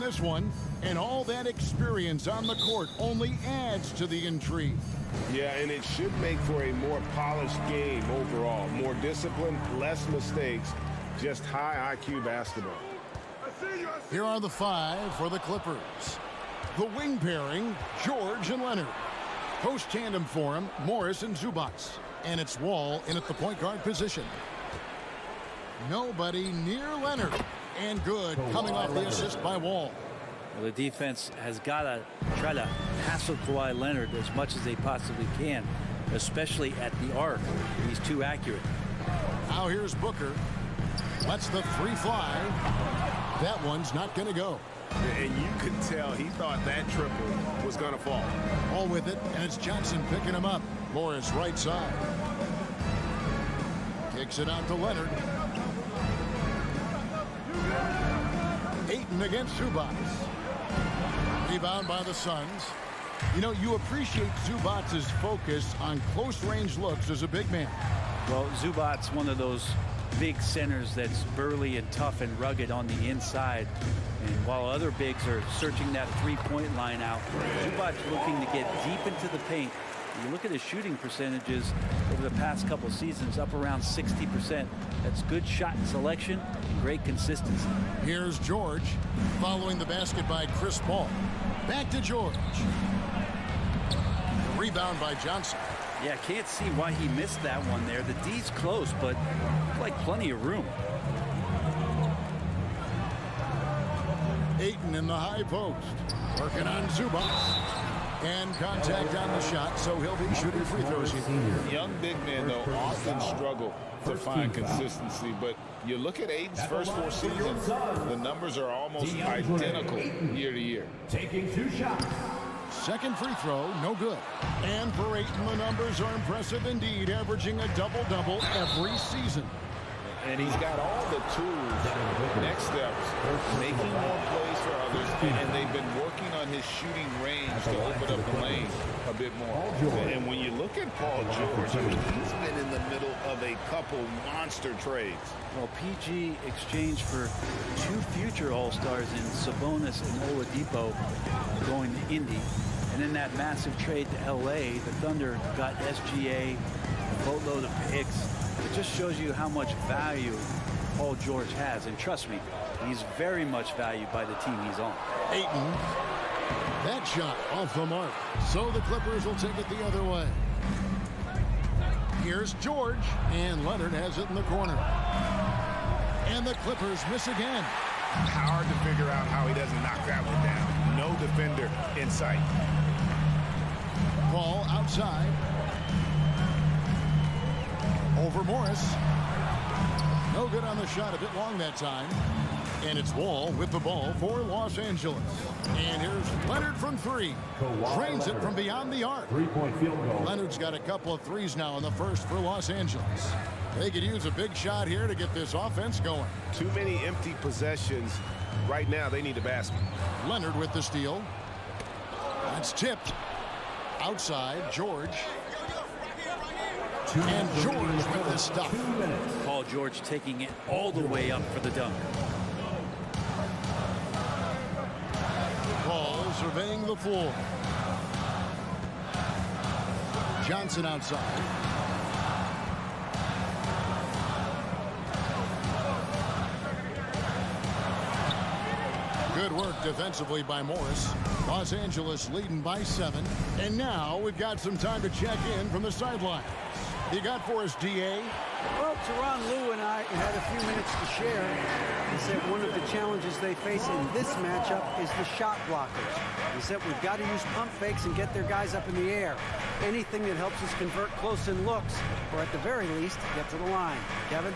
this one, and all that experience on the court only adds to the intrigue. Yeah, and it should make for a more polished game overall. More discipline, less mistakes, just high IQ basketball. Here are the five for the Clippers. The wing pairing, George and Leonard. Post tandem for him, Morris and Zubac. And it's Wall in at the point guard position. Nobody near Leonard. And good, coming off the assist by Wall. Well, the defense has got to try to hassle Kawhi Leonard as much as they possibly can, especially at the arc. He's too accurate. Now here's Booker. Lets the three fly. That one's not going to go. And you could tell he thought that triple was going to fall. All with it, and it's Johnson picking him up. Morris right side. Kicks it out to Leonard. Ayton against Zubac. Rebound by the Suns. You know, you appreciate Zubac's focus on close-range looks as a big man. Well, Zubac's one of those big centers that's burly and tough and rugged on the inside. And while other bigs are searching that three-point line out, Zubac's looking to get deep into the paint. You look at his shooting percentages over the past couple seasons, up around 60%. That's good shot selection and great consistency. Here's George following the basket by Chris Paul. Back to George. Rebound by Johnson. Yeah, can't see why he missed that one there. The D's close, but like plenty of room. Ayton in the high post. Working on Zubac. And contact on the shot, so he'll be shooting free throws here. Young big men, though, often struggle to find consistency. But you look at Ayton's first 4 seasons, the numbers are almost identical year to year. Taking 2 shots. Second free throw, no good. And for Ayton, the numbers are impressive indeed, averaging a double-double every season. And he's got all the tools, next steps, making more plays for others, and they've been working on his shooting range to open up the lane a bit more. And when you look at Paul George, he's been in the middle of a couple monster trades. Well, PG exchanged for 2 future All-Stars in Sabonis and Oladipo going to Indy. And in that massive trade to L.A., the Thunder got SGA, a boatload of picks. It just shows you how much value Paul George has. And trust me, he's very much valued by the team he's on. Ayton. That shot off the mark. So the Clippers will take it the other way. Here's George. And Leonard has it in the corner. And the Clippers miss again. Hard to figure out how he doesn't knock that one down. No defender in sight. Ball outside. Over Morris. No good on the shot, a bit long that time. And it's Wall with the ball for Los Angeles. And here's Leonard from 3. Drains it from beyond the arc. 3-point field goal. Leonard's got a couple of threes now in the first for Los Angeles. They could use a big shot here to get this offense going. Too many empty possessions. Right now, they need a basket. Leonard with the steal. That's tipped. Outside, George. And George with the stuff. Paul George taking it all the way up for the dunk. Paul surveying the floor. Johnson outside. Good work defensively by Morris. Los Angeles leading by 7. And now we've got some time to check in from the sideline. You got for us, D.A.? Well, Teron Lou and I had a few minutes to share. He said one of the challenges they face in this matchup is the shot blockers. He said we've got to use pump fakes and get their guys up in the air. Anything that helps us convert close-in looks, or at the very least, get to the line. Kevin?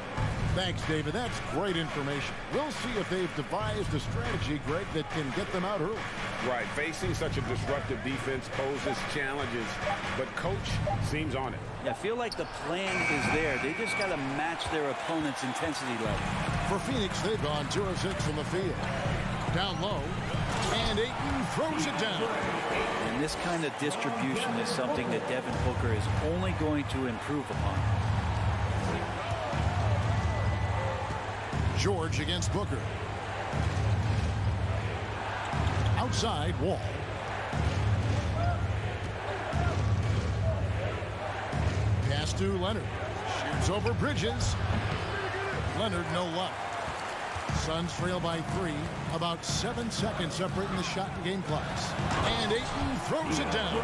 Thanks, David. That's great information. We'll see if they've devised a strategy, Greg, that can get them out early. Right. Facing such a disruptive defense poses challenges, but Coach seems on it. I feel like the plan is there. They just got to match their opponent's intensity level. For Phoenix, they've gone 2 of 6 from the field. Down low, and Ayton throws it down. And this kind of distribution is something that Devin Booker is only going to improve upon. George against Booker. outside, Wall. Pass to Leonard. Shoots over Bridges. Leonard, no luck. Suns trail by 3. About 7 seconds separating the shot and game clocks. And Ayton throws it down.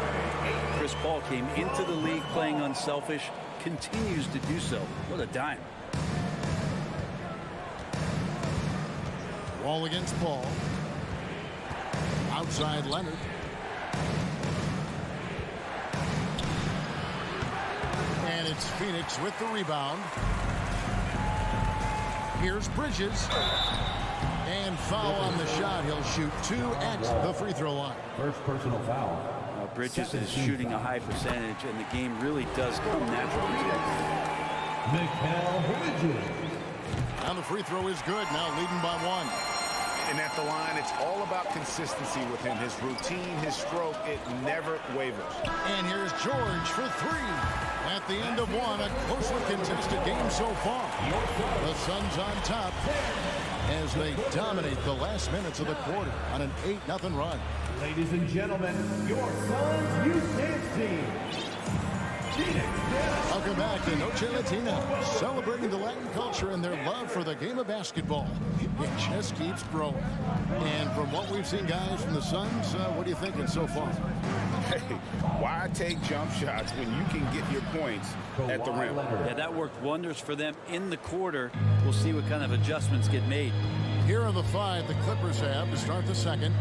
Chris Paul came into the league playing unselfish, continues to do so. What a dime. Wall against Paul. Outside Leonard. And it's Phoenix with the rebound. Here's Bridges. And foul on the shot. He'll shoot 2 at the free throw line. First personal foul. Bridges is shooting a high percentage, and the game really does come naturally to him. Mikal Bridges. And the free throw is good. Now leading by 1. And at the line, it's all about consistency with him. His routine, his stroke, it never wavers. And here's George for 3. At the end of 1, a closely contested game so far. The Suns on top as they dominate the last minutes of the quarter on an 8-0 run. Ladies and gentlemen, your Suns U-Dance team. Welcome back to Noche Latina, celebrating the Latin culture and their love for the game of basketball. It just keeps growing. And from what we've seen, guys, from the Suns, what are you thinking so far? Hey, why take jump shots when you can get your points at the rim? Yeah, that worked wonders for them in the quarter. We'll see what kind of adjustments get made. Here are the 5 the Clippers have to start the second.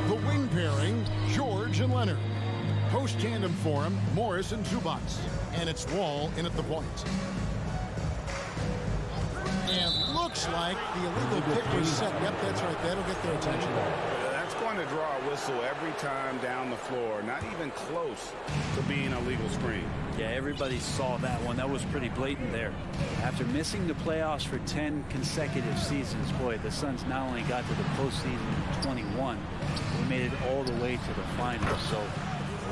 The wing pairing, George and Leonard. Post tandem for him, Morris and Zubac. And it's Wall in at the point. And looks like the illegal kick was set. Yep, that's right. That'll get their attention. That's going to draw a whistle every time down the floor. Not even close to being a legal screen. Yeah, everybody saw that one. That was pretty blatant there. After missing the playoffs for 10 consecutive seasons, boy, the Suns not only got to the postseason in 21, they made it all the way to the finals. So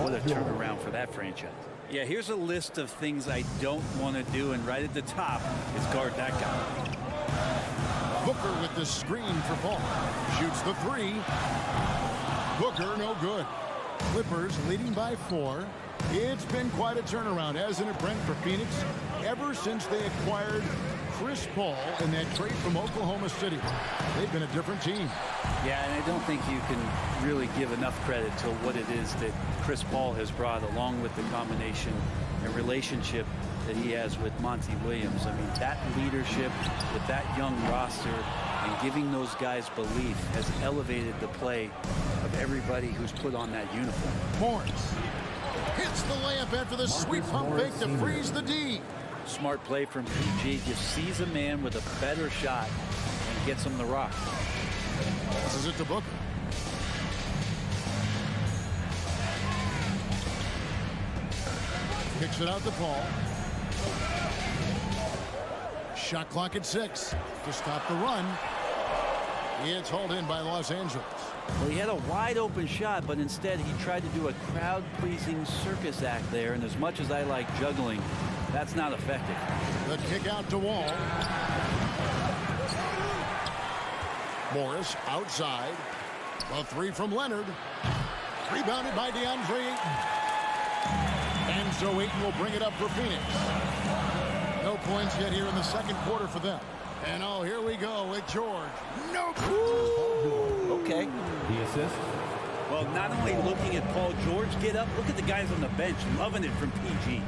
what a turnaround for that franchise. Yeah, here's a list of things I don't want to do, and right at the top is guard that guy. Booker with the screen for Paul. Shoots the 3. Booker, no good. Clippers leading by 4. It's been quite a turnaround, hasn't it, Brent, for Phoenix? Ever since they acquired Chris Paul in that trade from Oklahoma City, they've been a different team. Yeah, and I don't think you can really give enough credit to what it is that Chris Paul has brought, along with the combination and relationship that he has with Monty Williams. I mean, that leadership with that young roster and giving those guys belief has elevated the play of everybody who's put on that uniform. Morris hits the layup after the sweet pump fake to freeze the D. Smart play from PG. Just sees a man with a better shot and gets him the rock. This is it to Booker. Kicks it out to Paul. Shot clock at 6 to stop the run. It's hauled in by Los Angeles. Well, he had a wide open shot, but instead he tried to do a crowd-pleasing circus act there, and as much as I like juggling, that's not effective. The kick out to Wall. Morris outside. A 3 from Leonard. Rebounded by DeAndre Ayton. And so Ayton will bring it up for Phoenix. No points yet here in the second quarter for them. And oh, here we go with George. No. Okay. The assist. Well, not only looking at Paul George get up, look at the guys on the bench loving it from PG.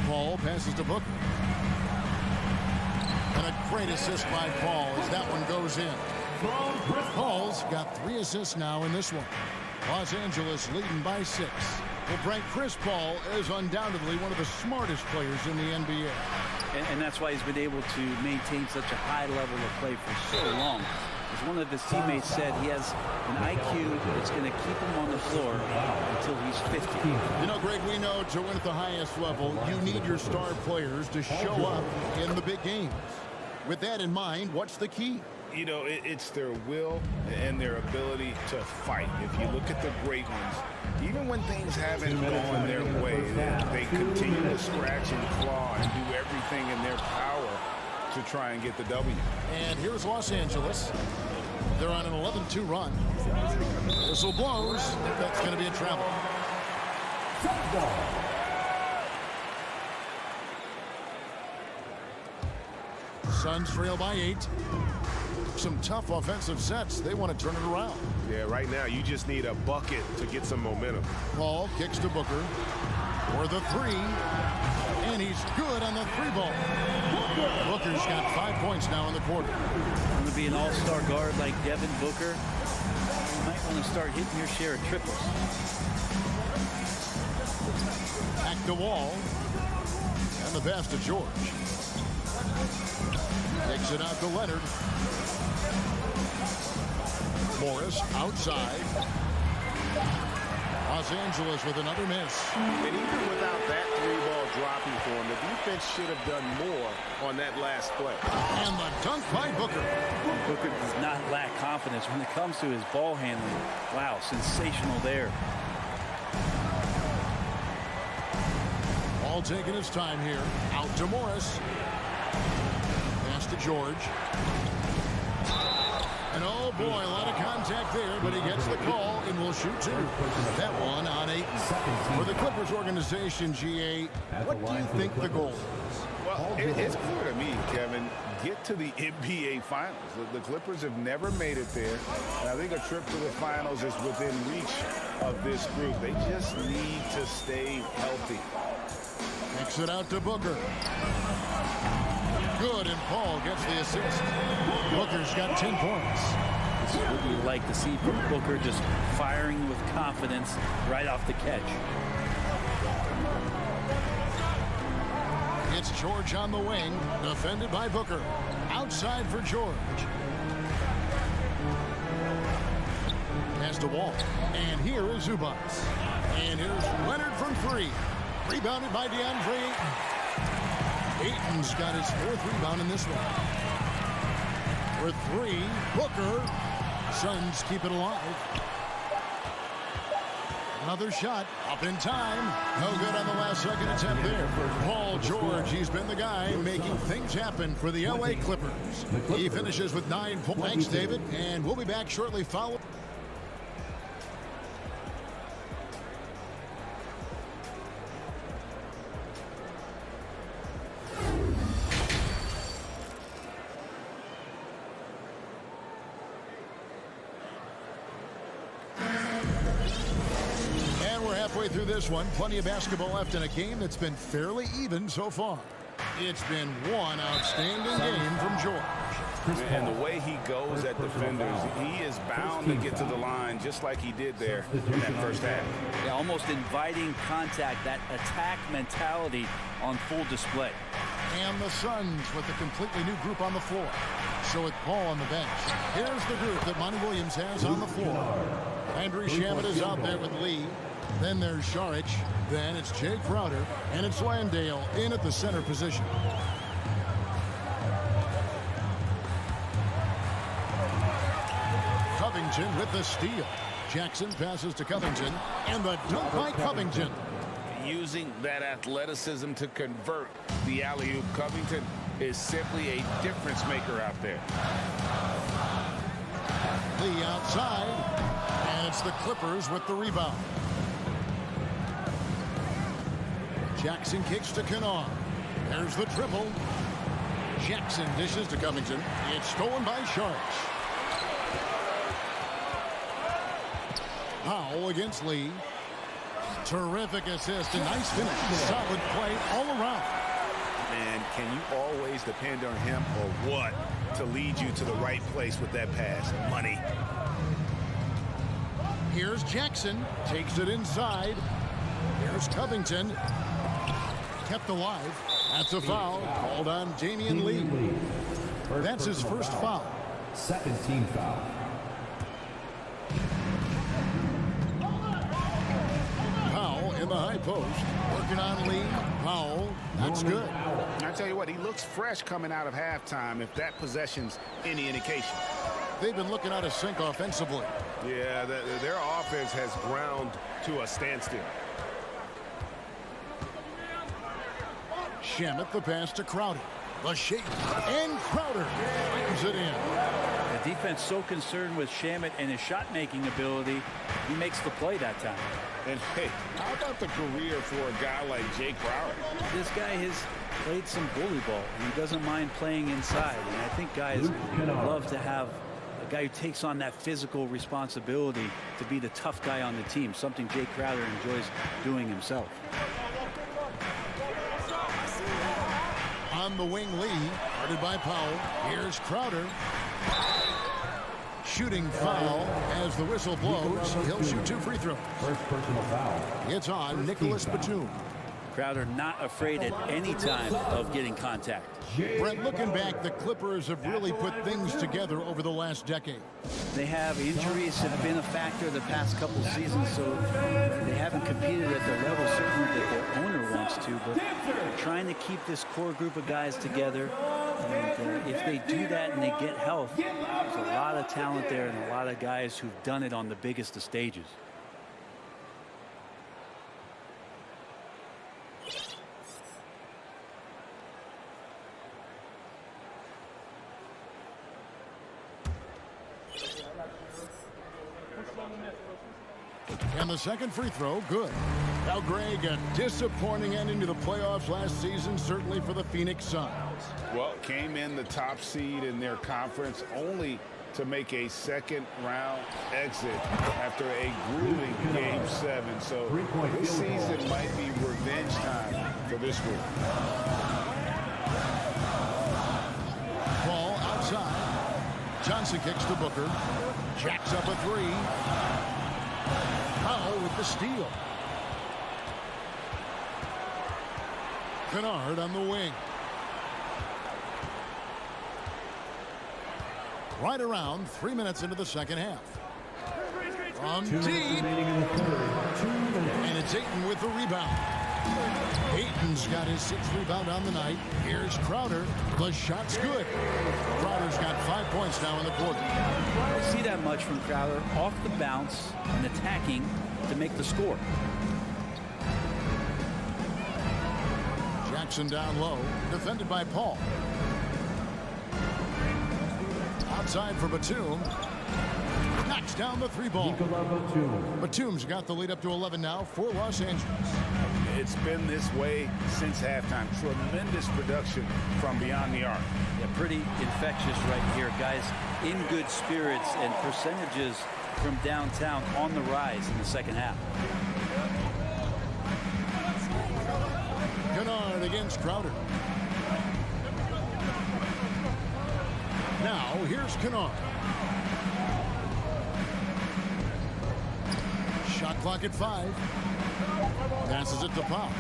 Paul passes to Booker. And a great assist by Paul as that one goes in. Paul's got 3 assists now in this one. Los Angeles leading by 6. Well, Brent, Chris Paul is undoubtedly one of the smartest players in the NBA. And that's why he's been able to maintain such a high level of play for so long. As one of his teammates said, he has an IQ that's going to keep him on the floor until he's 50. You know, Greg, we know to win at the highest level, you need your star players to show up in the big games. With that in mind, what's the key? You know, it's their will and their ability to fight. If you look at the great ones, even when things haven't gone their way, they continue to scratch and claw and do everything in their power to try and get the W. And here's Los Angeles. They're on an 11-2 run. Whistle blows. That's going to be a travel. Suns trail by 8. Some tough offensive sets. They want to turn it around. Yeah, right now you just need a bucket to get some momentum. Paul kicks to Booker for the 3. And he's good on the 3 ball. Booker's got 5 points now in the quarter. Going to be an all-star guard like Devin Booker. You might want to start hitting your share of triples. Back to Wall. And the pass to George. Takes it out to Leonard. Morris outside. Los Angeles with another miss. And even without that 3-ball dropping for him, the defense should have done more on that last play. And the dunk by Booker. Booker does not lack confidence when it comes to his ball handling. Wow, sensational there. All taking his time here. Out to Morris. Pass to George. And oh boy, a lot of contact there, but he gets the call and will shoot 2. That one on 8. For the Clippers organization, GA, what do you think the goal is? Well, it's clear to me, Kevin, get to the NBA Finals. The Clippers have never made it there. And I think a trip to the Finals is within reach of this group. They just need to stay healthy. Takes it out to Booker. Good, and Paul gets the assist. Booker's got 10 points. This is what you like to see from Booker, just firing with confidence right off the catch. It's George on the wing, defended by Booker. Outside for George. Pass to Wall. And here is Zubac. And here's Leonard from 3. Rebounded by DeAndre Ayton. Ayton's got his 4th rebound in this one. For 3, Booker. Suns keep it alive. Another shot up in time. No good on the last second attempt there. Paul George, he's been the guy making things happen for the LA Clippers. He finishes with 9 points. Thanks, David. And we'll be back shortly following. Through this one, plenty of basketball left in a game that's been fairly even so far. It's been one outstanding game from George. And the way he goes at defenders, he is bound to get to the line just like he did there in that first half. Yeah, almost inviting contact, that attack mentality on full display. And the Suns with a completely new group on the floor. So with Paul on the bench, here's the group that Monty Williams has on the floor. Andrew Shamet is out there with Lee. Then there's Šarić. Then it's Jay Crowder. And it's Landale in at the center position. Covington with the steal. Jackson passes to Covington. And the dunk by Covington. Using that athleticism to convert the alley-oop. Covington is simply a difference maker out there. Lee outside. And it's the Clippers with the rebound. Jackson kicks to Kennard. There's the triple. Jackson dishes to Covington. It's stolen by Šarić. Powell against Lee. Terrific assist. A nice finish. Solid play all around. And can you always depend on him or what to lead you to the right place with that pass? Money. Here's Jackson. Takes it inside. Here's Covington. Kept alive. That's a foul called on Damian Lee. That's his first foul. Second team foul. Powell in the high post. Working on Lee. Powell. That's good. I tell you what, he looks fresh coming out of halftime if that possession's any indication. They've been looking out of sync offensively. Yeah, their offense has ground to a standstill. Shamet the pass to Crowder. The shake. And Crowder slams it in. The defense so concerned with Shamet and his shot-making ability, he makes the play that time. And hey, how about the career for a guy like Jay Crowder? This guy has played some bully ball, and he doesn't mind playing inside. And I think guys love to have a guy who takes on that physical responsibility to be the tough guy on the team, something Jay Crowder enjoys doing himself. On the wing, Lee, guarded by Powell. Here's Crowder. Shooting foul as the whistle blows. He'll shoot 2 free throws. First personal foul. It's on Nicholas Batum. Crowder not afraid at any time of getting contact. Brent, looking back, the Clippers have really put things together over the last decade. They have injuries have been a factor the past couple seasons, so they haven't competed at the level certainly that their owner wants to, but they're trying to keep this core group of guys together. And if they do that and they get health, there's a lot of talent there and a lot of guys who've done it on the biggest of stages. And the second free throw, good. Now, Greg, a disappointing ending to the playoffs last season, certainly for the Phoenix Suns. Well, came in the top seed in their conference only to make a second-round exit after a grueling Game 7. So this season might be revenge time for this group. Ball outside. Johnson kicks to Booker. Jacks up a 3. Powell with the steal. Kennard on the wing. Right around 3 minutes into the second half. From deep. And it's Ayton with the rebound. Ayton's got his 6th rebound on the night. Here's Crowder. The shot's good. Crowder's got 5 points now in the quarter. I don't see that much from Crowder off the bounce and attacking to make the score. Jackson down low, defended by Paul. Outside for Batum. Knocks down the 3-ball. Batum's got the lead up to 11 now for Los Angeles. It's been this way since halftime. Tremendous production from beyond the arc. Yeah, pretty infectious right here. Guys in good spirits and percentages from downtown on the rise in the second half. Kennard against Crowder. Now, here's Kennard. Shot clock at 5. Passes it to Powell.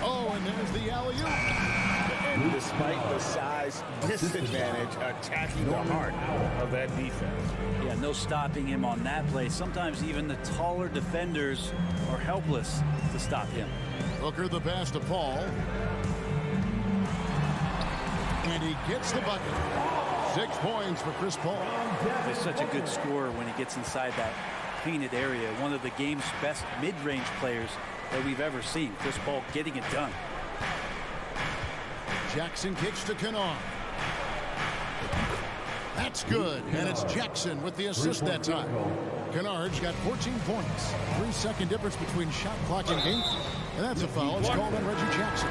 Oh, and there's the alley-oop. And despite the size disadvantage, attacking the heart of that defense. Yeah, no stopping him on that play. Sometimes even the taller defenders are helpless to stop him. Booker the pass to Paul. And he gets the bucket. 6 points for Chris Paul. He's such a good scorer when he gets inside that painted area. One of the game's best mid-range players that we've ever seen. Chris Paul getting it done. Jackson kicks to Kennard. That's good. And it's Jackson with the assist that time. Kennard's got 14 points. 3-second difference between shot clock and game. And that's a foul. It's called on Reggie Jackson.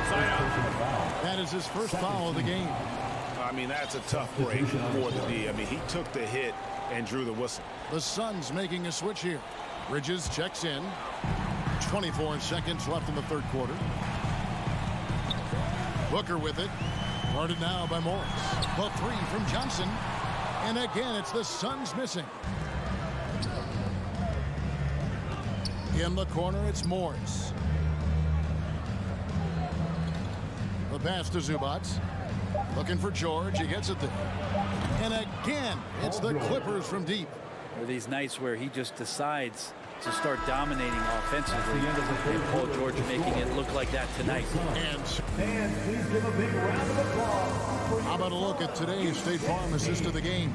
That is his first foul of the game. I mean, that's a tough break for the D. I mean, he took the hit and drew the whistle. The Suns making a switch here. Bridges checks in. 24 seconds left in the third quarter. Booker with it. Guarded now by Morris. The 3 from Johnson. And again, it's the Suns missing. In the corner, it's Morris. The pass to Zubac. Looking for George. He gets it there. And again, it's the Clippers from deep. There are these nights where he just decides to start dominating offensively. And Paul George making it look like that tonight. And Fans, please give a big round of applause. how about a look at today's State Farm assist of the game?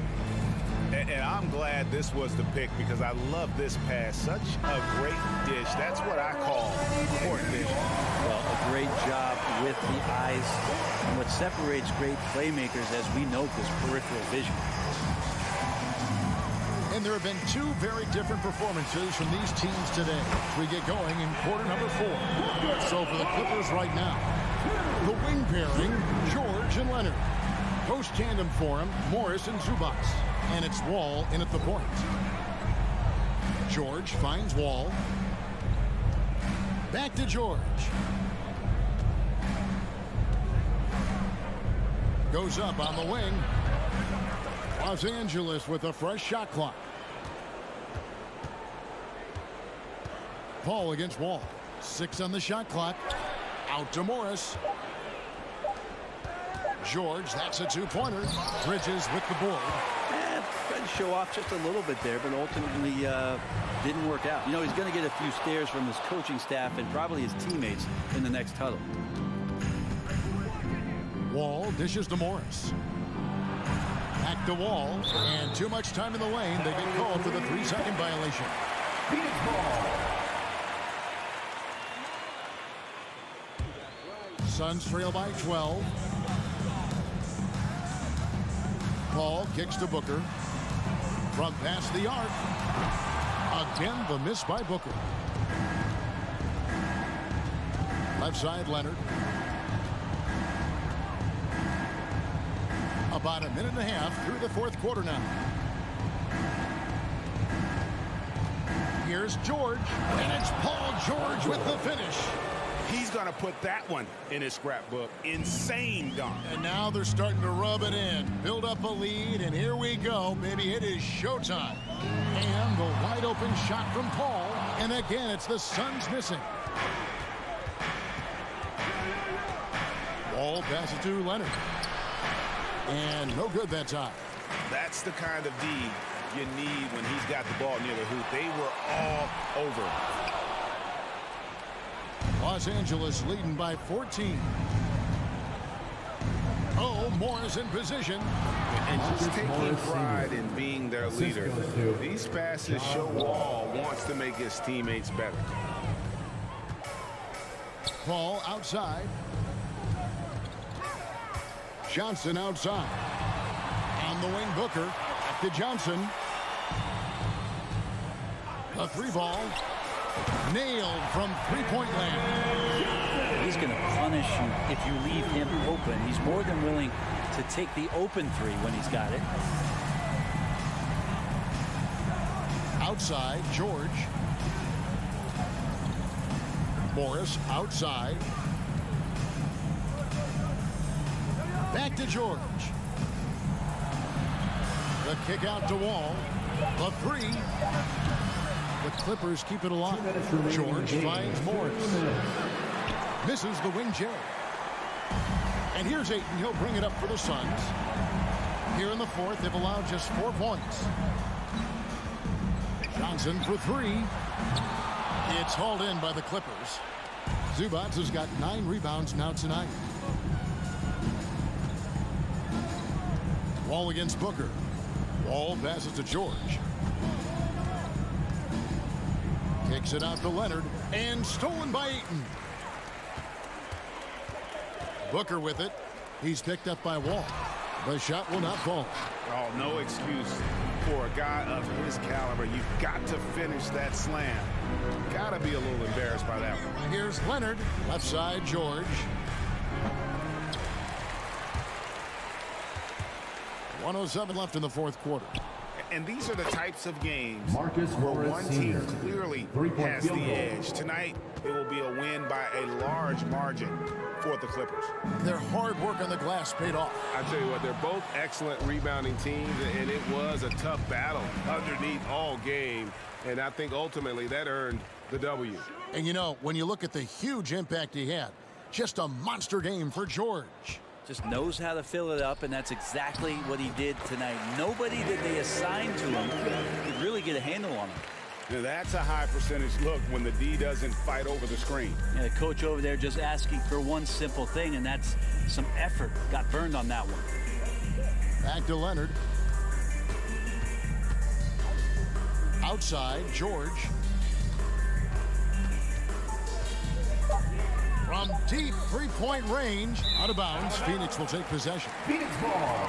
And I'm glad this was the pick because I love this pass. Such a great dish. That's what I call court vision. Well, a great job with the eyes. And what separates great playmakers, as we know, is peripheral vision. And there have been two very different performances from these teams today as we get going in quarter number 4. So for the Clippers right now, the wing pairing, George and Leonard. Post tandem for him, Morris and Zubac. And it's Wall in at the point. George finds Wall. Back to George. Goes up on the wing. Los Angeles with a fresh shot clock. Paul against Wall. 6 on the shot clock. Out to Morris. George, that's a 2-pointer. Bridges with the board. Tried to show off just a little bit there, but ultimately didn't work out. You know, he's going to get a few stares from his coaching staff and probably his teammates in the next huddle. Wall dishes to Morris. Back to Wall, and too much time in the lane. They get called for the 3-second violation. Phoenix ball. Suns trail by 12. Paul kicks to Booker. From past the arc. Again, the miss by Booker. Left side, Leonard. About a minute and a half through the 4th quarter now. Here's George, and it's Paul George with the finish. He's going to put that one in his scrapbook. Insane dunk. And now they're starting to rub it in, build up a lead, and here we go. Maybe it is showtime. And the wide open shot from Paul, and again it's the Suns missing. Wall passes to Leonard. And no good that time. That's the kind of D you need when he's got the ball near the hoop. They were all over him. Los Angeles leading by 14. Oh, Morris in position. And just taking pride in being their leader. These passes show Wall wants to make his teammates better. Paul outside. Johnson outside. On the wing, Booker. Back to Johnson. A 3-ball. Nailed from 3-point land. He's going to punish you if you leave him open. He's more than willing to take the open 3 when he's got it. Outside, George. Morris outside. Back to George. The kick out to Wall. The 3. The Clippers keep it alive. George finds Morris. Misses the wing J. And here's Ayton. He'll bring it up for the Suns. Here in the 4th, they've allowed just 4 points. Johnson for 3. It's hauled in by the Clippers. Zubac has got 9 rebounds now tonight. Wall against Booker. Wall passes to George. Kicks it out to Leonard, and stolen by Ayton. Booker with it. He's picked up by Wall. The shot will not fall. Oh, no excuse for a guy of his caliber. You've got to finish that slam. Got to be a little embarrassed by that one. Here's Leonard. Left side, George. 1:07 left in the 4th quarter. And these are the types of games Marcus where Morris one Sr. team clearly Three-point has field the goal. edge. Tonight, it will be a win by a large margin for the Clippers. Their hard work on the glass paid off. I tell you what, they're both excellent rebounding teams, and it was a tough battle underneath all game. And I think ultimately that earned the W. And you know, when you look at the huge impact he had, just a monster game for George. Just knows how to fill it up, and that's exactly what he did tonight. Nobody that they assigned to him could really get a handle on him. Now, that's a high percentage look when the D doesn't fight over the screen. And the coach over there just asking for one simple thing, and that's some effort. Got burned on that one. Back to Leonard. Outside, George. From deep 3-point range, out of bounds, Phoenix will take possession. Phoenix ball.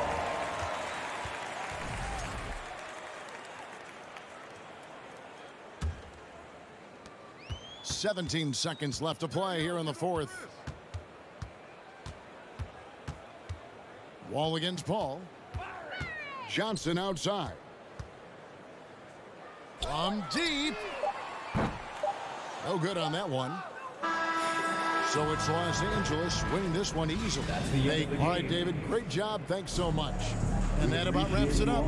17 seconds left to play here in the fourth. Wall against Paul. Johnson outside. From deep. No good on that one. So it's Los Angeles winning this one easily. All right, David, great job. Thanks so much. And that about wraps it up.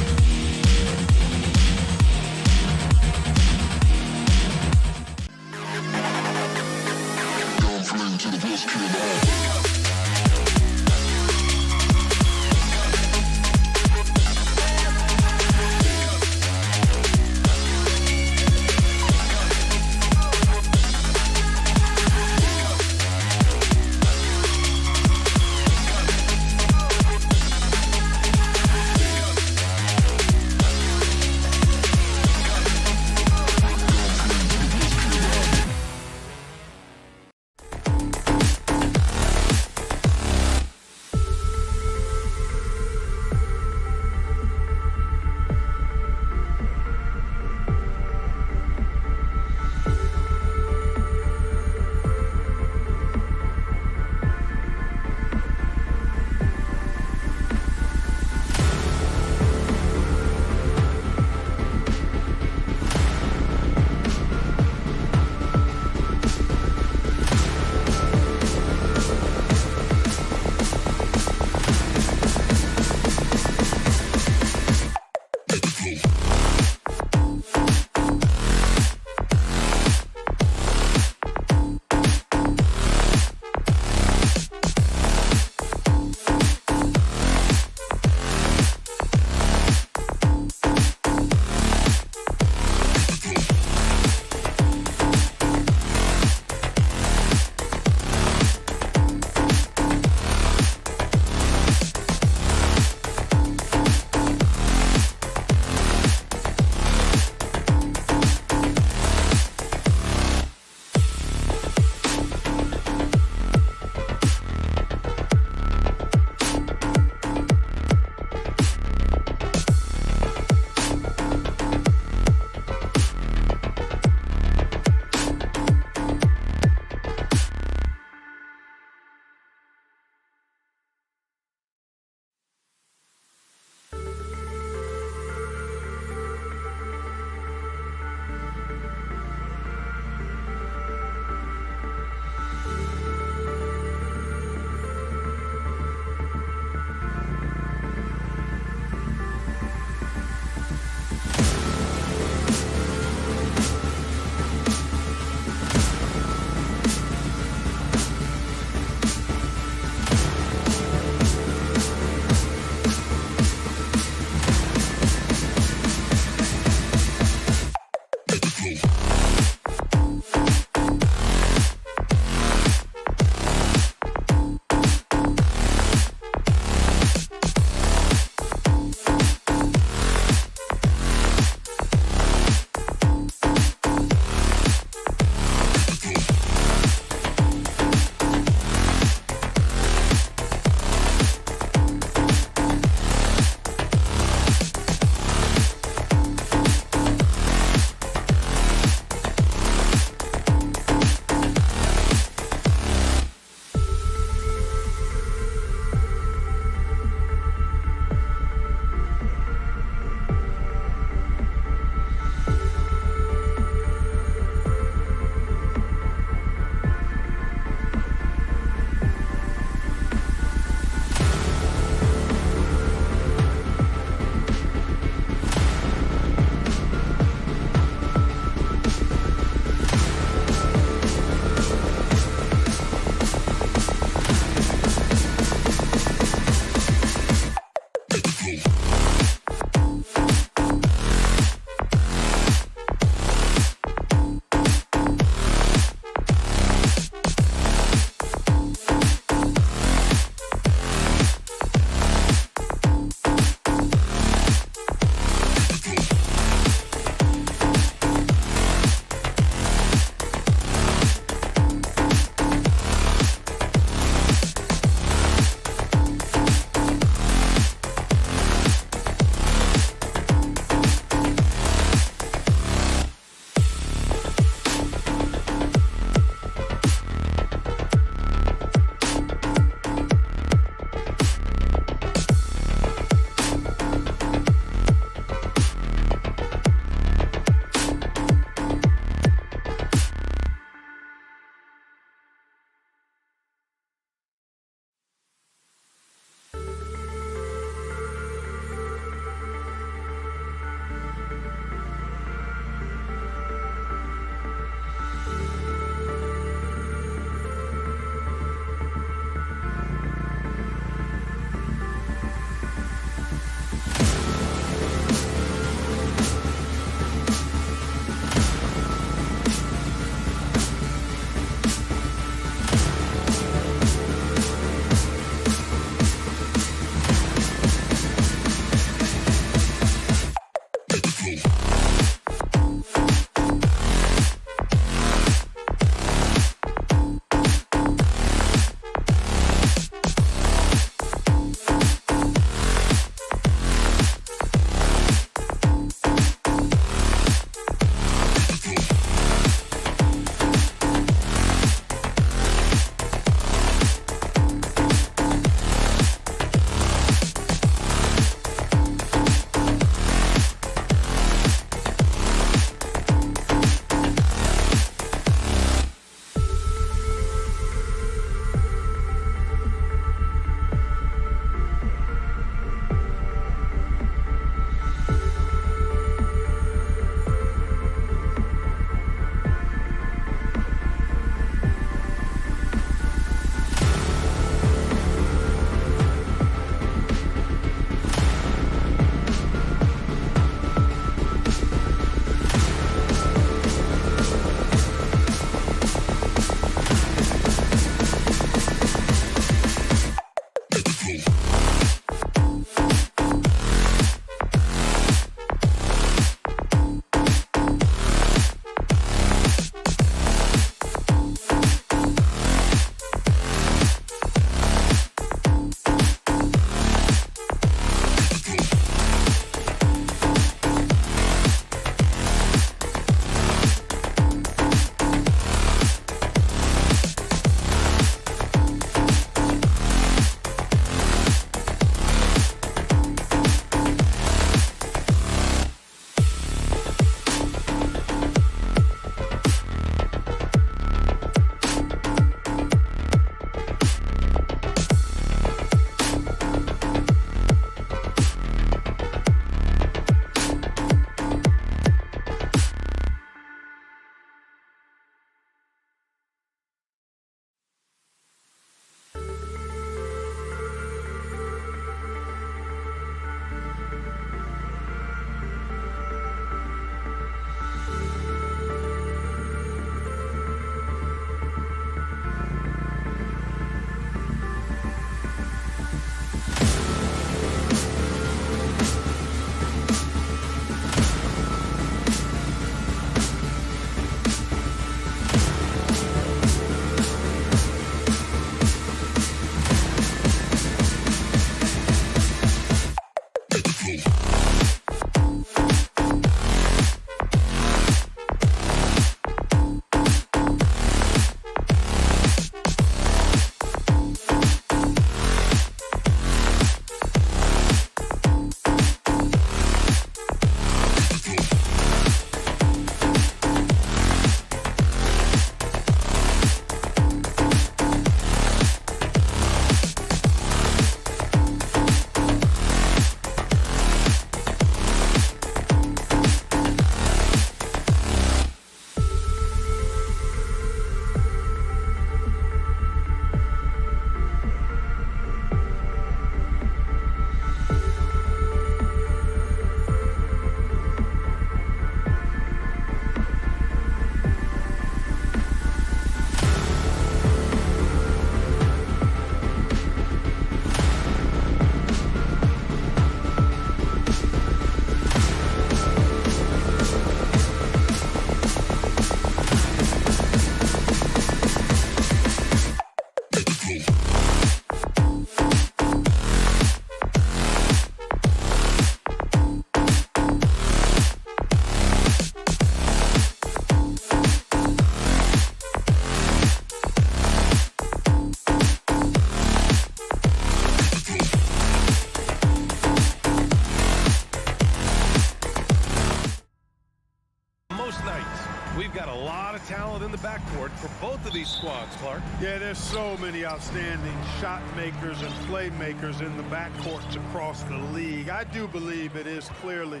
the backcourt for both of these squads, Clark. Yeah, there's so many outstanding shot makers and playmakers in the backcourts across the league. I do believe it is clearly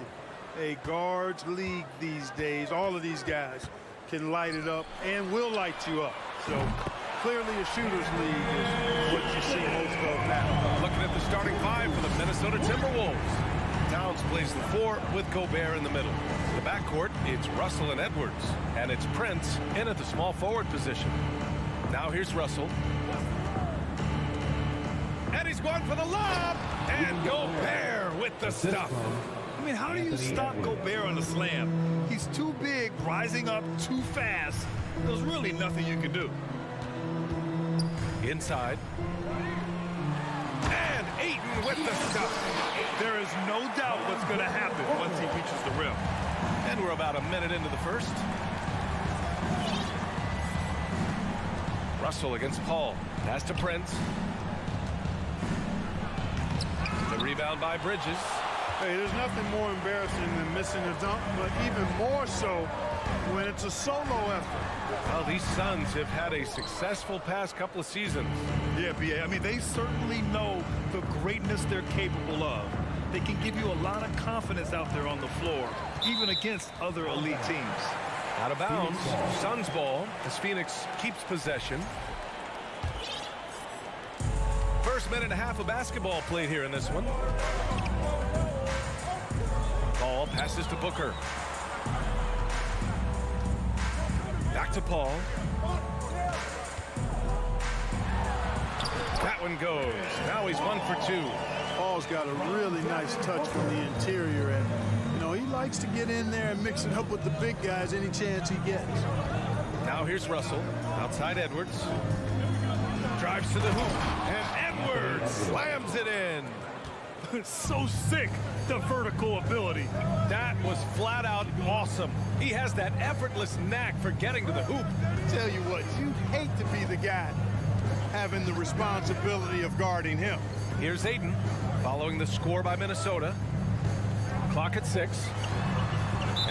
a guards league these days. All of these guys can light it up and will light you up. So clearly a shooter's league is what you see most of now. Looking at the starting five for the Minnesota Timberwolves. Towns plays the 4 with Gobert in the middle. The backcourt, it's Russell and Edwards. And it's Prince in at the small forward position. Now here's Russell. And he's going for the lob. And Gobert with the stuff. I mean, how do you stop Gobert on the slam? He's too big, rising up too fast. There's really nothing you can do. Inside. And Ayton with the stuff. There is no doubt what's going to happen once he reaches the rim. And we're about a minute into the first. Russell against Paul. Pass to Prince. The rebound by Bridges. Hey, there's nothing more embarrassing than missing a dunk, but even more so when it's a solo effort. Well, these Suns have had a successful past couple of seasons. Yeah, B.A. I mean, they certainly know the greatness they're capable of. They can give you a lot of confidence out there on the floor, even against other elite teams. Out of bounds. Suns ball as Phoenix keeps possession. First minute and a half of basketball played here in this one. Ball passes to Booker. Back to Paul. That one goes. Now he's 1 for 2. Paul's got a really nice touch from the interior, and you know he likes to get in there and mix it up with the big guys any chance he gets. Now here's Russell outside Edwards. Drives to the hoop, and Edwards slams it in. So sick, the vertical ability. That was flat out awesome. He has that effortless knack for getting to the hoop. Tell you what, you hate to be the guy having the responsibility of guarding him. Here's Ayton following the score by Minnesota. Clock at 6.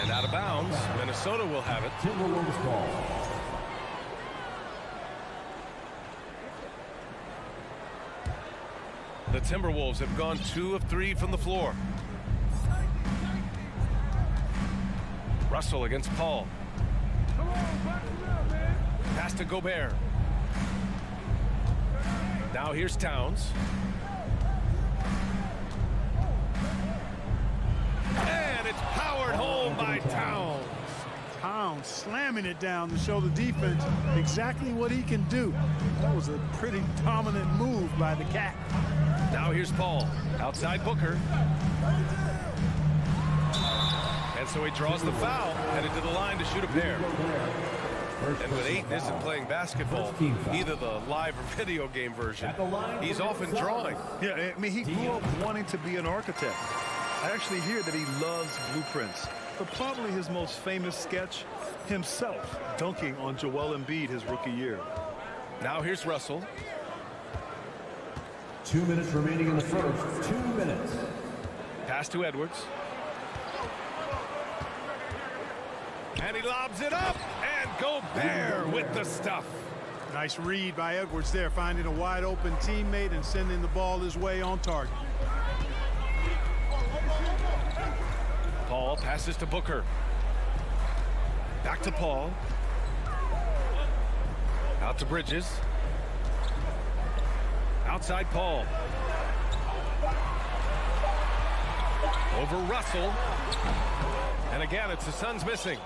And out of bounds. Minnesota will have it. Timberwolves ball. The Timberwolves have gone 2 of 3 from the floor. Russell against Paul. Pass to Gobert. Now here's Towns. And it's powered home by Towns. Towns slamming it down to show the defense exactly what he can do. That was a pretty dominant move by the Cat. Now here's Paul. Outside Booker. And so he draws the foul, headed to the line to shoot a pair. And when Ayton isn't playing basketball, either the live or video game version, he's often drawing. Yeah, I mean, he grew up wanting to be an architect. I actually hear that he loves blueprints. But probably his most famous sketch, himself dunking on Joel Embiid his rookie year. Now here's Russell. 2 minutes remaining in the first. 2 minutes. Pass to Edwards. And he lobs it up. And Gobert with the stuff. Nice read by Edwards there, finding a wide open teammate and sending the ball his way on target. Paul passes to Booker. Back to Paul. Out to Bridges. Outside Paul. Over Russell. And again, it's the Suns missing.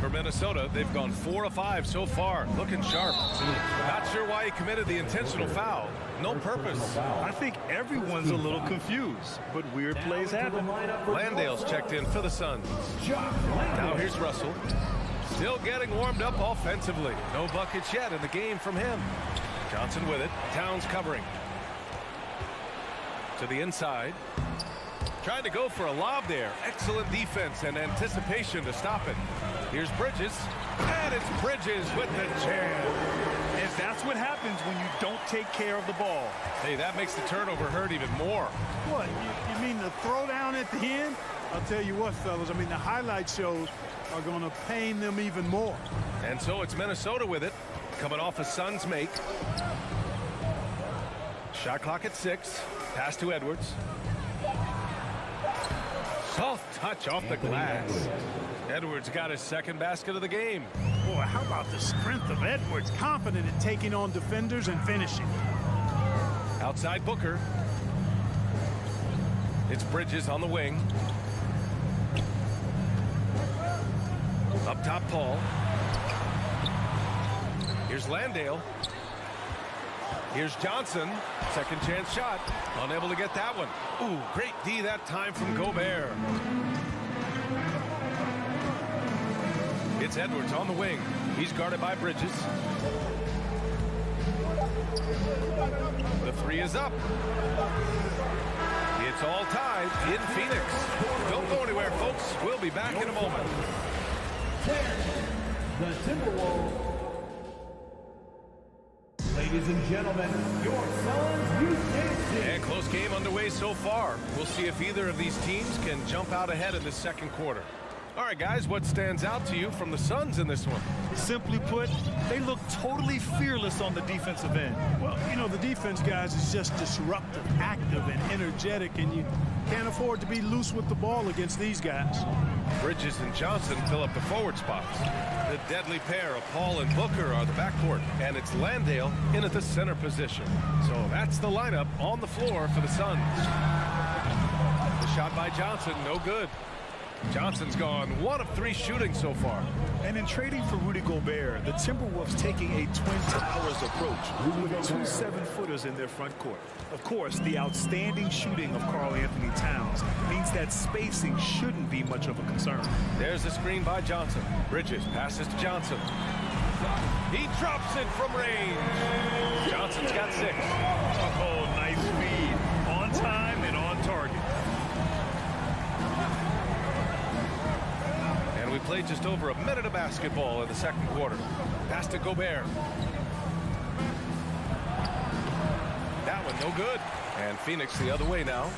For Minnesota, they've gone 4 of 5 so far. Looking sharp. Not sure why he committed the intentional foul. No purpose. I think everyone's a little confused, but weird plays happen. Landale's checked in for the Suns. Now here's Russell. Still getting warmed up offensively. No buckets yet in the game from him. Johnson with it. Towns covering. To the inside. Trying to go for a lob there. Excellent defense and anticipation to stop it. Here's Bridges. And it's Bridges with the jam. And That's what happens when you don't take care of the ball. Hey, that makes the turnover hurt even more. What, you mean the throwdown at the end? I'll tell you what, fellas, I mean, the highlight shows are going to pain them even more. And so it's Minnesota with it, coming off a Suns make. Shot clock at 6. Pass to Edwards. Soft touch off the glass. Edwards got his second basket of the game. Boy, how about the strength of Edwards? Confident in taking on defenders and finishing. Outside Booker. It's Bridges on the wing. Up top, Paul. Here's Landale. Here's Johnson. Second chance shot. Unable to get that one. Ooh, great D that time from Gobert. It's Edwards on the wing. He's guarded by Bridges. The three is up. It's all tied in Phoenix. Don't go anywhere, folks. We'll be back in a moment. The Timberwolves. Ladies and gentlemen, your Suns Houston. And close game underway so far. We'll see if either of these teams can jump out ahead in the second quarter. All right, guys, what stands out to you from the Suns in this one? Simply put, they look totally fearless on the defensive end. Well, you know, the defense, guys, is just disruptive, active, and energetic, and you can't afford to be loose with the ball against these guys. Bridges and Johnson fill up the forward spots. The deadly pair of Paul and Booker are the backcourt, and it's Landale in at the center position. So that's the lineup on the floor for the Suns. The shot by Johnson, no good. Johnson's gone 1 of 3 shooting so far. And in trading for Rudy Gobert, the Timberwolves taking a Twin Towers approach with 2 7-footers in their front court. Of course, the outstanding shooting of Karl Anthony Towns means that spacing shouldn't be much of a concern. There's a screen by Johnson. Bridges passes to Johnson. He drops it from range. Johnson's got 6. Oh, nice feed. On time and on target. And we played just over a minute of basketball in the second quarter. Pass to Gobert. That one no good. And Phoenix the other way now.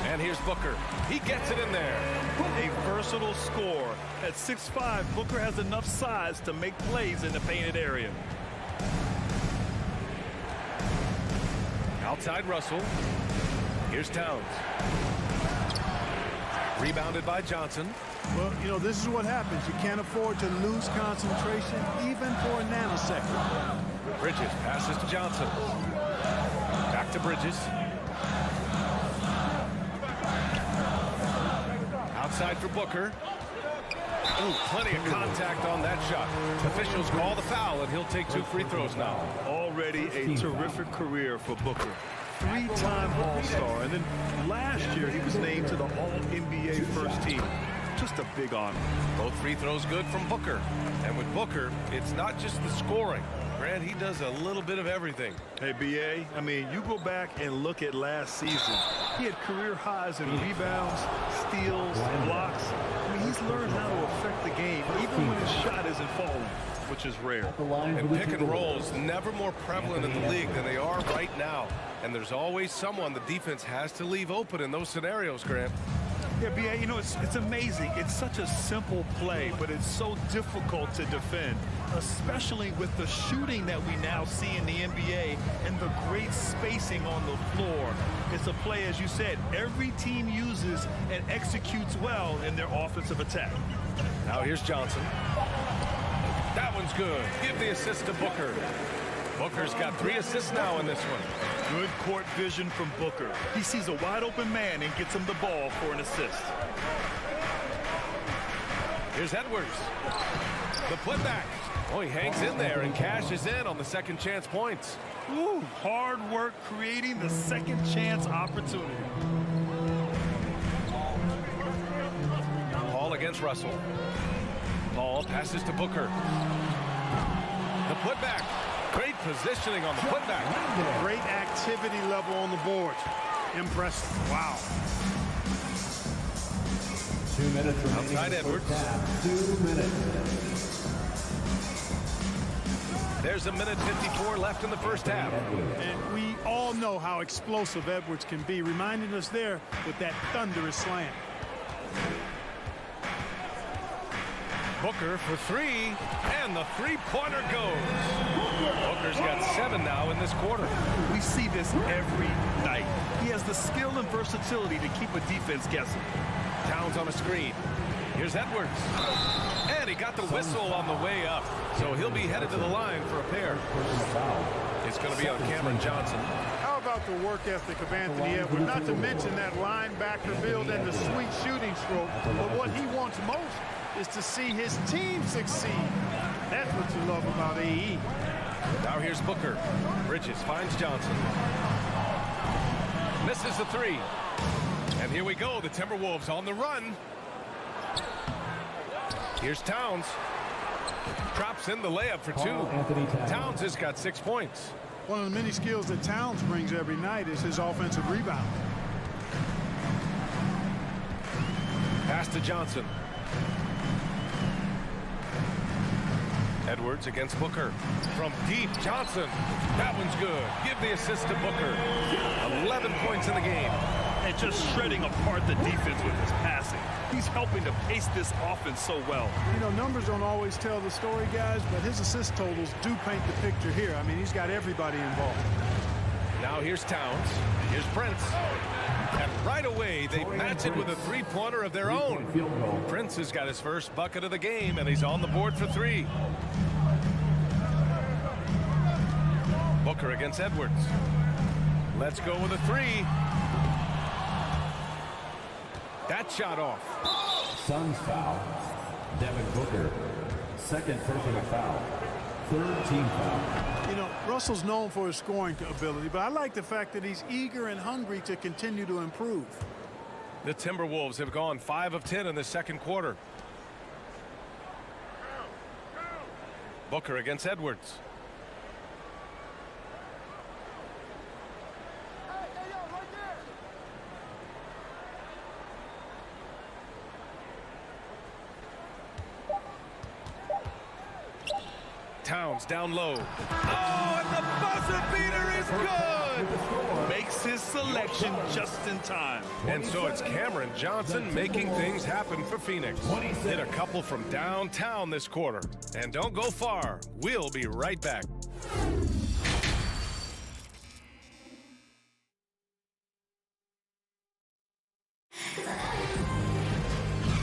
And here's Booker. He gets it in there. A versatile scorer. At 6'5", Booker has enough size to make plays in the painted area. Outside Russell. Here's Towns. Rebounded by Johnson. Well, you know, this is what happens. You can't afford to lose concentration even for a nanosecond. Bridges passes to Johnson. Back to Bridges. Outside for Booker. Ooh, plenty of contact on that shot. Officials call the foul, and he'll take 2 free throws now. Already a terrific career for Booker. 3-time All-Star, and then last year he was named to the All-NBA first team. Just a big honor. Both free throws good from Booker. And with Booker, it's not just the scoring. Grant, he does a little bit of everything. Hey, B.A., I mean, you go back and look at last season. He had career highs in rebounds, steals, blocks. I mean, he's learned how to affect the game, even when his shot isn't falling, which is rare. And pick and rolls never more prevalent in the league than they are right now. And there's always someone the defense has to leave open in those scenarios, Grant. Yeah, B.A., you know, it's amazing. It's such a simple play, but it's so difficult to defend, especially with the shooting that we now see in the NBA and the great spacing on the floor. It's a play, as you said, every team uses and executes well in their offensive attack. Now here's Johnson. That one's good. Give the assist to Booker. Booker's got 3 assists now in this one. Good court vision from Booker. He sees a wide-open man and gets him the ball for an assist. Here's Edwards. The putback. Oh, he hangs in there and cashes in on the second chance points. Ooh, hard work creating the second chance opportunity. Paul against Russell. Paul passes to Booker. The putback. Great positioning on the putback. Great activity level on the board. Impressive. Wow. 2 minutes remaining. Outside Edwards. 2 minutes. There's a minute 54 left in the first half. And we all know how explosive Edwards can be, reminding us there with that thunderous slam. Booker for three, and the three-pointer goes. Booker's got 7 now in this quarter. We see this every night. He has the skill and versatility to keep a defense guessing. Towns on a screen. Here's Edwards. And he got the whistle on the way up. So he'll be headed to the line for a pair. It's going to be on Cameron Johnson. How about the work ethic of Anthony Edwards? Not to mention that linebacker build and the sweet shooting stroke. But what he wants most is to see his team succeed. That's what you love about AE. Now here's Booker. Bridges finds Johnson. Misses the three. And here we go. The Timberwolves on the run. Here's Towns. Drops in the layup for 2. Towns has got 6 points. One of the many skills that Towns brings every night is his offensive rebound. Pass to Johnson. Edwards against Booker. From deep, Johnson. That one's good. Give the assist to Booker. 11 points in the game. And just shredding apart the defense with his passing. He's helping to pace this offense so well. You know, numbers don't always tell the story, guys, but his assist totals do paint the picture here. I mean, he's got everybody involved. Now here's Towns. Here's Prince. And right away, they match it with a three-pointer of their own. Prince has got his first bucket of the game, and he's on the board for 3. Booker against Edwards. Let's go with a 3. That shot off. Suns foul. Devin Booker. Second personal foul. Third team foul. You know, Russell's known for his scoring ability, but I like the fact that he's eager and hungry to continue to improve. The Timberwolves have gone 5 of 10 in the second quarter. Booker against Edwards. Towns down low. Oh, and the buzzer beater is good. Makes his selection just in time. And so it's Cameron Johnson making things happen for Phoenix. Hit a couple from downtown this quarter. And don't go far. We'll be right back.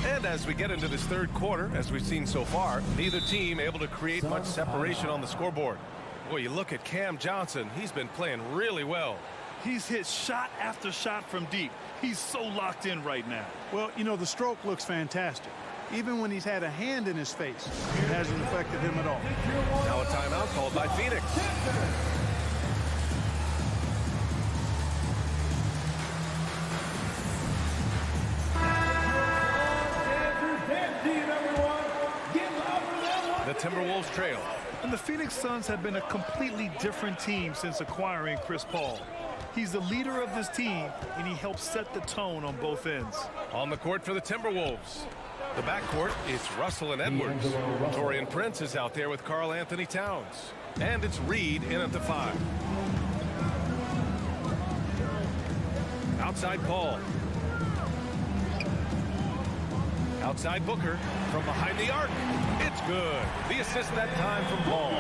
And as we get into this third quarter, as we've seen so far, neither team able to create much separation on the scoreboard. Boy, you look at Cam Johnson, he's been playing really well. He's hit shot after shot from deep. He's so locked in right now. Well, you know, the stroke looks fantastic. Even when he's had a hand in his face, it hasn't affected him at all. Now a timeout called by Phoenix. The Timberwolves trail. And the Phoenix Suns have been a completely different team since acquiring Chris Paul. He's the leader of this team, and he helps set the tone on both ends. On the court for the Timberwolves. The backcourt, it's Russell and Edwards. Taurean Prince is out there with Karl Anthony Towns. And it's Reed in at the 5. Outside Paul. Outside Booker from behind the arc. It's good. The assist that time from Paul.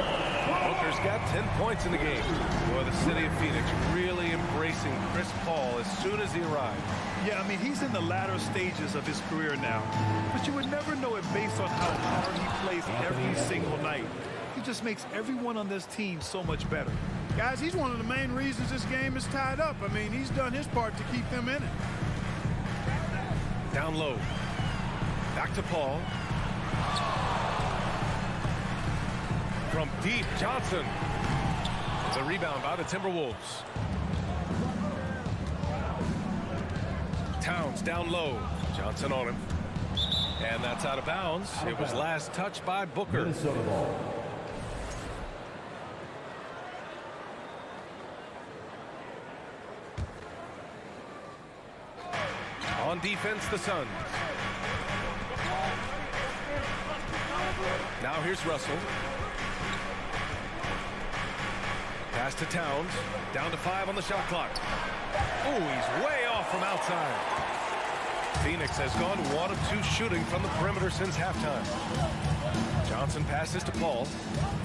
Booker's got 10 points in the game. Boy, the city of Phoenix really embracing Chris Paul as soon as he arrived. Yeah, I mean, he's in the latter stages of his career now. But you would never know it based on how hard he plays every single night. He just makes everyone on this team so much better. Guys, he's one of the main reasons this game is tied up. I mean, he's done his part to keep them in it. Down low. Back to Paul. From deep, Johnson. The rebound by the Timberwolves. Towns down low. Johnson on him. And that's out of bounds. It was last touched by Booker. Minnesota ball. On defense, the Suns. Now here's Russell. Pass to Towns. Down to 5 on the shot clock. Oh, he's way off from outside. Phoenix has gone 1 of 2 shooting from the perimeter since halftime. Johnson passes to Paul.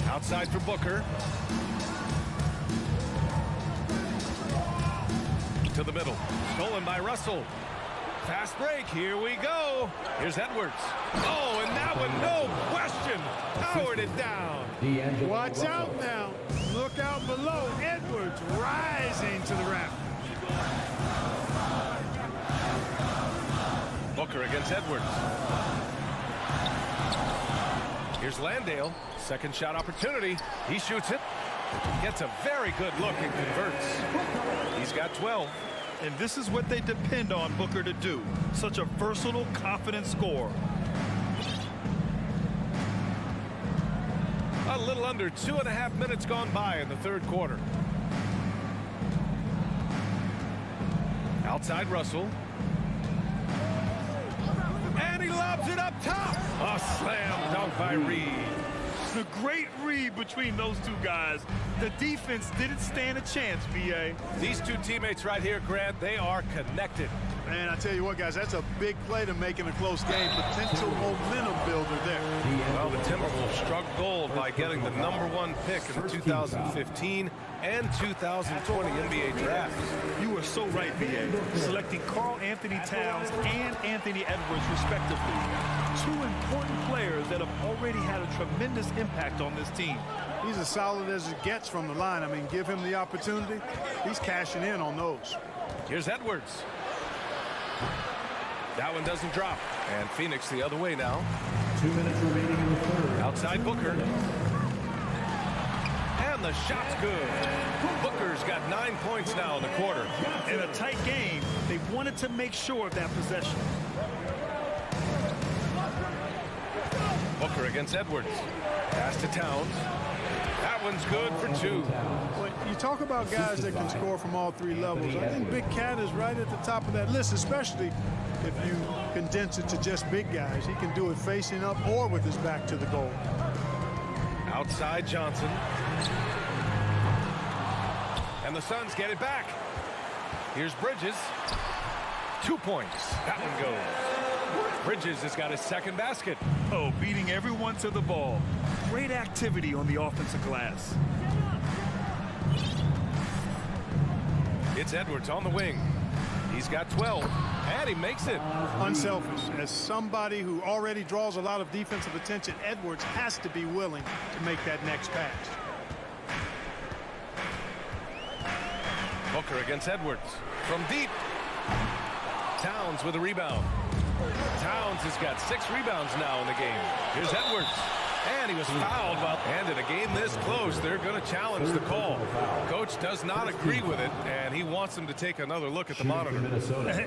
Outside for Booker. To the middle. Stolen by Russell. Fast break. Here we go. Here's Edwards. Oh, and that one, no question, powered it down. Watch out now. Look out below. Edwards rising to the raft. Booker against Edwards. Here's Landale. Second shot opportunity. He shoots it. Gets a very good look and converts. He's got 12. And this is what they depend on Booker to do. Such a versatile, confident scorer. A little under 2.5 minutes gone by in the third quarter. Outside Russell. And he lobs it up top. A slam dunk by Reed. A great read between those two guys. The defense didn't stand a chance, B.A. These two teammates right here, Grant, they are connected. Man, I tell you what, guys, that's a big play to make in a close game. Potential momentum builder there. Well, the Timberwolves struck gold by getting the #1 pick in the 2015 and 2020 NBA drafts. You are so right, B.A. Selecting Karl Anthony Towns and Anthony Edwards, respectively. Two important players that have already had a tremendous impact on this team. He's as solid as it gets from the line. I mean, give him the opportunity. He's cashing in on those. Here's Edwards. That one doesn't drop. And Phoenix the other way now. 2 minutes remaining in the third. Outside Booker. And the shot's good. Booker's got 9 points now in the quarter. In a tight game, they wanted to make sure of that possession. Booker against Edwards. Pass to Towns. That one's good for 2. Well, you talk about guys that can score from all 3 levels. I think Big Cat is right at the top of that list, especially if you condense it to just big guys. He can do it facing up or with his back to the goal. Outside Johnson. And the Suns get it back. Here's Bridges. 2 points. That one goes. Bridges has got his second basket. Oh, beating everyone to the ball. Great activity on the offensive glass. It's Edwards on the wing. He's got 12, and he makes it. Unselfish. As somebody who already draws a lot of defensive attention, Edwards has to be willing to make that next pass. Booker against Edwards. From deep. Towns with a rebound. Towns has got 6 rebounds now in the game. Here's Edwards. And he was fouled. And in a game this close, they're going to challenge the call. Coach does not agree with it, and he wants him to take another look at the monitor.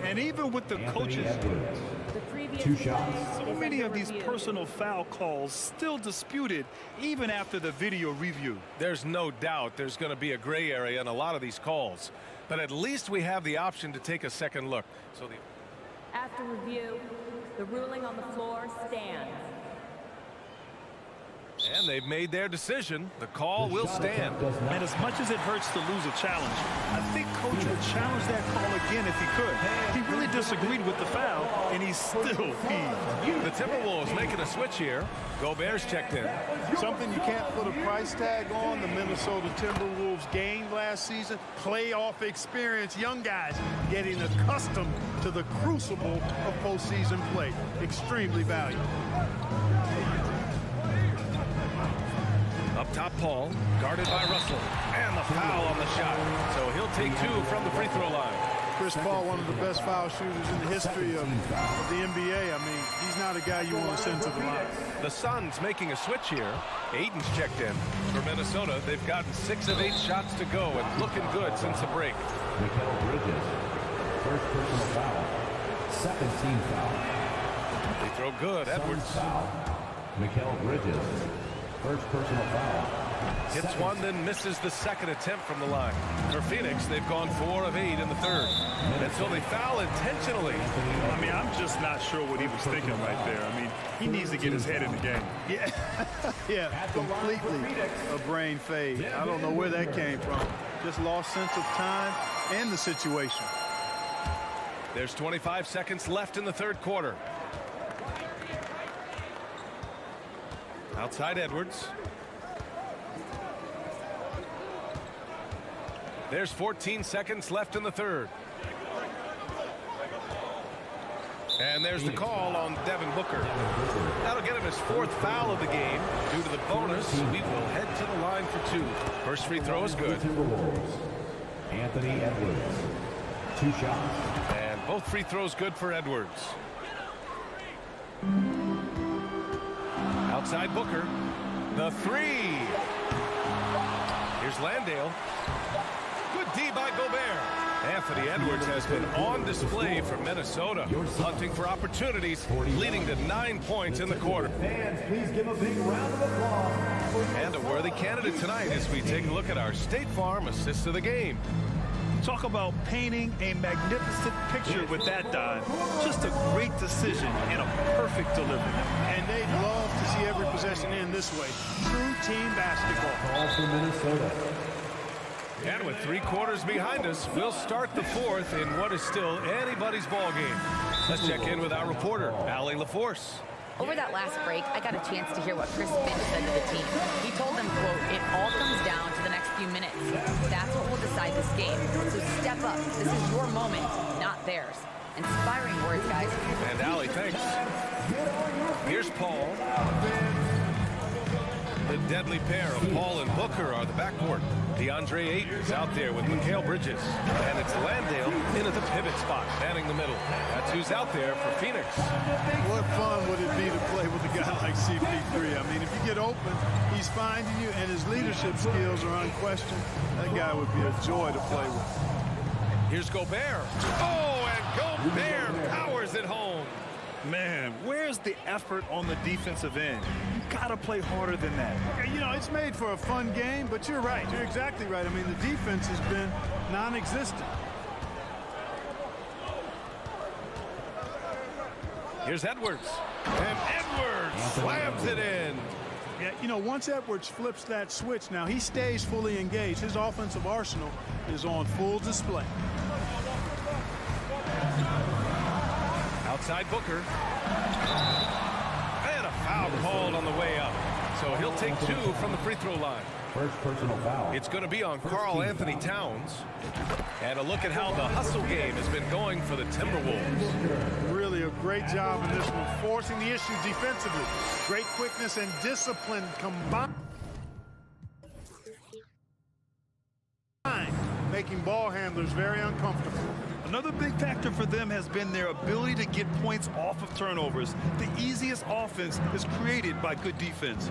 And even with the coaches, 2 shots. so many of these personal foul calls still disputed even after the video review. There's no doubt there's going to be a gray area in a lot of these calls. But at least we have the option to take a second look. After review, the ruling on the floor stands. And they've made their decision. The call will stand. And as much as it hurts to lose a challenge, I think Coach would challenge that call again if he could. He really disagreed with the foul, and he's still peeved. The Timberwolves making a switch here. Gobert's checked in. Something you can't put a price tag on. The Minnesota Timberwolves gained last season. Playoff experience. Young guys getting accustomed to the crucible of postseason play. Extremely valuable. Up top, Paul, guarded by Russell, and the foul on the shot. So he'll take 2 from the free throw line. Chris Paul, one of the best foul shooters in the history of the NBA. I mean, he's not a guy you want to send to the line. The Suns making a switch here. Aiton's checked in. For Minnesota, they've gotten 6 of 8 shots to go and looking good since the break. Mikal Bridges, first personal foul, second team foul. They throw good. Edwards. Foul. Mikal Bridges, first personal foul. Hits one, then misses the second attempt from the line. For Phoenix, they've gone 4 of 8 in the third. And so they foul intentionally. I mean, I'm just not sure what he was thinking right there. I mean, he needs to get his head in the game. Yeah, yeah, completely a brain fade. I don't know where that came from. Just lost sense of time and the situation. There's 25 seconds left in the third quarter. Outside Edwards. There's 14 seconds left in the third. And there's the call on Devin Booker. That'll get him his 4th foul of the game. Due to the bonus, we will head to the line for 2. First free throw is good. Anthony Edwards. 2 shots. And both free throws good for Edwards. Outside Booker. The 3. Here's Landale. Good D by Gobert. Anthony Edwards has been on display for Minnesota, hunting for opportunities, leading to 9 points in the quarter. Fans, please give a big round of applause. And a worthy candidate tonight as we take a look at our State Farm assist of the game. Talk about painting a magnificent picture with that dive. Just a great decision and a perfect delivery. And they'd love to see every possession end this way. True team basketball. All for Minnesota. And with 3 quarters behind us, we'll start the 4th in what is still anybody's ball game. Let's check in with our reporter, Allie LaForce. Over that last break, I got a chance to hear what Chris Finch said to the team. He told them, quote, "It all comes down to the next few minutes. That's what will decide this game. So step up. This is your moment, not theirs." Inspiring words, guys. And Allie, thanks. Here's Paul. The deadly pair of Paul and Booker are the backcourt. DeAndre Ayton is out there with Mikal Bridges. And it's Landale in at the pivot spot, manning the middle. That's who's out there for Phoenix. What fun would it be to play with a guy like CP3? I mean, if you get open, he's finding you, and his leadership skills are unquestioned. That guy would be a joy to play with. Here's Gobert. Oh, and Gobert powers it home. Man, where's the effort on the defensive end? You gotta play harder than that. You know, it's made for a fun game, but you're right. You're exactly right. I mean, the defense has been non-existent. Here's Edwards. And Edwards slams it in. Yeah, you know, once Edwards flips that switch, now he stays fully engaged. His offensive arsenal is on full display. Outside Booker. And a foul called on the way up. So he'll take 2 from the free throw line. First personal foul. It's going to be on Karl Anthony Towns. And a look at how the hustle game has been going for the Timberwolves. Really a great job in this one, forcing the issue defensively. Great quickness and discipline combined, making ball handlers very uncomfortable. Another big factor for them has been their ability to get points off of turnovers. The easiest offense is created by good defense.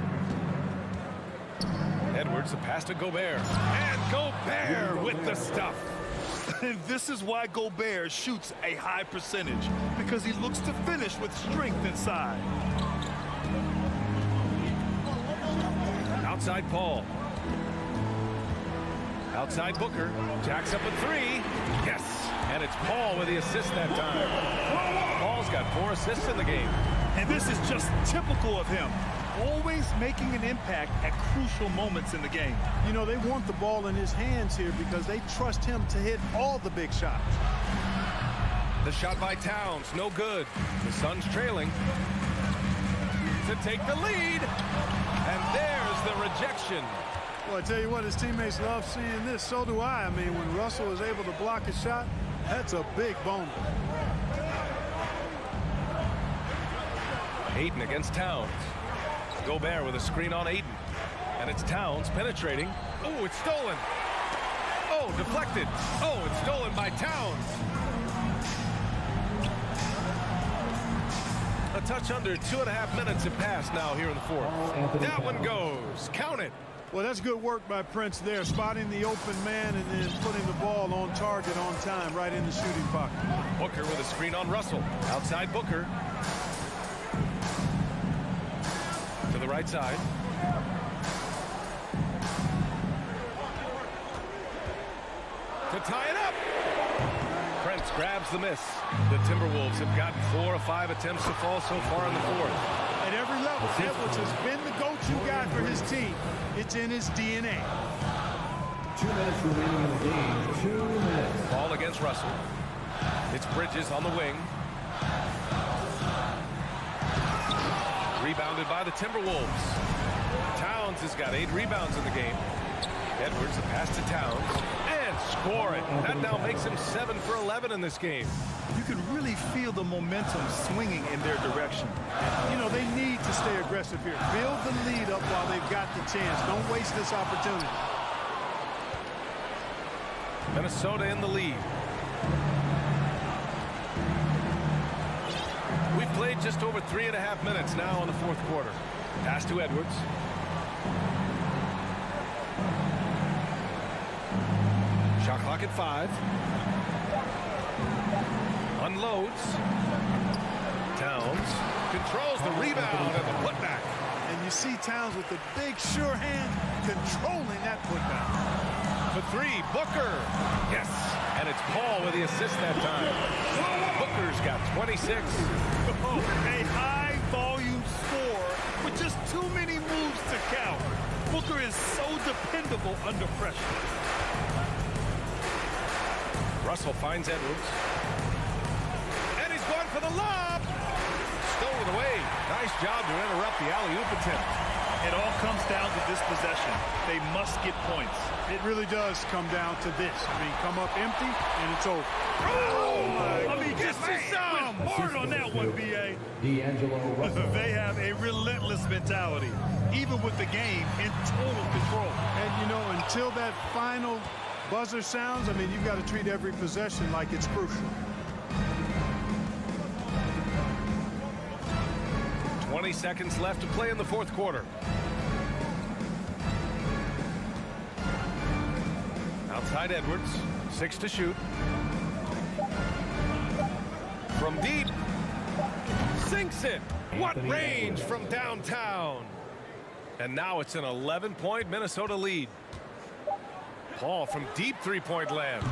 Edwards, the pass to Gobert. And Gobert with the stuff. And this is why Gobert shoots a high percentage, because he looks to finish with strength inside. Outside Paul. Outside Booker. Jacks up a 3. Yes. And it's Paul with the assist that time. Paul's got 4 assists in the game. And this is just typical of him. Always making an impact at crucial moments in the game. You know, they want the ball in his hands here because they trust him to hit all the big shots. The shot by Towns, no good. The Suns trailing to take the lead. And there's the rejection. Well, I tell you what, his teammates love seeing this. So do I. I mean, when Russell is able to block a shot, that's a big bonus. Ayton against Towns. Gobert with a screen on Ayton. And it's Towns penetrating. Oh, it's stolen. Oh, deflected. Oh, it's stolen by Towns. A touch under 2.5 minutes have passed now here in the 4th. That one goes. Count it. Well, that's good work by Prince there, spotting the open man and then putting the ball on target on time right in the shooting pocket. Booker with a screen on Russell. Outside Booker. To the right side. to tie it up. Prince grabs the miss. The Timberwolves have gotten 4 of 5 attempts to fall so far in the fourth. At every level, Edwards has been the go-to guy for his team. It's in his DNA. 2 minutes remaining in the game. 2 minutes. Ball against Russell. It's Bridges on the wing. Rebounded by the Timberwolves. Towns has got 8 rebounds in the game. Edwards, a pass to Towns, and score it. That now makes him 7 for 11 in this game. You can really feel the momentum swinging in their direction. You know, they need to stay aggressive here. Build the lead up while they've got the chance. Don't waste this opportunity. Minnesota in the lead. We've played just over 3.5 minutes now in the fourth quarter. Pass to Edwards. Shot clock at 5. Unloads. Towns controls the rebound and the putback. And you see Towns with the big sure hand controlling that putback. For 3, Booker. Yes. And it's Paul with the assist that time. Booker's got 26. Oh, a high-volume score with just too many moves to count. Booker is so dependable under pressure. Russell finds Edwards. And he's going for the lob. Stolen away. Nice job to interrupt the alley-oop attempt. It all comes down to this possession. They must get points. It really does come down to this. I mean, come up empty, and it's over. Oh, I mean, just hard on that one, B.A. D'Angelo Russell. They have a relentless mentality, even with the game in total control. And, you know, until that final buzzer sounds, I mean, you've got to treat every possession like it's crucial. 20 seconds left to play in the fourth quarter. Outside Edwards, 6 to shoot. From deep, sinks it. What range from downtown. And now it's an 11-point Minnesota lead. Paul from deep three-point land.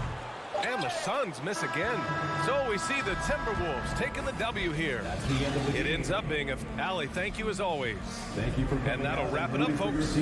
And the Suns miss again. So we see the Timberwolves taking the W here. It ends up being a... Allie, thank you as always. Thank you for coming. And that'll wrap it up, folks.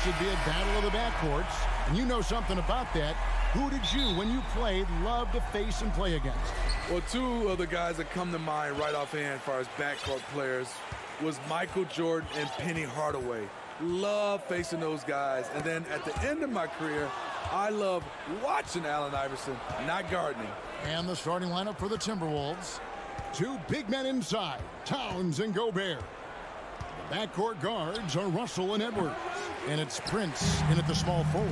would be a battle of the backcourts, and you know something about that. Who did you, when you played, love to face and play against? Well, two of the guys that come to mind right offhand as far as backcourt players was Michael Jordan and Penny Hardaway. Love facing those guys. And then at the end of my career, I love watching Allen Iverson, not gardening. And the starting lineup for the Timberwolves. Two big men inside, Towns and Gobert. The backcourt guards are Russell and Edwards. And it's Prince in at the small forward.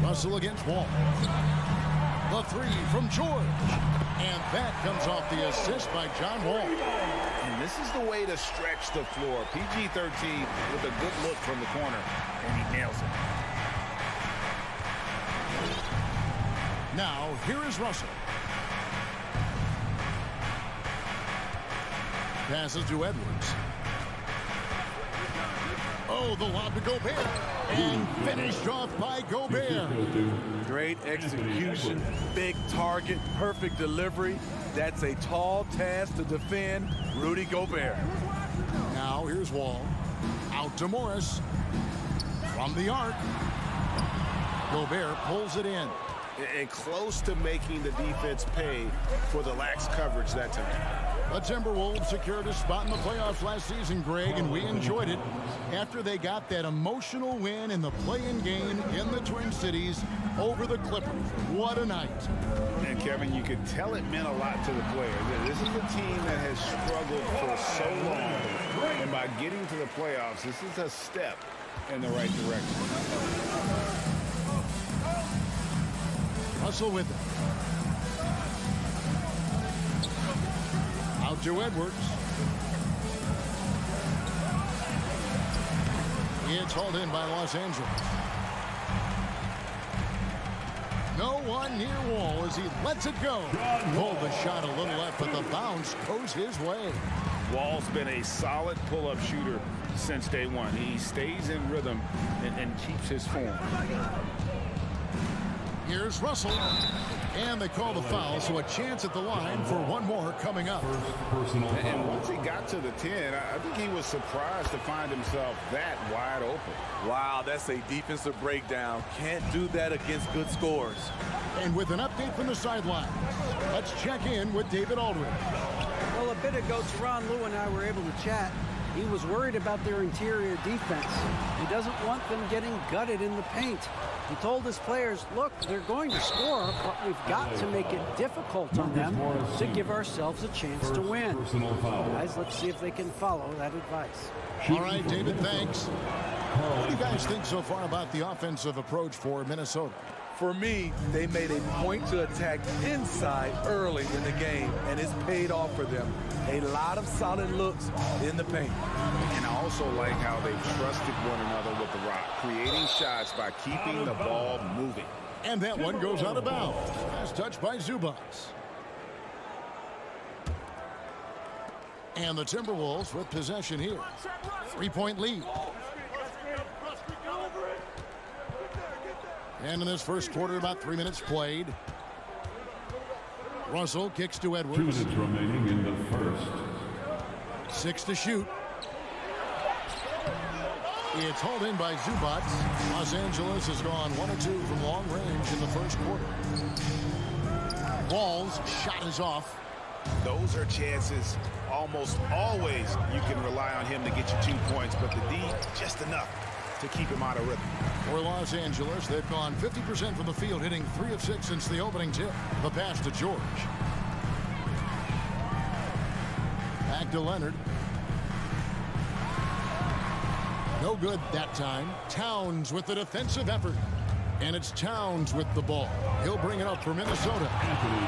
Russell against Wall. The three from George. And that comes off the assist by John Wall. And this is the way to stretch the floor. PG-13 with a good look from the corner. And he nails it. Now, here is Russell. Passes to Edwards. Oh, the lob to Gobert. And finished off by Gobert. Great execution, big target, perfect delivery. That's a tall task to defend Rudy Gobert. Now here's Wall. Out to Morris. From the arc. Gobert pulls it in. And close to making the defense pay for the lax coverage that time. The Timberwolves secured a spot in the playoffs last season, Greg, and we enjoyed it after they got that emotional win in the play-in game in the Twin Cities over the Clippers. What a night. And Kevin, you could tell it meant a lot to the players. This is a team that has struggled for so long, and by getting to the playoffs, this is a step in the right direction. Russell with it. Out to Edwards. It's hauled in by Los Angeles. No one near Wall as he lets it go. Pulled the shot a little left, but the bounce goes his way. Wall's been a solid pull-up shooter since day one. He stays in rhythm and keeps his form. Here's Russell. And they call the foul, so a chance at the line for one more coming up. And once he got to the 10, I think he was surprised to find himself that wide open. Wow, that's a defensive breakdown. Can't do that against good scores. And with an update from the sidelines, let's check in with David Aldridge. Well, a bit ago, Tyronn Lue and I were able to chat. He was worried about their interior defense. He doesn't want them getting gutted in the paint. He told his players, look, they're going to score, but we've got to make it difficult on them to give ourselves a chance to win. Guys, let's see if they can follow that advice. All right, David, thanks. What do you guys think so far about the offensive approach for Minnesota? For me, they made a point to attack inside early in the game, and it's paid off for them. A lot of solid looks in the paint. And I also like how they trusted one another with the rock, creating shots by keeping the ball moving. And that one goes out of bounds. Last touch by Zubac. And the Timberwolves with possession here. 3-point lead. And in this first quarter, about 3 minutes played. Russell kicks to Edwards. 2 minutes remaining in the first. 6 to shoot. It's hauled in by Zubac. Los Angeles has gone 1 or 2 from long range in the first quarter. Wall's shot is off. Those are chances. Almost always you can rely on him to get you 2 points, but the D, just enough to keep him out of rhythm. For Los Angeles, they've gone 50% from the field, hitting 3 of 6 since the opening tip. The pass to George. Back to Leonard. No good that time. Towns with the defensive effort. And it's Towns with the ball. He'll bring it up for Minnesota.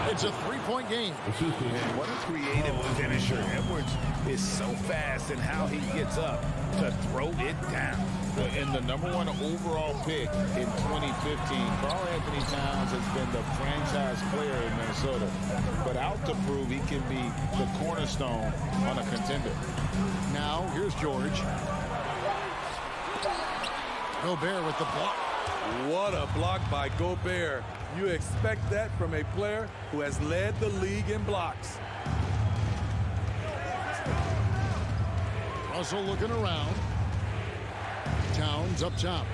It's a 3-point game. And what a creative finisher. Edwards is so fast in how he gets up to throw it down. And the #1 overall pick in 2015, Karl-Anthony Towns has been the franchise player in Minnesota. But out to prove he can be the cornerstone on a contender. Now, here's George. Gobert with the block. What a block by Gobert. You expect that from a player who has led the league in blocks. Russell looking around. Towns up top.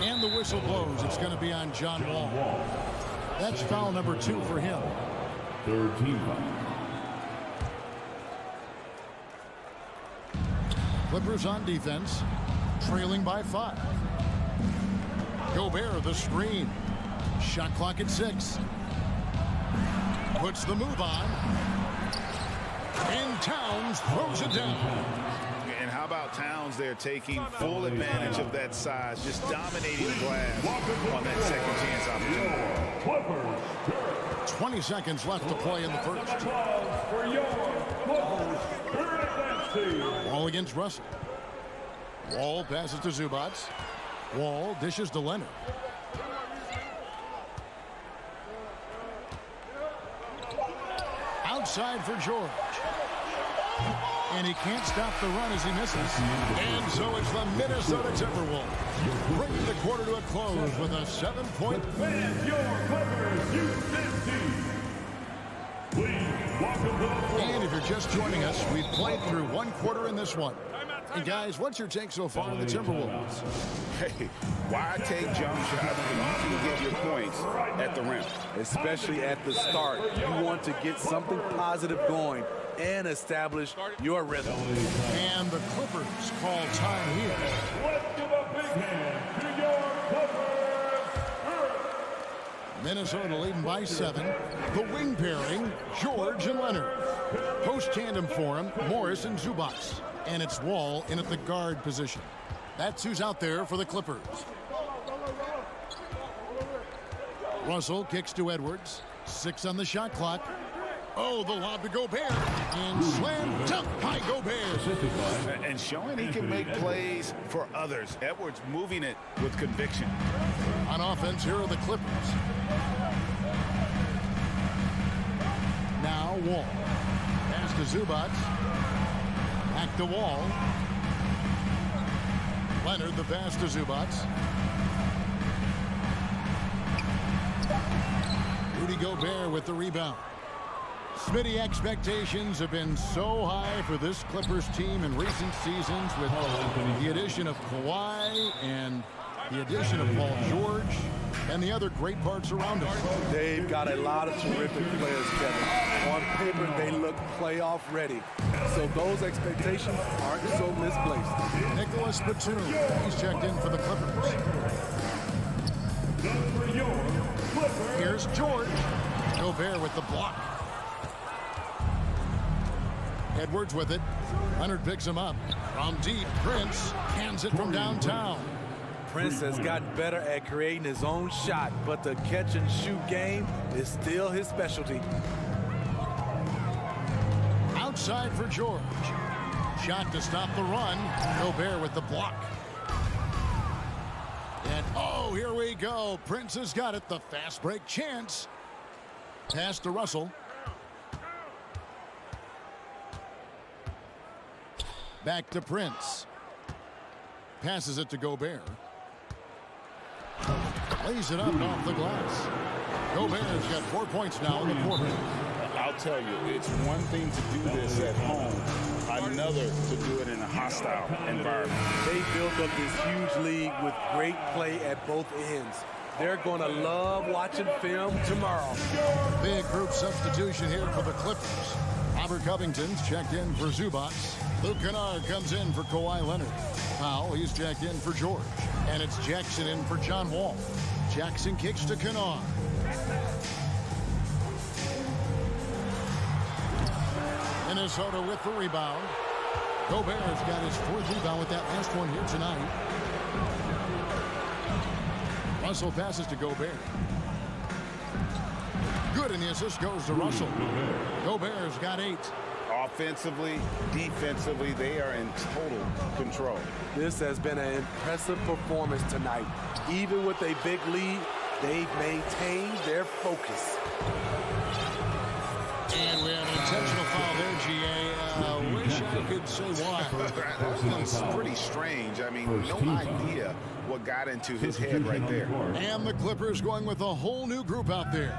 And the whistle blows. It's going to be on John Wall. That's foul number 2 for him. Third team foul. Clippers on defense, trailing by 5. Gobert, the screen. Shot clock at 6. Puts the move on. And Towns throws it down. And how about Towns there taking full advantage of that size, just dominating the glass on that second chance opportunity. 20 seconds left to play in the first. Wall against Russell. Wall passes to Zubac. Wall dishes to Leonard. Outside for George. And he can't stop the run as he misses. And so it's the Minnesota Timberwolves bringing the quarter to a close with a 7-point. And if you're just joining us, we've played through 1 quarter in this one. And guys, what's your take so far on the Timberwolves? Hey, why take jump shots when you can get your points at the rim? Especially at the start. You want to get something positive going and establish your rhythm. And the Clippers call time here. Let's give a big hand to your Clippers. Minnesota leading by 7. The wing pairing, George and Leonard. Post tandem for him, Morris and Zubac. And it's Wall in at the guard position. That's who's out there for the Clippers. Russell kicks to Edwards. 6 on the shot clock. Oh, the lob to Gobert. And slam dunk by Gobert. And showing he can make plays for others. Edwards moving it with conviction. On offense, here are the Clippers. Now Wall. Pass to Zubac. Back to Wall. Leonard, the pass to Zubac. Rudy Gobert with the rebound. Smitty, expectations have been so high for this Clippers team in recent seasons with the addition of Kawhi and the addition of Paul George and the other great parts around him. They've got a lot of terrific players, Kevin. On paper, they look playoff ready. So those expectations aren't so misplaced. Nicholas Batum, he's checked in for the Clippers. Here's George. Gobert with the block. Edwards with it. Leonard picks him up. From deep, Prince hands it from downtown. Prince has gotten better at creating his own shot, but the catch and shoot game is still his specialty. Outside for George. Shot to stop the run. Gobert with the block. And oh, here we go. Prince has got it. The fast break chance. Pass to Russell. Back to Prince. Passes it to Gobert. Lays it up off the glass. Gobert's got 4 points now in the quarter. I'll tell you, it's one thing to do this at home, another to do it in a hostile environment. They built up this huge league with great play at both ends. They're going to love watching film tomorrow. Big group substitution here for the Clippers. Robert Covington's checked in for Zubac. Luke Kennard comes in for Kawhi Leonard. Powell, he's checked in for George. And it's Jackson in for John Wall. Jackson kicks to Kennard. Minnesota with the rebound. Gobert's got his 4th rebound with that last one here tonight. Russell passes to Gobert. Good, and the assist goes to Russell. Gobert's got 8. Offensively, defensively, they are in total control. This has been an impressive performance tonight. Even with a big lead, they've maintained their focus. And we have an intentional foul there, G.A. Wish I could say why. That was pretty strange. I mean, no idea what got into his head right there. And the Clippers going with a whole new group out there.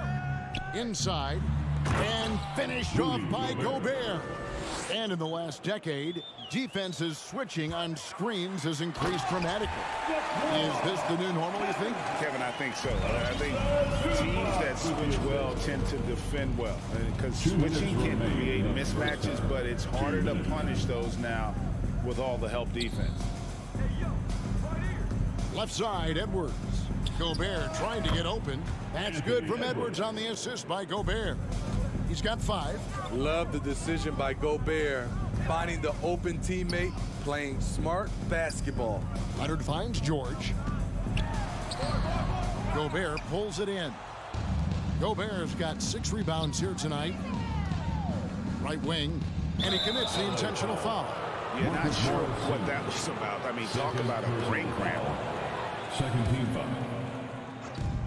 Inside, And finished off by Gobert. And in the last decade, defenses switching on screens has increased dramatically. Is this the new normal, you think? Kevin, I think so. I think teams that switch well tend to defend well. Because switching can create mismatches, but it's harder to punish those now with all the help defense. Left side, Edwards. Gobert trying to get open. That's good from Edwards on the assist by Gobert. He's got 5. Love the decision by Gobert, finding the open teammate, playing smart basketball. Leonard finds George. Gobert pulls it in. Gobert's got 6 rebounds here tonight. Right wing, and he commits the intentional foul. Yeah, not sure what that was about. I mean, talk about a brain cramp. Second team foul.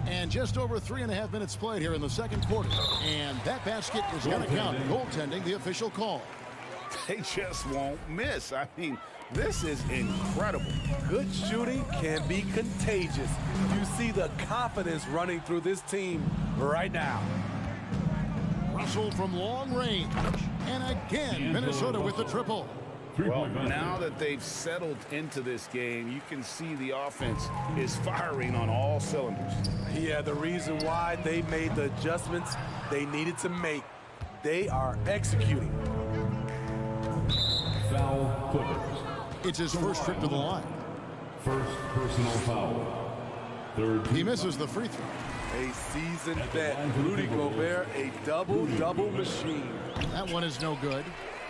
And just over 3.5 minutes played here in the second quarter. And that basket is going to count. Goaltending, the official call. They just won't miss. I mean, this is incredible. Good shooting can be contagious. You see the confidence running through this team right now. Russell from long range. And again, Minnesota with the triple. Well, now that they've settled into this game, you can see the offense is firing on all cylinders. Yeah, the reason why they made the adjustments they needed to make. They are executing. Foul Clippers. It's his first trip to the line. First personal foul. Third. He misses the free throw. A seasoned vet, Rudy Gobert, a double-double machine. That one is no good.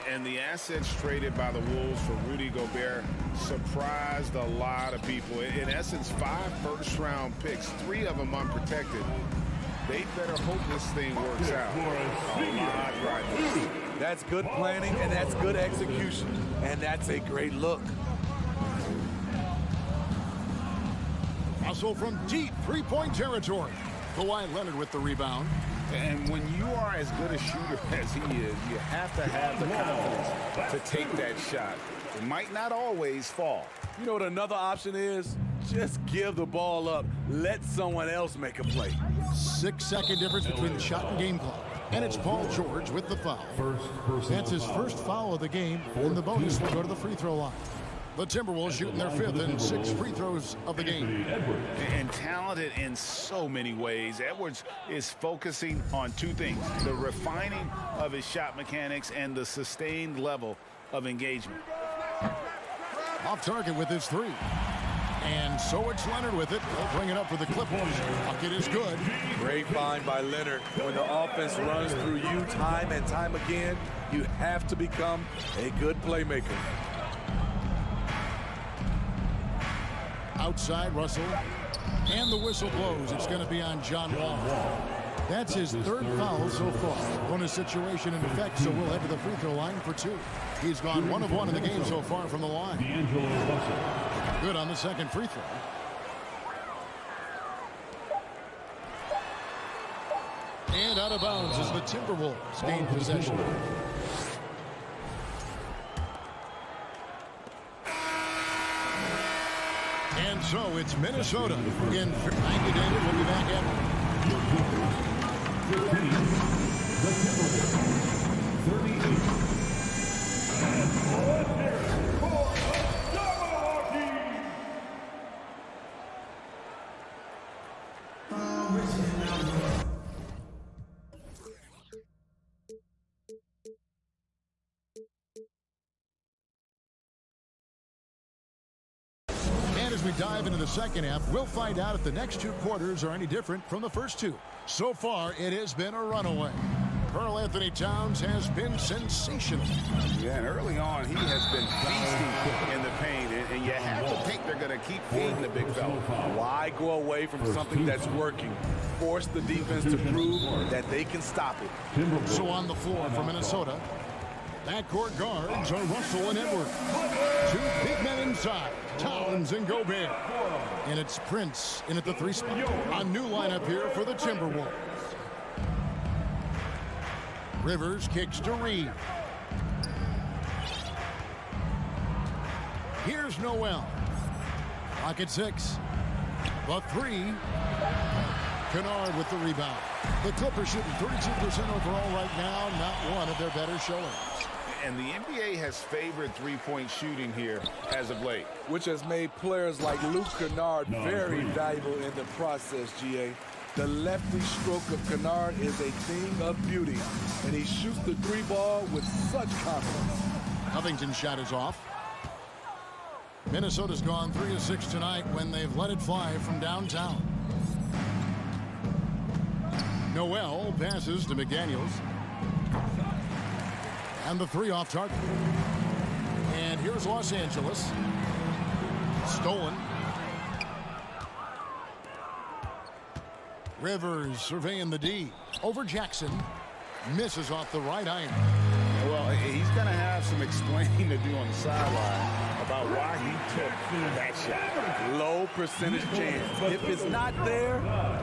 And the assets traded by the Wolves for Rudy Gobert surprised a lot of people. In essence, 5 first-round picks, 3 of them unprotected. They better hope this thing works out. That's good planning, and that's good execution. And that's a great look. Russell from deep three-point territory. Kawhi Leonard with the rebound. And when you are as good a shooter as he is, you have to have the confidence to take that shot. It might not always fall. You know what another option is? Just give the ball up. Let someone else make a play. 6-second difference between the shot and game clock. And it's Paul George with the foul. That's his first foul of the game, and the bonus will go to the free throw line. The Timberwolves shooting their 5th and 6th free throws of the game. And talented in so many ways. Edwards is focusing on 2 things: the refining of his shot mechanics and the sustained level of engagement. Off target with his 3. And so it's Leonard with it. They'll bring it up for the Clippers. Bucket is good. Great find by Leonard. When the offense runs through you time and time again, you have to become a good playmaker. Outside, Russell. And the whistle blows. It's going to be on John Wall. That's his 3rd foul so far. Bonus situation in effect, so we'll head to the free throw line for 2. He's gone 1 of 1 in the game so far from the line. Good on the 2nd free throw. And out of bounds as the Timberwolves gain possession. And so it's Minnesota in. Thank you, David. We'll be back after. The Timberwolves, 38. And as we dive into the second half, we'll find out if the next 2 quarters are any different from the first 2. So far, it has been a runaway. Karl Anthony Towns has been sensational. Yeah, and early on, he has been feasting in the paint, and you have to think they're going to keep feeding the big fella. Why go away from something that's working? Force the defense to prove that they can stop it. So on the floor for Minnesota, backcourt guards are Russell and Edwards. 2 big men inside, Towns and Gobert. And it's Prince in at the 3 spot. A new lineup here for the Timberwolves. Rivers kicks to Reed. Here's Noel. Clock at 6. The 3. Kennard with the rebound. The Clippers shooting 32% overall right now, not one of their better showings. And the NBA has favored three-point shooting here as of late. Which has made players like Luke Kennard very valuable in the process, GA. The lefty stroke of Kennard is a thing of beauty, and he shoots the three ball with such confidence. Covington's shot is off. Minnesota's gone 3 of 6 tonight when they've let it fly from downtown. Noel passes to McDaniels. And the three off target. And here's Los Angeles. Stolen. Rivers surveying the D. Over Jackson. Misses off the right iron. Well, he's going to have some explaining to do on the sideline about why he took that shot. Low percentage chance. If it's not there,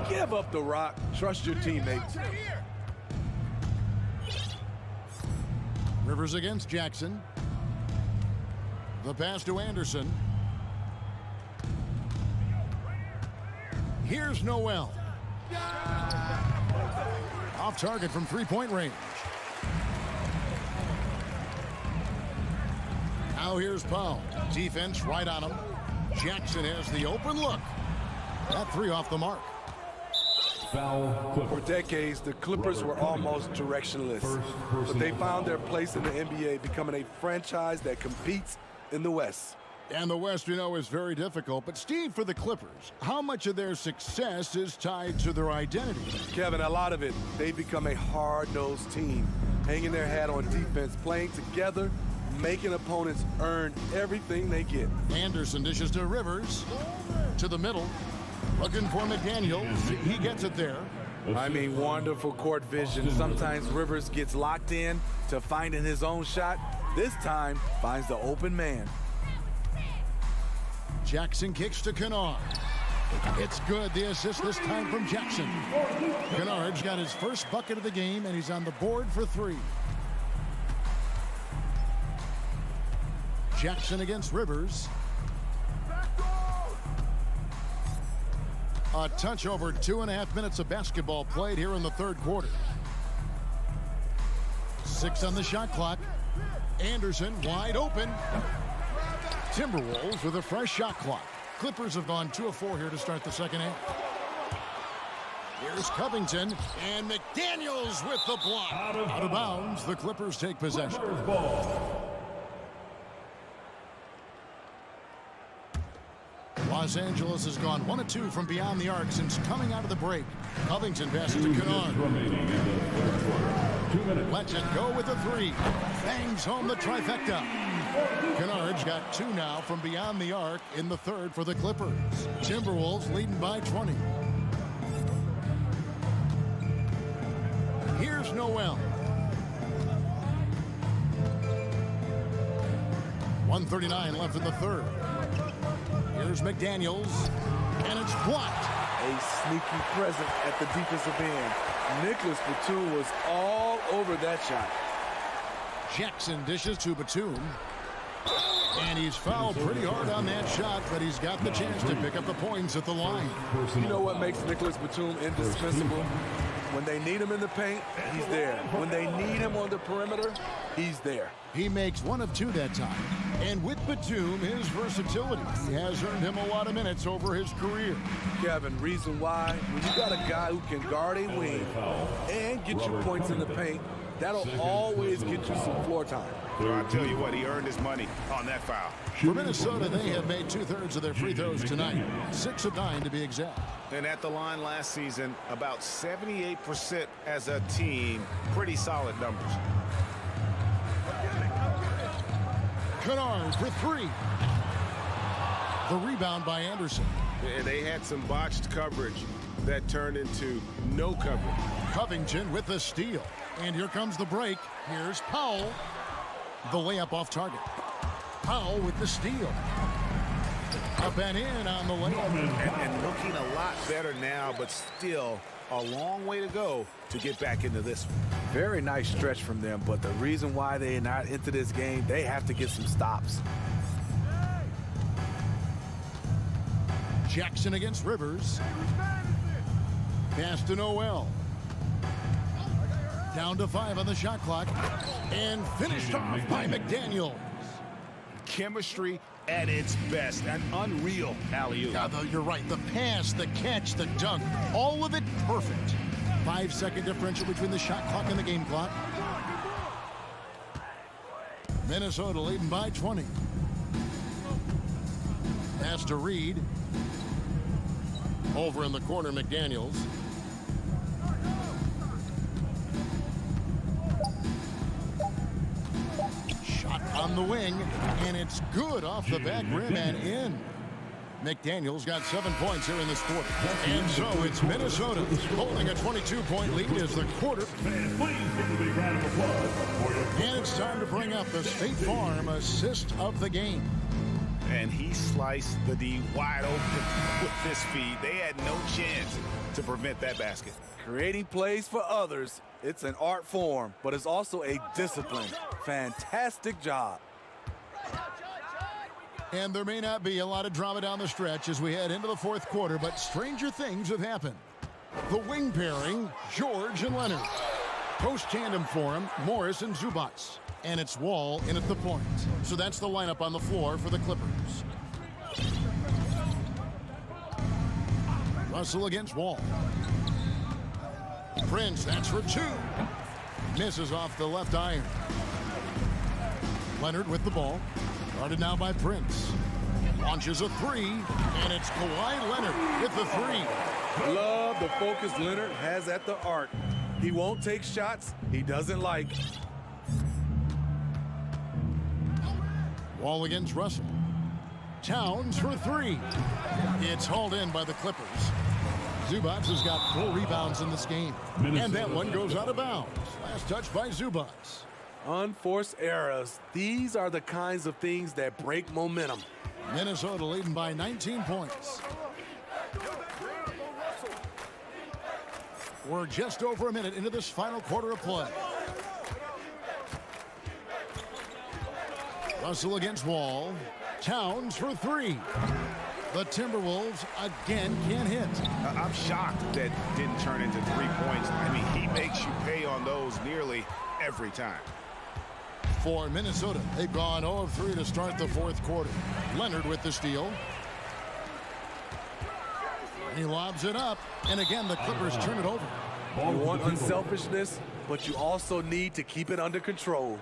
give up the rock. Trust your teammates. Rivers against Jackson. The pass to Anderson. Here's Noel. Off target from three-point range. Now here's Powell. Defense right on him. Jackson has the open look. That three off the mark. For decades, the Clippers were almost directionless, but they found their place in the NBA, becoming a franchise that competes in the West. And the West, you know, is very difficult. But, Steve, for the Clippers, how much of their success is tied to their identity? Kevin, a lot of it. They've become a hard-nosed team, hanging their hat on defense, playing together, making opponents earn everything they get. Anderson dishes to Rivers, to the middle. Looking for McDaniels. He gets it there. I mean, wonderful court vision. Sometimes Rivers gets locked in to finding his own shot. This time, finds the open man. Jackson kicks to Kennard. It's good. The assist this time from Jackson. Kennard's got his first bucket of the game, and he's on the board for three. Jackson against Rivers. A touch over 2.5 minutes of basketball played here in the third quarter. 6 on the shot clock. Anderson wide open. Timberwolves with a fresh shot clock. Clippers have gone 2 of 4 here to start the second half. Here's Covington, and McDaniels with the block. Out of bounds, the Clippers take possession. Los Angeles has gone 1 of 2 from beyond the arc since coming out of the break. Covington passes to Kennard. Lets it go with a three. Bangs home the trifecta. Kennard's got 2 now from beyond the arc in the third for the Clippers. Timberwolves leading by 20. Here's Noel. 1:39 left in the third. Here's McDaniels, and it's blocked. A sneaky present at the defensive end. Nicholas Batum was all over that shot. Jackson dishes to Batum. And he's fouled pretty hard on that shot, but he's got the chance to pick up the points at the line. You know what makes Nicholas Batum indispensable? When they need him in the paint, he's there. When they need him on the perimeter, he's there. He makes 1 of 2 that time. And with Batum, his versatility has earned him a lot of minutes over his career. Kevin, reason why? When you got a guy who can guard a wing and get you points in the paint, that'll always get you some floor time. Well, I'll tell you what, he earned his money on that foul. For Minnesota, they have made 2/3 of their free throws tonight. 6 of 9 to be exact. And at the line last season, about 78% as a team. Pretty solid numbers. Kennard for 3. The rebound by Anderson. And they had some botched coverage that turned into no coverage. Covington with the steal. And here comes the break. Here's Powell. The layup off target. Powell with the steal. Up and in on the layup. And looking a lot better now, but still a long way to go to get back into this one. Very nice stretch from them, but the reason why they're not into this game, they have to get some stops. Jackson against Rivers. Pass to Noel. Down to 5 on the shot clock. And finished off by McDaniels. Chemistry at its best. An unreal alley-oop. Yeah, you're right. The pass, the catch, the dunk, all of it perfect. 5-second differential between the shot clock and the game clock. Minnesota leading by 20. Pass to Reed. Over in the corner, McDaniels. Shot on the wing, and it's good off the back rim and in. McDaniels got 7 points here in this quarter. And so it's Minnesota holding a 22-point lead as the quarter. And it's time to bring up the State Farm assist of the game. And he sliced the D wide open with this feed. They had no chance to prevent that basket. Creating plays for others, it's an art form, but it's also a discipline. Fantastic job. And there may not be a lot of drama down the stretch as we head into the fourth quarter, but stranger things have happened. The wing pairing, George and Leonard. Post tandem for him, Morris and Zubats. And it's Wall in at the point. So that's the lineup on the floor for the Clippers. Russell against Wall. Prince, that's for 2. Misses off the left iron. Leonard with the ball. Guarded now by Prince. Launches a 3, and it's Kawhi Leonard with the 3. Love the focus Leonard has at the arc. He won't take shots he doesn't like. Wall against Russell. Towns for 3. It's hauled in by the Clippers. Zubats has got 4 rebounds in this game. And that one goes out of bounds. Last touch by Zubats. Unforced errors. These are the kinds of things that break momentum. Minnesota leading by 19 points. We're just over a minute into this final quarter of play. Russell against Wall. Towns for 3. The Timberwolves again can't hit. I'm shocked that didn't turn into 3 points. I mean, he makes you pay on those nearly every time. For Minnesota, they've gone 0 of 3 to start the fourth quarter. Leonard with the steal. And he lobs it up. And again, the Clippers turn it over. You want unselfishness, but you also need to keep it under control.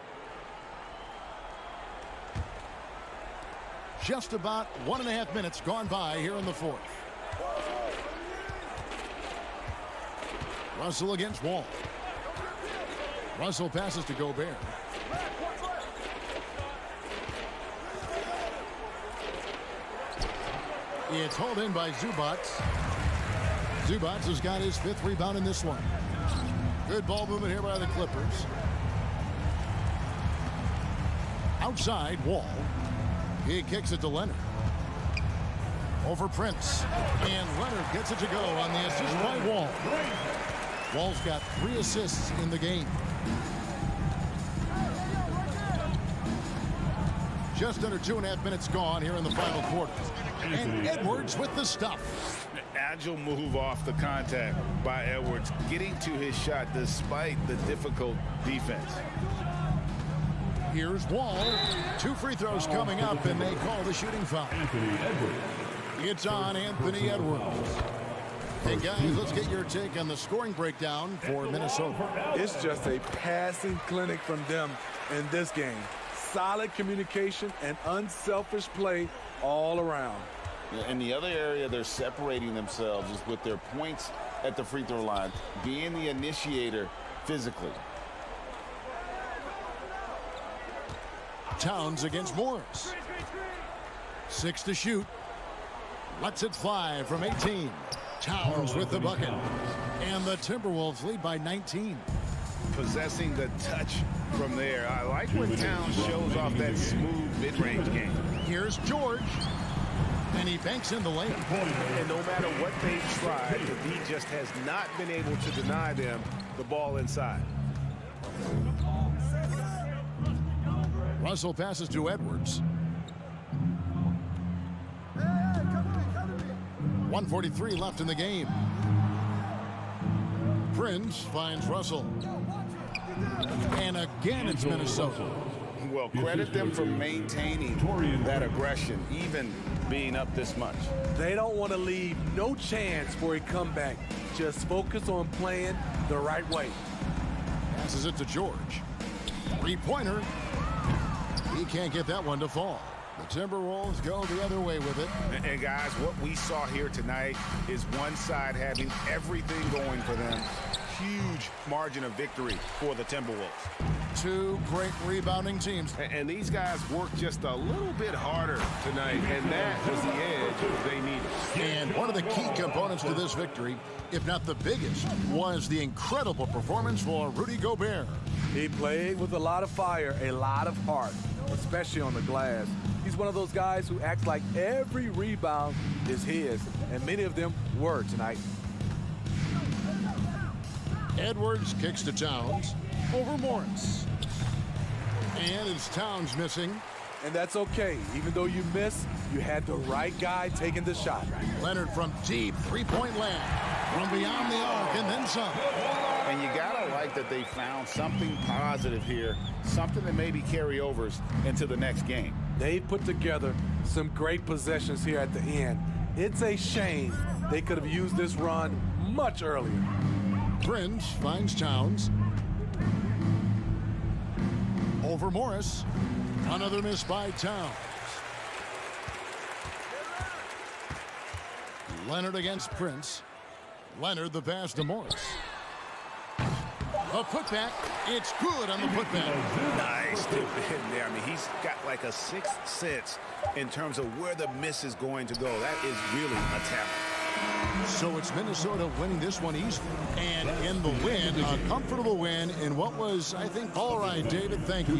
Just about 1.5 minutes gone by here in the fourth. Russell against Wall. Russell passes to Gobert. It's hauled in by Zubats. Zubats has got his 5th rebound in this one. Good ball movement here by the Clippers. Outside, Wall. He kicks it to Leonard. Over Prince. And Leonard gets it to go on the assist by Wall. Wall's got 3 assists in the game. Just under 2.5 minutes gone here in the final quarter. And Edwards with the stuff. Agile move off the contact by Edwards, getting to his shot despite the difficult defense. Here's Wall. 2 free throws coming up, and they call the shooting foul. It's on Anthony Edwards. Hey, guys, let's get your take on the scoring breakdown for Minnesota. It's just a passing clinic from them in this game. Solid communication and unselfish play all around. And the other area they're separating themselves is with their points at the free throw line, being the initiator physically. Towns against Morris. 6 to shoot. Lets it fly from 18. Towns with the bucket. And the Timberwolves lead by 19. Possessing the touch from there. I like when Towns shows off that smooth mid-range game. Here's George. And he banks in the lane. And no matter what they've tried, the D just has not been able to deny them the ball inside. Russell passes to Edwards. 1:43 left in the game. Prince finds Russell. And again, it's Minnesota. Well, credit them for maintaining that aggression, even being up this much. They don't want to leave no chance for a comeback. Just focus on playing the right way. Passes it to George. Three-pointer. He can't get that one to fall. The Timberwolves go the other way with it. And guys, what we saw here tonight is one side having everything going for them. Huge margin of victory for the Timberwolves. Two great rebounding teams. And these guys worked just a little bit harder tonight, and that was the edge they needed. And one of the key components to this victory, if not the biggest, was the incredible performance for Rudy Gobert. He played with a lot of fire, a lot of heart, especially on the glass. He's one of those guys who acts like every rebound is his, and many of them were tonight. Edwards kicks to Towns over Morris. And it's Towns missing. And that's okay. Even though you miss, you had the right guy taking the shot. Leonard from deep, three-point land. From beyond the arc and then some. And you gotta like that they found something positive here, something that maybe carryovers into the next game. They put together some great possessions here at the end. It's a shame they could have used this run much earlier. Prince finds Towns. Over Morris. Another miss by Towns. Leonard against Prince. Leonard the pass to Morris. A putback. It's good on the putback. Nice dip in there. I mean, he's got like a sixth sense in terms of where the miss is going to go. That is really a talent. So it's Minnesota winning this one easily. And in the win, a comfortable win in what was, I think, all right, David, thank you.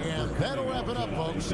And that'll wrap it up, folks.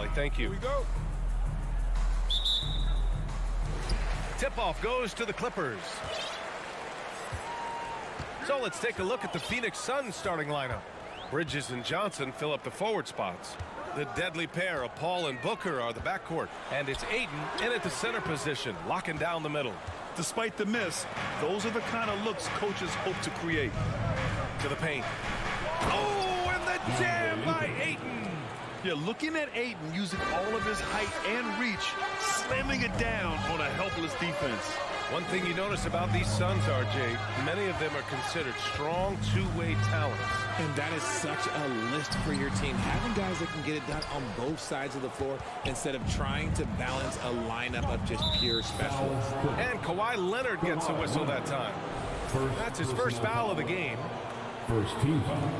Wally. Thank you. Here we go. Tip-off goes to the Clippers. So let's take a look at the Phoenix Suns starting lineup. Bridges and Johnson fill up the forward spots. The deadly pair of Paul and Booker are the backcourt. And it's Ayton in at the center position, locking down the middle. Despite the miss, those are the kind of looks coaches hope to create. To the paint. Oh, and the jam by Ayton. Yeah, looking at Ayton using all of his height and reach, slamming it down on a helpless defense. One thing you notice about these Suns, RJ, many of them are considered strong two-way talents. And that is such a list for your team. Having guys that can get it done on both sides of the floor instead of trying to balance a lineup of just pure specialists. And Kawhi Leonard gets a whistle that time. That's his first foul of the game. First team foul.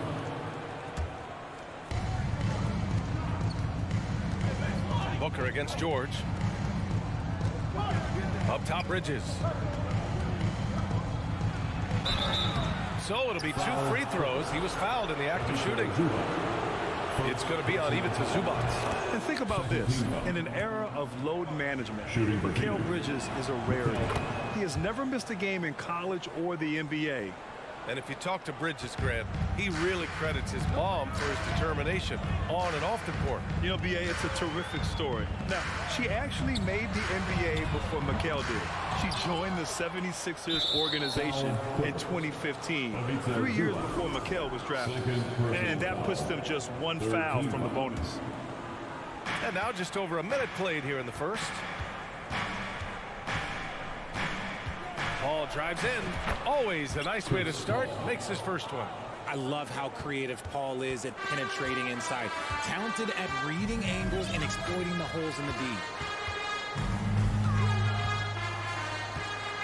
Booker against George. Up top, Bridges. So it'll be 2 free throws. He was fouled in the act of shooting. It's going to be on even to Zubac. And think about this. In an era of load management, Mikal Bridges is a rarity. He has never missed a game in college or the NBA. And if you talk to Bridges, Grant, he really credits his mom for his determination on and off the court. You know, BA, it's a terrific story. Now, she actually made the NBA before Mikal did. She joined the 76ers organization in 2015, 3 years before Mikal was drafted. And that puts them just 1 foul from the bonus. And now just over a minute played here in the first. Paul drives in. Always a nice way to start. Makes his first one. I love how creative Paul is at penetrating inside. Talented at reading angles and exploiting the holes in the D.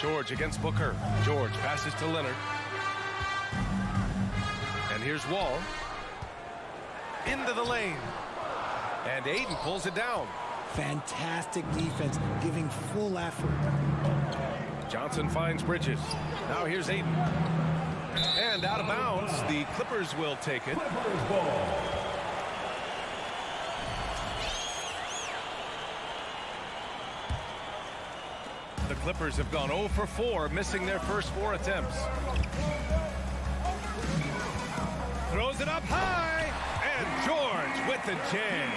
George against Booker. George passes to Leonard. And here's Wall. Into the lane. And Ayton pulls it down. Fantastic defense, giving full effort. Johnson finds Bridges. Now here's Ayton. And out of bounds. The Clippers will take it. The Clippers have gone 0 for 4, missing their first 4 attempts. Throws it up high. And George with the jam.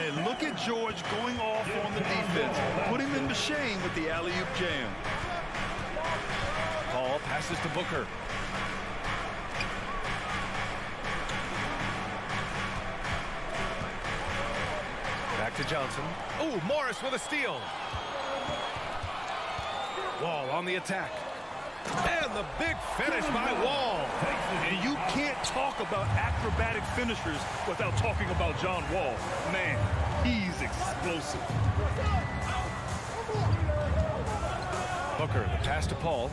And look at George going off on the defense, putting them to shame with the alley-oop jam. Paul passes to Booker. Back to Johnson. Oh, Morris with a steal. Wall on the attack. And the big finish by Wall. And you can't talk about acrobatic finishers without talking about John Wall. Man, he's explosive. Booker, the pass to Paul.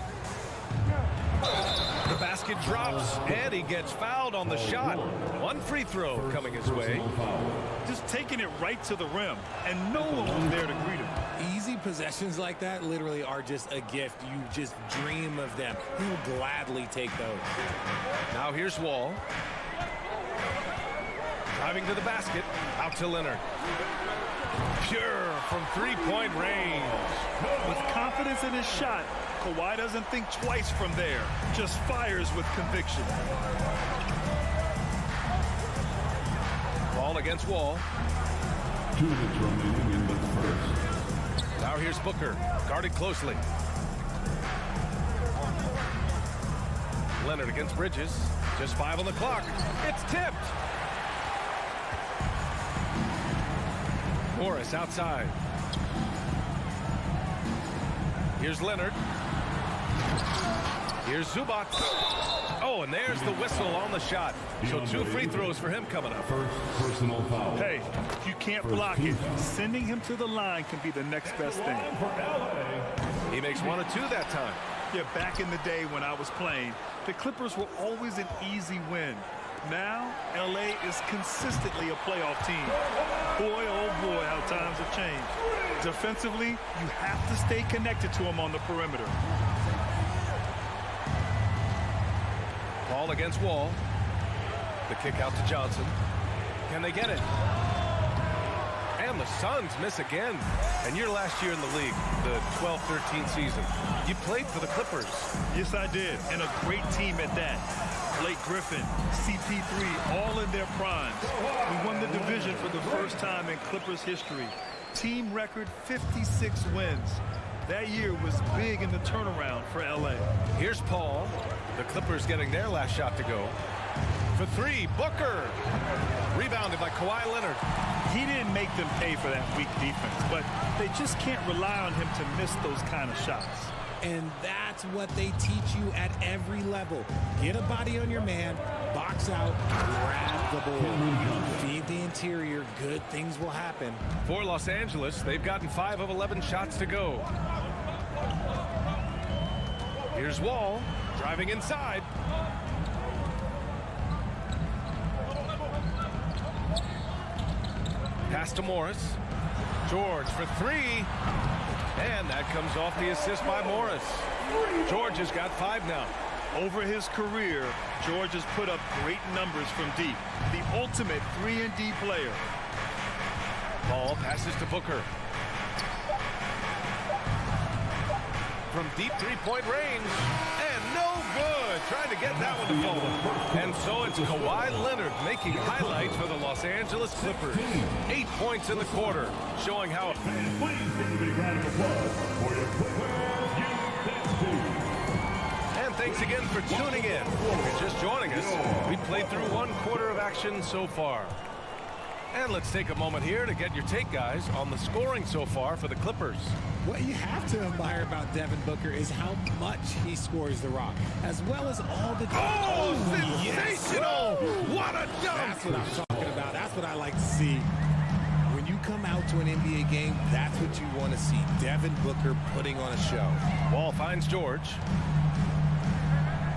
The basket drops, and he gets fouled on the shot. 1 free throw coming his way. Just taking it right to the rim, and no one was there to greet him. Easy possessions like that literally are just a gift. You just dream of them. He'll gladly take those. Now here's Wall. Driving to the basket. Out to Leonard. Pure from three-point range. With confidence in his shot, Kawhi doesn't think twice from there. Just fires with conviction. Ball against Wall. 2 minutes remaining in the first. Now here's Booker, guarded closely. Leonard against Bridges. Just 5 on the clock. It's tipped. Morris outside. Here's Leonard. Here's Zubac. Oh, and there's the whistle on the shot. So 2 free throws for him coming up. First personal foul. Hey, if you can't block it, sending him to the line can be the next best thing. He makes 1 of 2 that time. Yeah, back in the day when I was playing, the Clippers were always an easy win. Now, LA is consistently a playoff team. Boy, oh boy, how times have changed. Defensively, you have to stay connected to him on the perimeter. Ball against Wall. The kick out to Johnson. Can they get it? And the Suns miss again. And your last year in the league, the 12-13 season, you played for the Clippers. Yes, I did. And a great team at that. Blake Griffin, CP3, all in their primes. We won the division for the first time in Clippers history. Team record 56 wins. That year was big in the turnaround for LA. Here's Paul. The Clippers getting their last shot to go. For three, Booker. Rebounded by Kawhi Leonard. He didn't make them pay for that weak defense, but they just can't rely on him to miss those kind of shots. And that's what they teach you at every level. Get a body on your man, box out, grab the ball. Feed the interior, good things will happen. For Los Angeles, they've gotten 5 of 11 shots to go. Here's Wall, driving inside. Pass to Morris. George for three. And that comes off the assist by Morris. George has got 5 now. Over his career, George has put up great numbers from deep. The ultimate 3-and-D player. Ball passes to Booker. From deep three-point range. And no good. Trying to get that one to fall. And so it's Kawhi Leonard making highlights for the Los Angeles Clippers. 8 points in the quarter, showing how... And thanks again for tuning in. If you're just joining us, we played through 1 quarter of action so far. And let's take a moment here to get your take, guys, on the scoring so far for the Clippers. What you have to admire about Devin Booker is how much he scores the rock, as well as all the... Oh, sensational! Yes. What a dunk! That's what I'm talking about. That's what I like to see. When you come out to an NBA game, that's what you want to see. Devin Booker putting on a show. Wall finds George.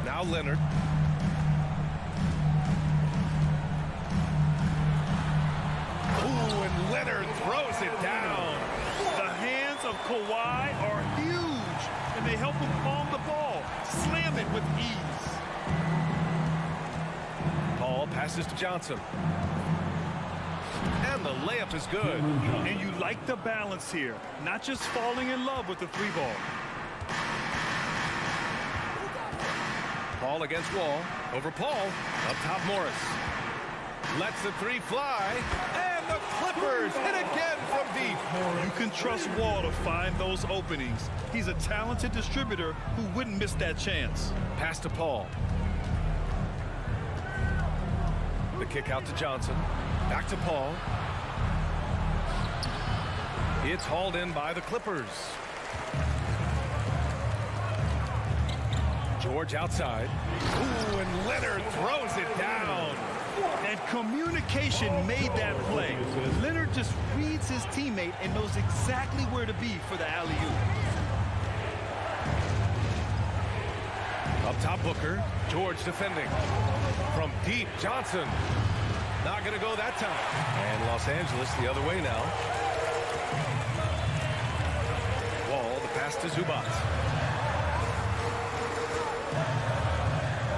Now Leonard. Ooh, and Leonard throws it down. The hands of Kawhi are huge, and they help him palm the ball, slam it with ease. Paul passes to Johnson. And the layup is good. And you like the balance here, not just falling in love with the 3-ball. Paul against Wall. Over Paul. Up top Morris. Lets the 3 fly. And the Clippers hit again from deep. You can trust Wall to find those openings. He's a talented distributor who wouldn't miss that chance. Pass to Paul. The kick out to Johnson. Back to Paul. It's hauled in by the Clippers. George outside. Ooh, and Leonard throws it down. And communication made that play. Leonard just reads his teammate and knows exactly where to be for the alley-oop. Up top Booker. George defending. From deep, Johnson. Not going to go that time. And Los Angeles the other way now. Wall, the pass to Zubac.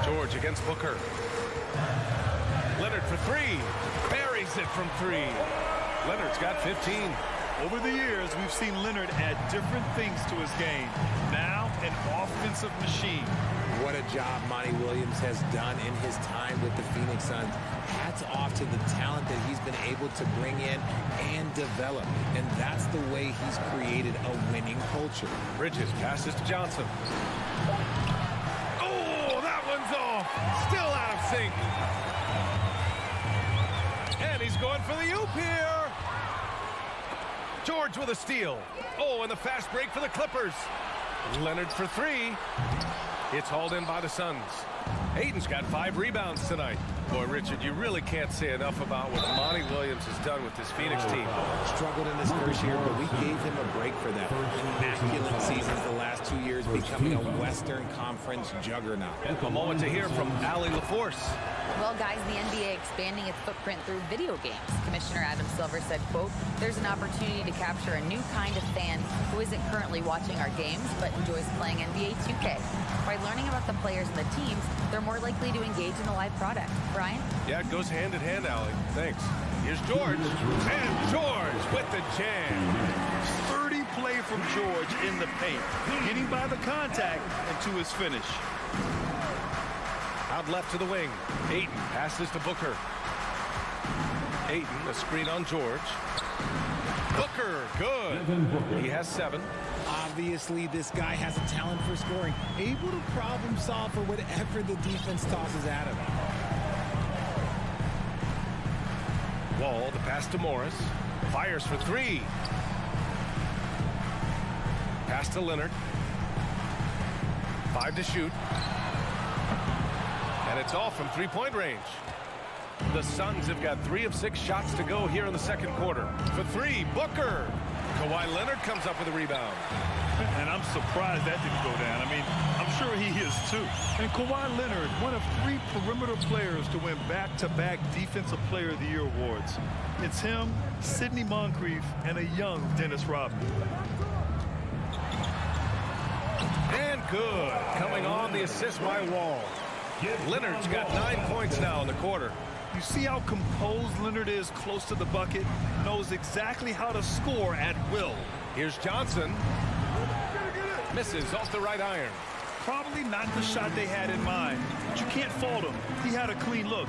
George against Booker. Leonard for 3. Buries it from 3. Leonard's got 15. Over the years, we've seen Leonard add different things to his game. Now, an offensive machine. What a job Monty Williams has done in his time with the Phoenix Suns. Hats off to the talent that he's been able to bring in and develop. And that's the way he's created a winning culture. Bridges passes to Johnson. Oh, that one's off. Still out of sync. And he's going for the oop here. George with a steal. Oh, and the fast break for the Clippers. Leonard for 3. It's hauled in by the Suns. Aiden's got 5 rebounds tonight. Boy, Richard, you really can't say enough about what Monty Williams has done with this Phoenix team. Struggled in his first year, but we gave him a break for that. Immaculate seasons the last 2 years, becoming a Western Conference juggernaut. A moment to hear from Allie LaForce. Well, guys, the NBA expanding its footprint through video games. Commissioner Adam Silver said, quote, "There's an opportunity to capture a new kind of fan who isn't currently watching our games but enjoys playing NBA 2K. By learning about the players and the teams, they're more likely to engage in the live product." Brian? Yeah, it goes hand in hand, Allie. Thanks. Here's George. And George with the jam. Sturdy play from George in the paint. Getting by the contact and to his finish. Out left to the wing. Ayton passes to Booker. Ayton, a screen on George. Booker, good. He has 7. Obviously, this guy has a talent for scoring, able to problem solve for whatever the defense tosses at him. Wall, the pass to Morris. Fires for 3. Pass to Leonard. 5 to shoot. And it's off from 3-point range. The Suns have got 3 of 6 shots to go here in the second quarter. For 3, Booker. Kawhi Leonard comes up with a rebound. And I'm surprised that didn't go down. I mean, I'm sure he is too. And Kawhi Leonard, one of 3 perimeter players to win back-to-back Defensive Player of the Year awards. It's him, Sidney Moncrief, and a young Dennis Rodman. And good. Coming on the assist by Wall. Leonard's got 9 points now in the quarter. You see how composed Leonard is close to the bucket? Knows exactly how to score at will. Here's Johnson. Misses off the right iron. Probably not the shot they had in mind, but you can't fault him. He had a clean look.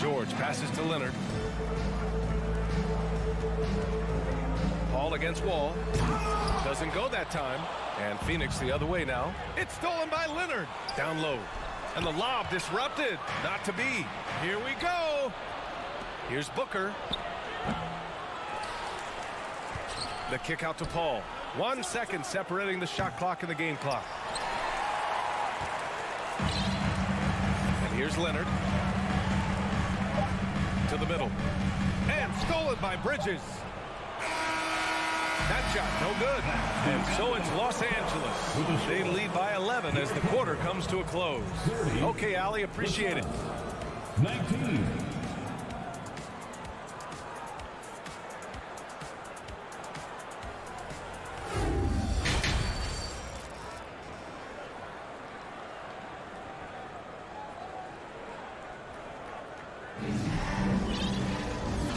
George passes to Leonard. Paul against Wall. Doesn't go that time. And Phoenix the other way now. It's stolen by Leonard. Down low. And the lob disrupted. Not to be. Here we go. Here's Booker. The kick out to Paul. 1 second separating the shot clock and the game clock. And here's Leonard. To the middle. And stolen by Bridges. That shot no good. And so it's Los Angeles. They lead by 11 as the quarter comes to a close. Okay, Allie, appreciate it. 19.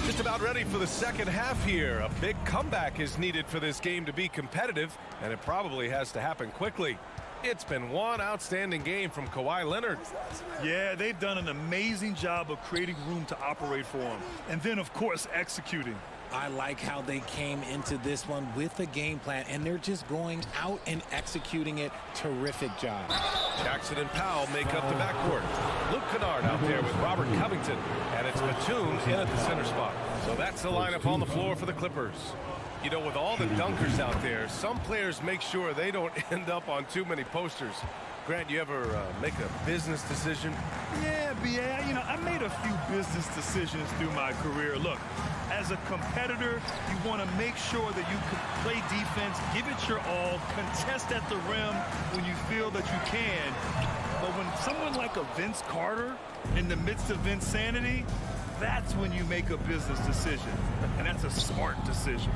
Just about ready for the second half here. A big comeback is needed for this game to be competitive, and it probably has to happen quickly. It's been one outstanding game from Kawhi Leonard. Yeah, they've done an amazing job of creating room to operate for him. And then, of course, executing. I like how they came into this one with a game plan, and they're just going out and executing it. Terrific job. Jackson and Powell make up the backcourt. Luke Kennard out there with Robert Covington, and it's Batum in at the center spot. So that's the lineup on the floor for the Clippers. You know, with all the dunkers out there, some players make sure they don't end up on too many posters. Grant, you ever make a business decision? Yeah, B.A., you know, I made a few business decisions through my career. Look, as a competitor, you want to make sure that you can play defense, give it your all, contest at the rim when you feel that you can. But when someone like a Vince Carter in the midst of insanity, that's when you make a business decision. And that's a smart decision.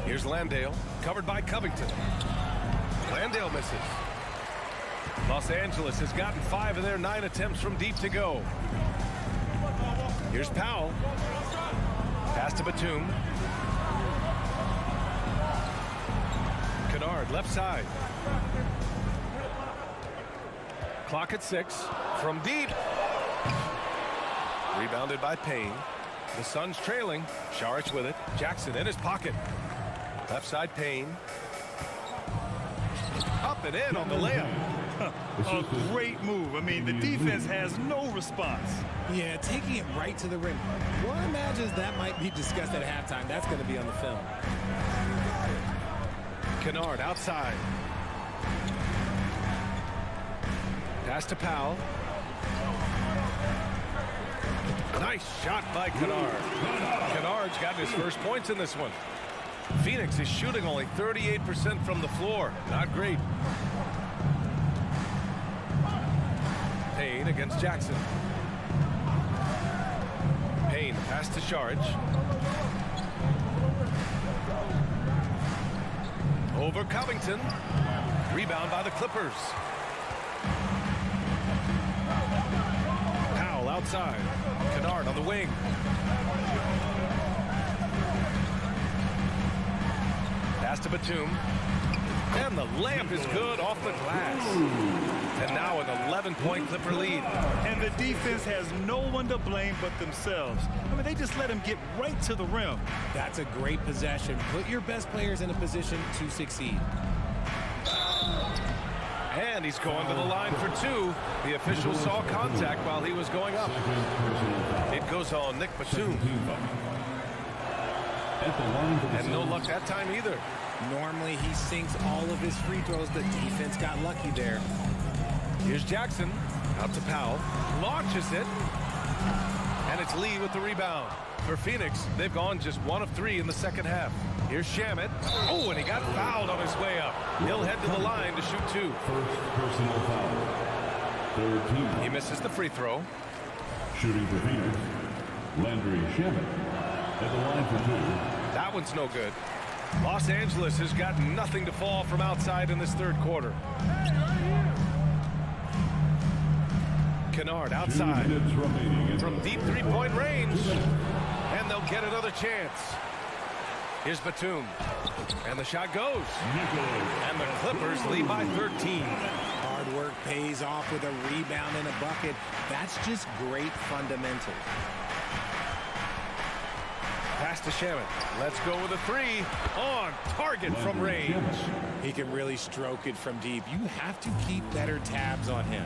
Here's Landale, covered by Covington. Landale misses. Los Angeles has gotten 5 of their 9 attempts from deep to go. Here's Powell. Pass to Batum. Kennard, left side. Clock at 6. From deep. Rebounded by Payne. The Suns trailing. Saric with it. Jackson in his pocket. Left side Payne. Up and in on the layup. A great move. I mean, the defense has no response. Yeah, taking it right to the rim. One imagines that might be discussed at halftime. That's going to be on the film. Kennard outside. Pass to Powell. Nice shot by Kennard. Kennard's gotten his first points in this one. Phoenix is shooting only 38% from the floor. Not great. Payne against Jackson. Payne pass to Saric. Over Covington. Rebound by the Clippers. outside. Kennard on the wing. Pass to Batum. And the layup is good off the glass. And now an 11-point Clipper lead. And the defense has no one to blame but themselves. I mean, they just let him get right to the rim. That's a great possession. Put your best players in a position to succeed. And he's going to the line for two. The official saw contact while he was going up. It goes on Nick Batum. And no luck that time either. Normally he sinks all of his free throws. The defense got lucky there. Here's Jackson. Out to Powell. Launches it. And it's Lee with the rebound. For Phoenix, they've gone just 1 of 3 in the second half. Here's Shamet. Oh, and he got fouled on his way up. He'll head to the line to shoot 2. First personal foul. Third team. He misses the free throw. Shooting for Phoenix, Landry Shamet at the line for 2. That one's no good. Los Angeles has got nothing to fall from outside in this third quarter. Kennard outside from deep three-point range. And they'll get another chance. Here's Batum. And the shot goes. And the Clippers lead by 13. Hard work pays off with a rebound and a bucket. That's just great fundamentals. Pass to Shamet. Let's go with a 3. On target from range. He can really stroke it from deep. You have to keep better tabs on him.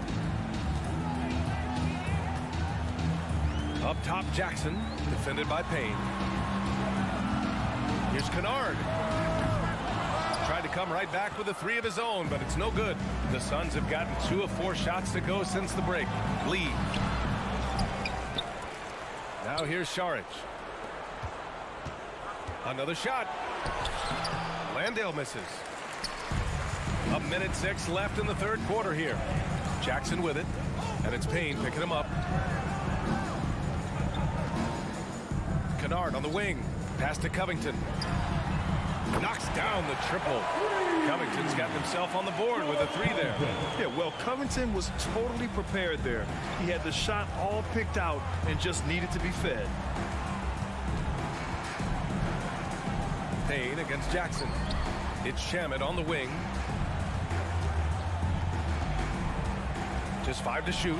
Up top, Jackson. Defended by Payne. Here's Kennard. Tried to come right back with a 3 of his own, but it's no good. The Suns have gotten 2 of 4 shots to go since the break. Lee. Now here's Saric. Another shot. Landale misses. 1:06 left in the third quarter here. Jackson with it. And it's Payne picking him up. Kennard on the wing. Pass to Covington. Knocks down the triple. Covington's got himself on the board with a 3 there. Yeah, well, Covington was totally prepared there. He had the shot all picked out and just needed to be fed. Payne against Jackson. It's Shamet on the wing. Just 5 to shoot.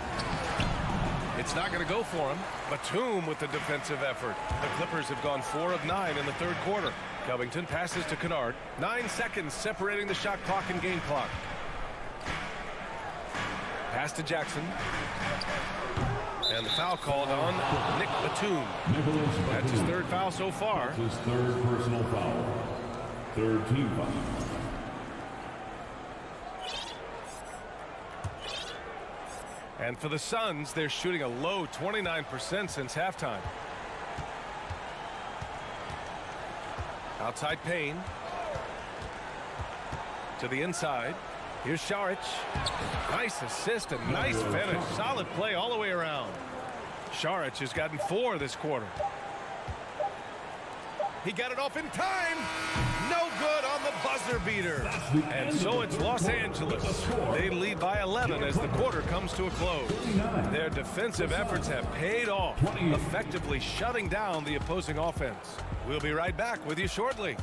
It's not going to go for him. Batum with the defensive effort. The Clippers have gone 4 of 9 in the third quarter. Covington passes to Kennard. 9 seconds separating the shot clock and game clock. Pass to Jackson. And the foul called on Nick Batum. That's his 3rd foul so far. His 3rd personal foul. 3rd team foul. And for the Suns, they're shooting a low 29% since halftime. Outside Payne. To the inside. Here's Saric. Nice assist and nice finish. Solid play all the way around. Saric has gotten 4 this quarter. He got it off in time. No good on the buzzer beater. And so it's Los Angeles. They lead by 11 as the quarter comes to a close. Their defensive efforts have paid off, effectively shutting down the opposing offense. We'll be right back with you shortly.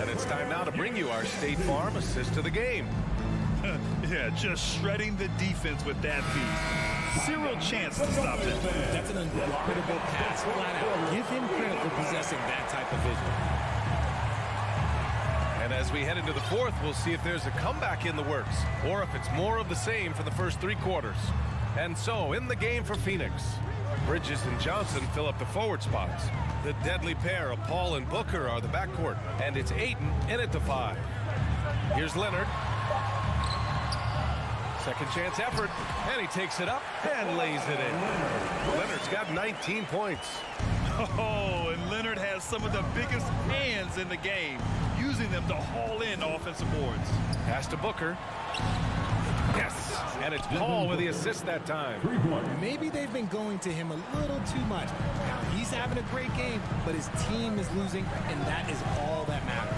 And it's time now to bring you our State Farm assist to the game. Yeah, just shredding the defense with that feed. Zero chance to stop it. That's an unguardable pass, flat out. Give him credit for possessing that type of vision. And as we head into the fourth, we'll see if there's a comeback in the works or if it's more of the same for the first 3 quarters. And so in the game for Phoenix, Bridges and Johnson fill up the forward spots. The deadly pair of Paul and Booker are the backcourt, and it's Ayton in at the 5. Here's Leonard. Second chance effort, and he takes it up and lays it in. Leonard's got 19 points. Oh, and Leonard has some of the biggest hands in the game, using them to haul in offensive boards. Pass to Booker. Yes, and it's Paul with the assist that time. Maybe they've been going to him a little too much. Now, he's having a great game, but his team is losing, and that is all that matters.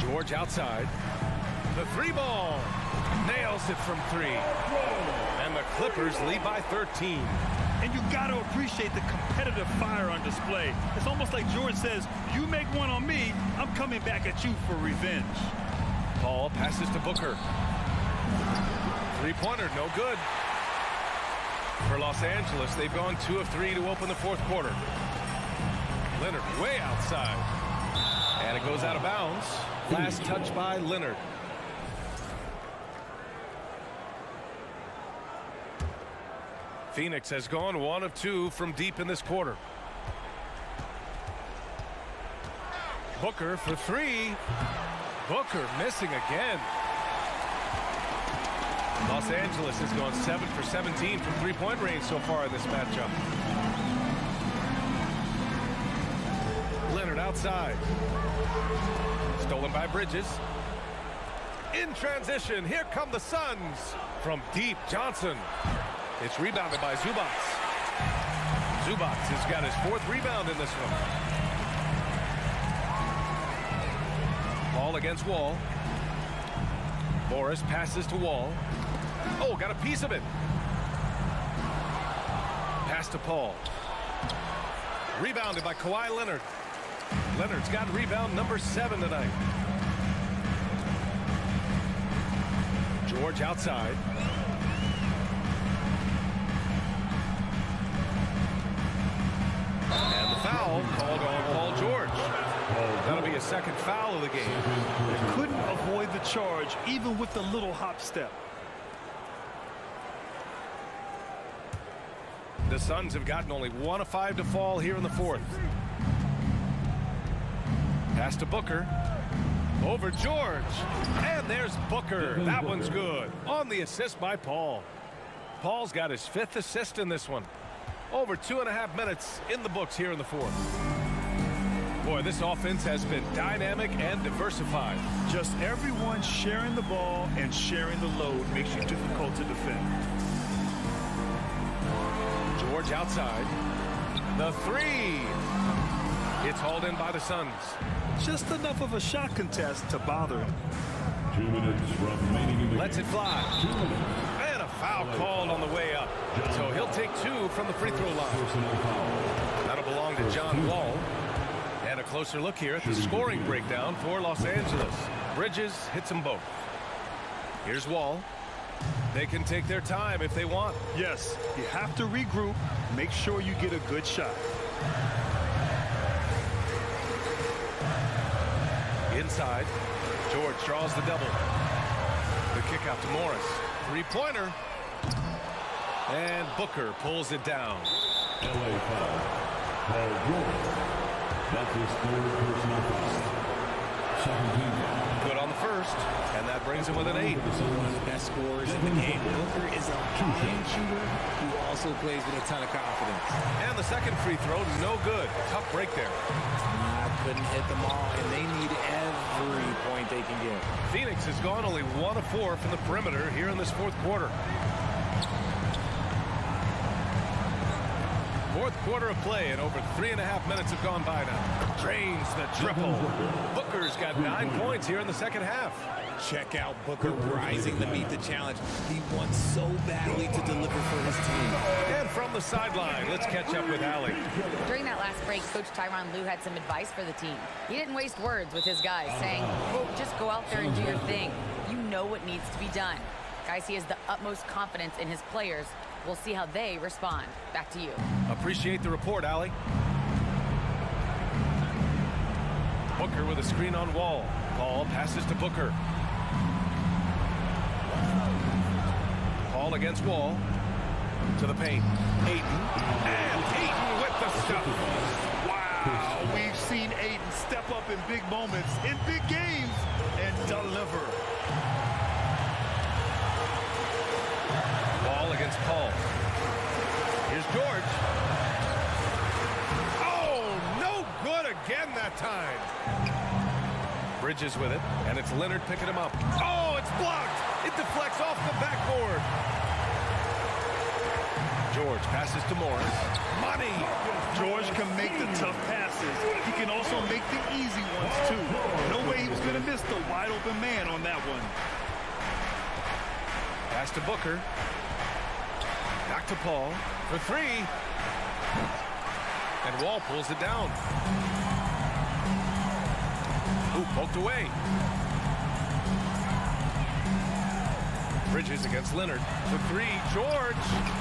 George outside. The three ball. Nails it from 3. And the Clippers lead by 13. And you got to appreciate the competitive fire on display. It's almost like George says, you make one on me, I'm coming back at you for revenge. Paul passes to Booker. Three-pointer, no good. For Los Angeles, they've gone 2 of 3 to open the fourth quarter. Leonard way outside. And it goes out of bounds. Last touch by Leonard. Phoenix has gone 1 of 2 from deep in this quarter. Booker for 3. Booker missing again. Los Angeles has gone 7 for 17 from three-point range so far in this matchup. Leonard outside. Stolen by Bridges. In transition, here come the Suns. From deep, Johnson. It's rebounded by Zubac. Zubac has got his 4th rebound in this one. Ball against Wall. Morris passes to Wall. Oh, got a piece of it. Pass to Paul. Rebounded by Kawhi Leonard. Leonard's got rebound number 7 tonight. George outside. And the foul called on Paul George. That'll be a second foul of the game. They couldn't avoid the charge, even with the little hop step. The Suns have gotten only 1 of 5 to fall here in the fourth. Pass to Booker. Over George. And there's Booker. That one's good. On the assist by Paul. Paul's got his 5th assist in this one. Over 2.5 minutes in the books here in the fourth. Boy, this offense has been dynamic and diversified. Just everyone sharing the ball and sharing the load makes you difficult to defend. George outside. The 3. It's hauled in by the Suns. Just enough of a shot contest to bother him. 2 minutes remaining. Lets it fly. 2 minutes. And a foul called on the way up. So he'll take 2 from the free throw line. That'll belong to John Wall. And a closer look here at the scoring breakdown for Los Angeles. Bridges hits them both. Here's Wall. They can take their time if they want. Yes, you have to regroup. Make sure you get a good shot. Inside, George draws the double. The kick out to Morris. Three-pointer. And Booker pulls it down. LA foul. Paul George. That's his 3rd personal foul. 17. Good on the first, and that brings him with an 8. One of the best scorers in the game. Booker is a high-end shooter who also plays with a ton of confidence. And the second free throw, no good. Tough break there. Couldn't hit them all, and they need every point they can get. Phoenix has gone only 1 of 4 from the perimeter here in this fourth quarter. Fourth quarter of play, and over 3.5 minutes have gone by now. Drains the triple. Booker's got 9 points here in the second half. Check out Booker rising to meet the challenge. He wants so badly to deliver for his team. And from the sideline, let's catch up with Allie. During that last break, Coach Tyronn Lue had some advice for the team. He didn't waste words with his guys, saying, quote, just go out there and do your thing. You know what needs to be done. Guys, he has the utmost confidence in his players. We'll see how they respond. Back to you. Appreciate the report, Allie. Booker with a screen on Wall. Paul passes to Booker. Paul against Wall. To the paint. Ayton. And Ayton with the stuff. Wow, we've seen Ayton step up in big moments, in big games, and deliver. Wall against Paul. Here's George. Oh, no good again that time. Bridges with it, and it's Leonard picking him up. Oh, it's blocked. It deflects off the backboard. George passes to Morris. Money. George can make the tough pass passes, he can also make the easy ones too. No way he was going to miss the wide open man on that one. Pass to Booker. Back to Paul for three. And Wall pulls it down. Ooh, poked away. Bridges against Leonard for three. George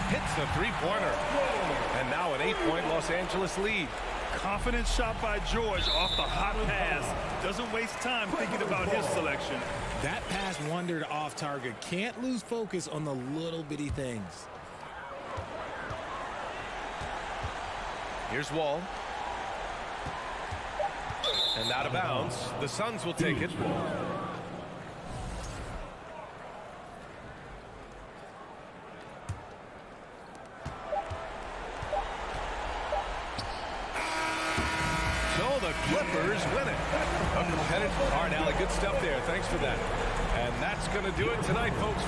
hits the three-pointer. And now an 8-point Los Angeles lead. Confident shot by George off the hot pass. Doesn't waste time thinking about his selection. That pass wandered off target. Can't lose focus on the little bitty things. Here's Wall. And out of bounds. The Suns will take it. So the Clippers win it. A competitive. All right, Allie, good stuff there. Thanks for that. And that's going to do it tonight, folks.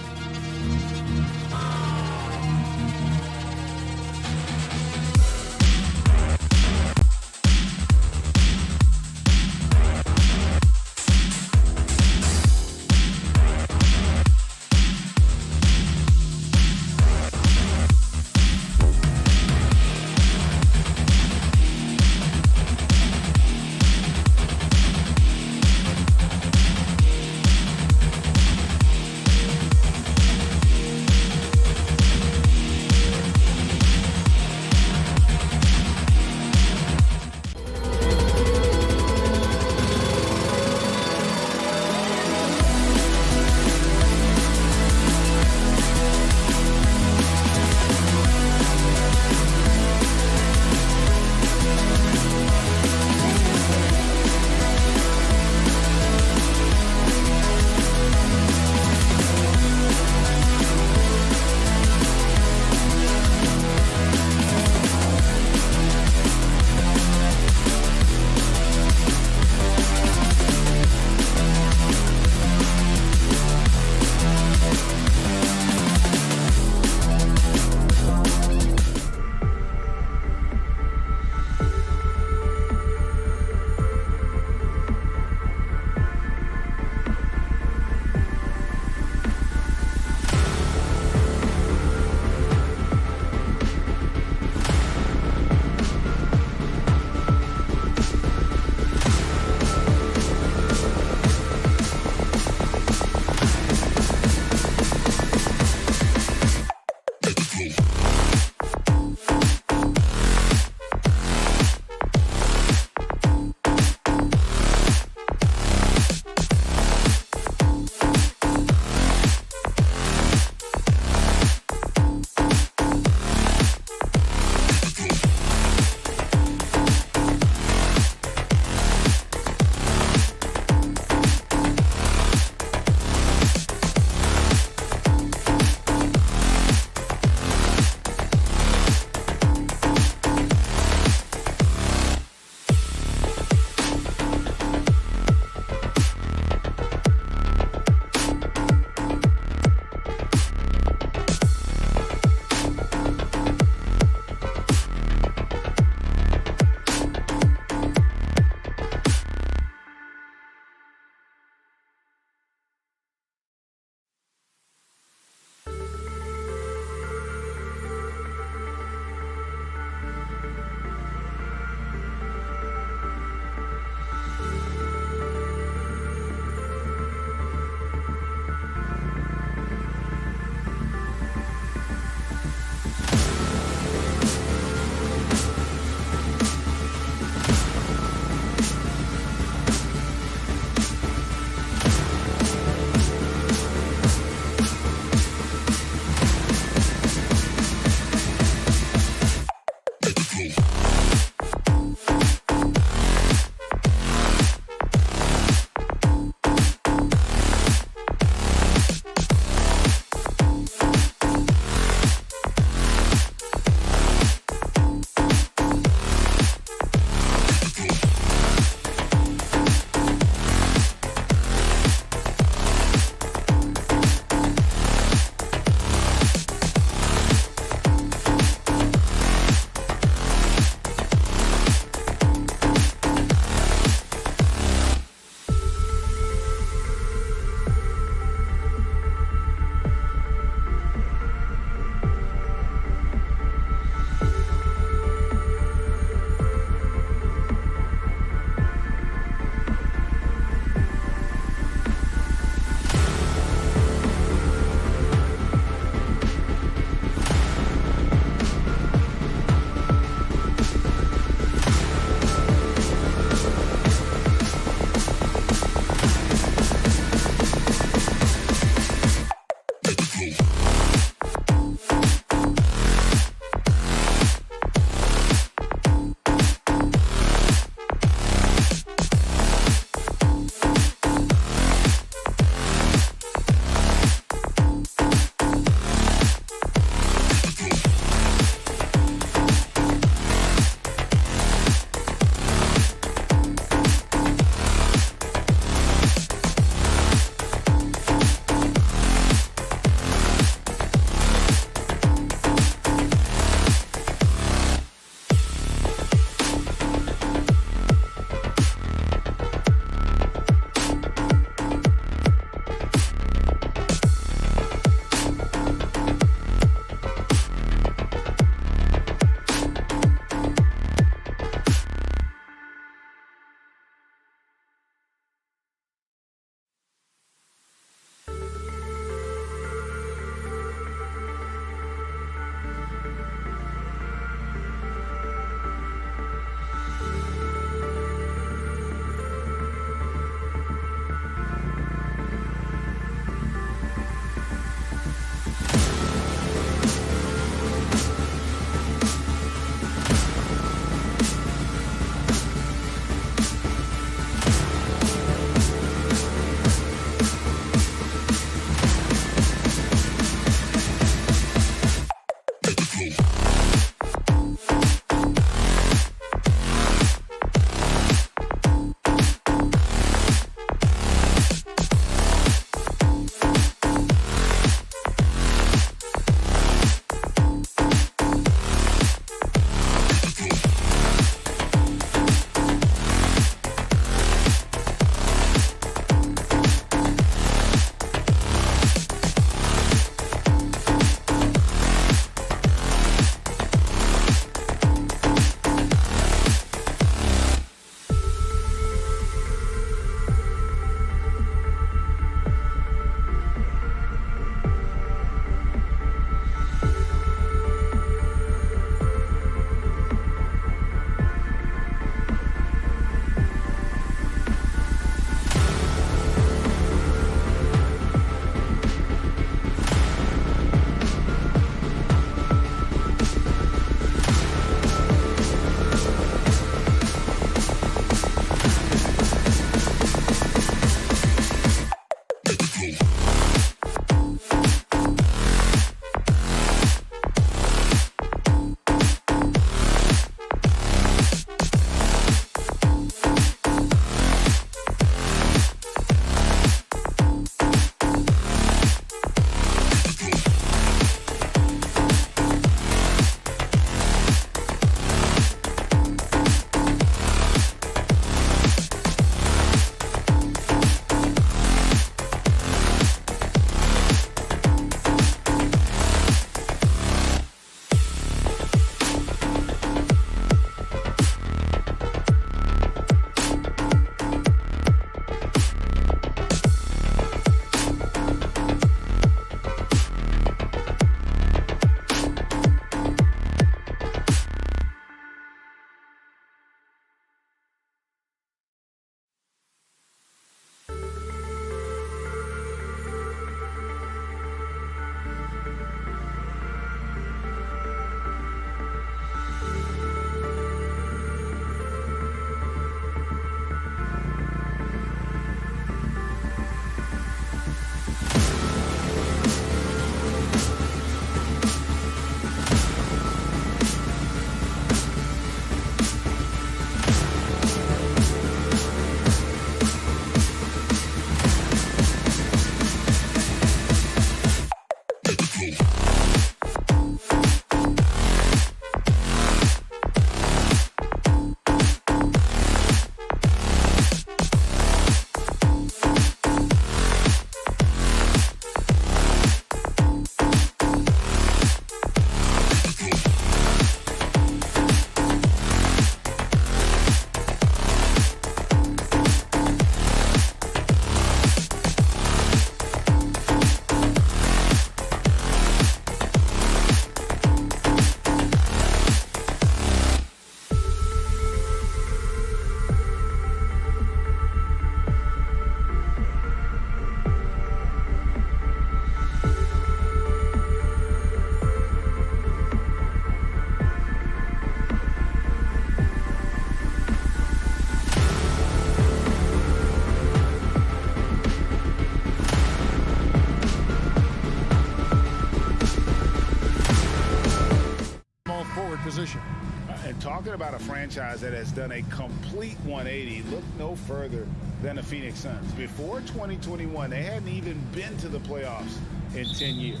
talking about a franchise that has done a complete 180. Look no further than the Phoenix Suns. Before 2021, they hadn't even been to the playoffs in 10 years.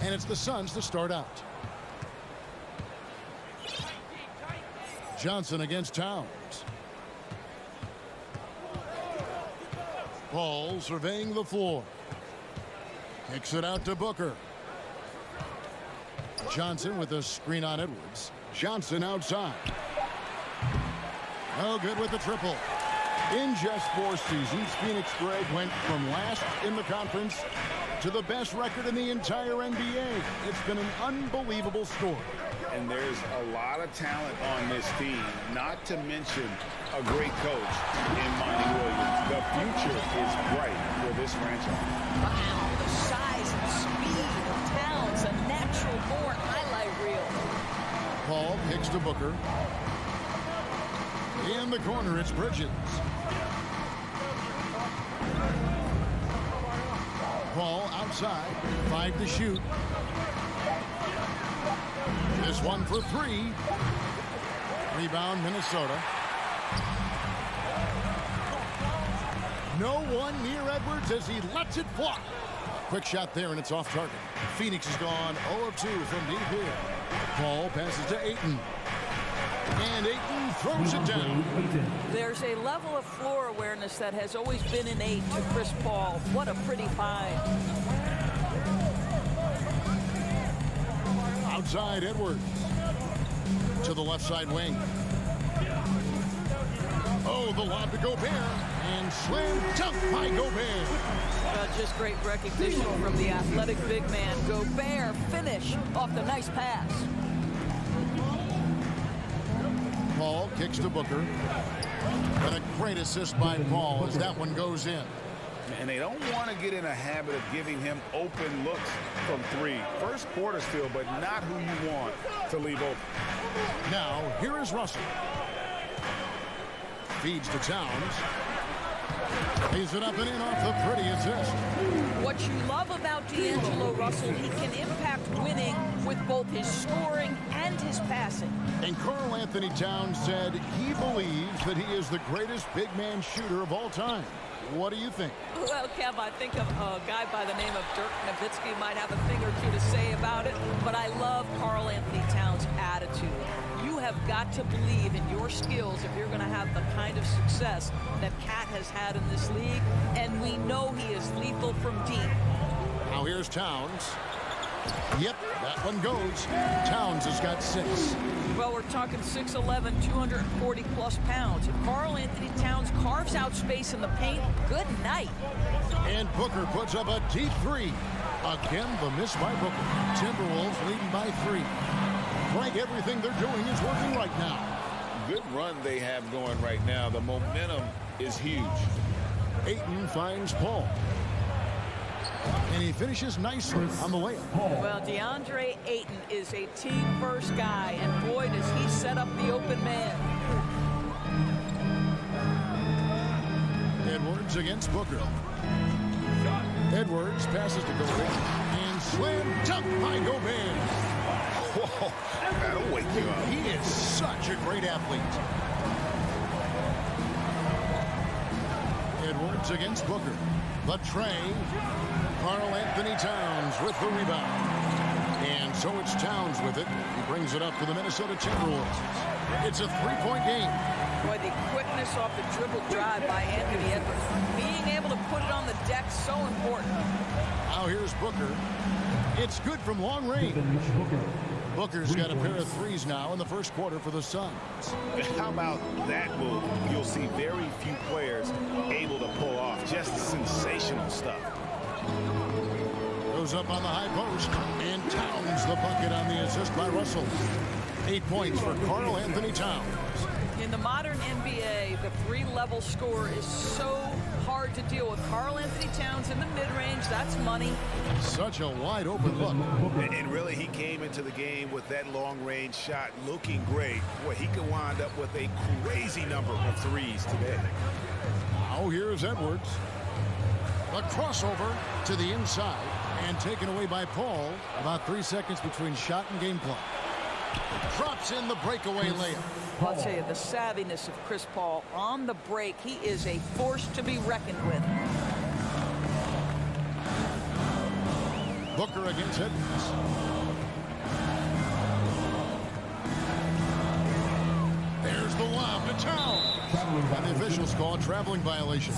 And it's the Suns to start out. Johnson against Towns. Paul surveying the floor. Kicks it out to Booker. Johnson with a screen on Edwards. Johnson outside. No good with the triple. In just 4 seasons, Phoenix, Greg, went from last in the conference to the best record in the entire NBA. It's been an unbelievable story. And there's a lot of talent on this team, not to mention a great coach in Monty Williams. The future is bright for this franchise. Wow, the size and speed of Towns, a natural-born highlight reel. Paul kicks to Booker. In the corner, it's Bridges. Paul outside, 5 to shoot. This one for 3. Rebound, Minnesota. No one near Edwards as he lets it fly. Quick shot there, and it's off target. Phoenix has gone 0 of 2 from deep here. Paul passes to Ayton. And Ayton throws it down. There's a level of floor awareness that has always been innate to Chris Paul. What a pretty find. Outside Edwards. To the left side wing. Oh, the lob to Gobert. And slam dunk by Gobert. Just great recognition from the athletic big man. Gobert finish off the nice pass. Paul kicks to Booker. And a great assist by Paul as that one goes in. And they don't want to get in a habit of giving him open looks from 3. First quarter still, but not who you want to leave open. Now, here is Russell. Feeds to Towns. Lays it up and in off the pretty assist. What you love about D'Angelo Russell, he can impact winning with both his scoring and his passing. And Karl Anthony Towns said he believes that he is the greatest big man shooter of all time. What do you think? Well, Kev, I think of a guy by the name of Dirk Nowitzki might have a thing or two to say about it, but I love Karl Anthony Towns' attitude. You have got to believe in your skills if you're going to have the kind of success that Cat has had in this league, and we know he is lethal from deep. Now here's Towns. Yep, that one goes. Towns has got 6. Well, we're talking 6'11", 240-plus pounds. If Karl Anthony Towns carves out space in the paint, good night. And Booker puts up a deep 3. Again, the miss by Booker. Timberwolves leading by 3. Like everything they're doing is working right now. Good run they have going right now. The momentum is huge. Ayton finds Paul. And he finishes nicely on the layup. Well, DeAndre Ayton is a team-first guy, and boy, does he set up the open man. Edwards against Booker. Edwards passes to Gobert. And slam dunk by Gobert. Whoa, that'll wake you up. He is such a great athlete. Edwards against Booker. The tray. Karl Anthony Towns with the rebound. And so it's Towns with it. He brings it up to the Minnesota Timberwolves. It's a 3-point game. Boy, the quickness off the dribble drive by Anthony Edwards. Being able to put it on the deck, so important. Now here's Booker. It's good from long range. Booker's got a pair of 3s now in the first quarter for the Suns. How about that move? You'll see very few players able to pull off. Just sensational stuff. Goes up on the high post, and Towns the bucket on the assist by Russell. 8 points for Karl Anthony Towns. In the modern NBA, the 3-level score is so hard to deal with. Karl Anthony Towns in the mid-range, that's money. Such a wide open look. And really, he came into the game with that long-range shot looking great. Boy, he could wind up with a crazy number of 3s today. Now here's Edwards. A crossover to the inside and taken away by Paul. About 3 seconds between shot and game clock. Drops in the breakaway layup. I'll tell you, the savviness of Chris Paul on the break, he is a force to be reckoned with. Booker against Edwards. There's the lob to Towns. And the officials call traveling violation.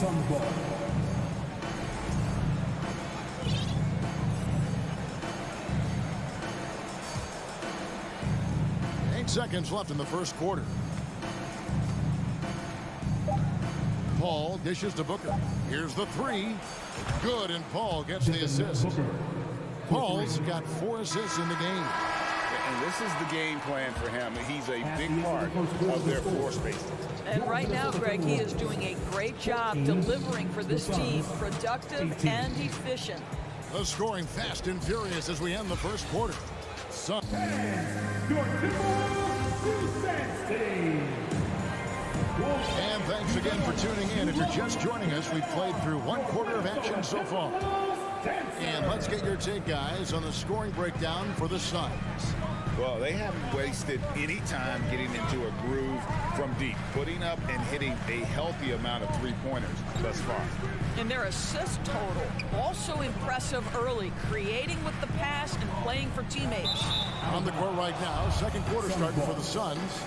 8 seconds left in the first quarter. Paul dishes to Booker. Here's the three. Good, and Paul gets the assist. Paul's got 4 assists in the game. And this is the game plan for him. He's a big part of their floor spacing. And right now, Greg, he is doing a great job delivering for this team, productive and efficient. The scoring fast and furious as we end the first quarter. And thanks again for tuning in. If you're just joining us, we've played through 1 quarter of action so far. And let's get your take, guys, on the scoring breakdown for the Suns. Well, they haven't wasted any time getting into a groove from deep, putting up and hitting a healthy amount of three-pointers thus far. And their assist total, also impressive early, creating with the pass and playing for teammates. On the court right now, second quarter starting for the Suns.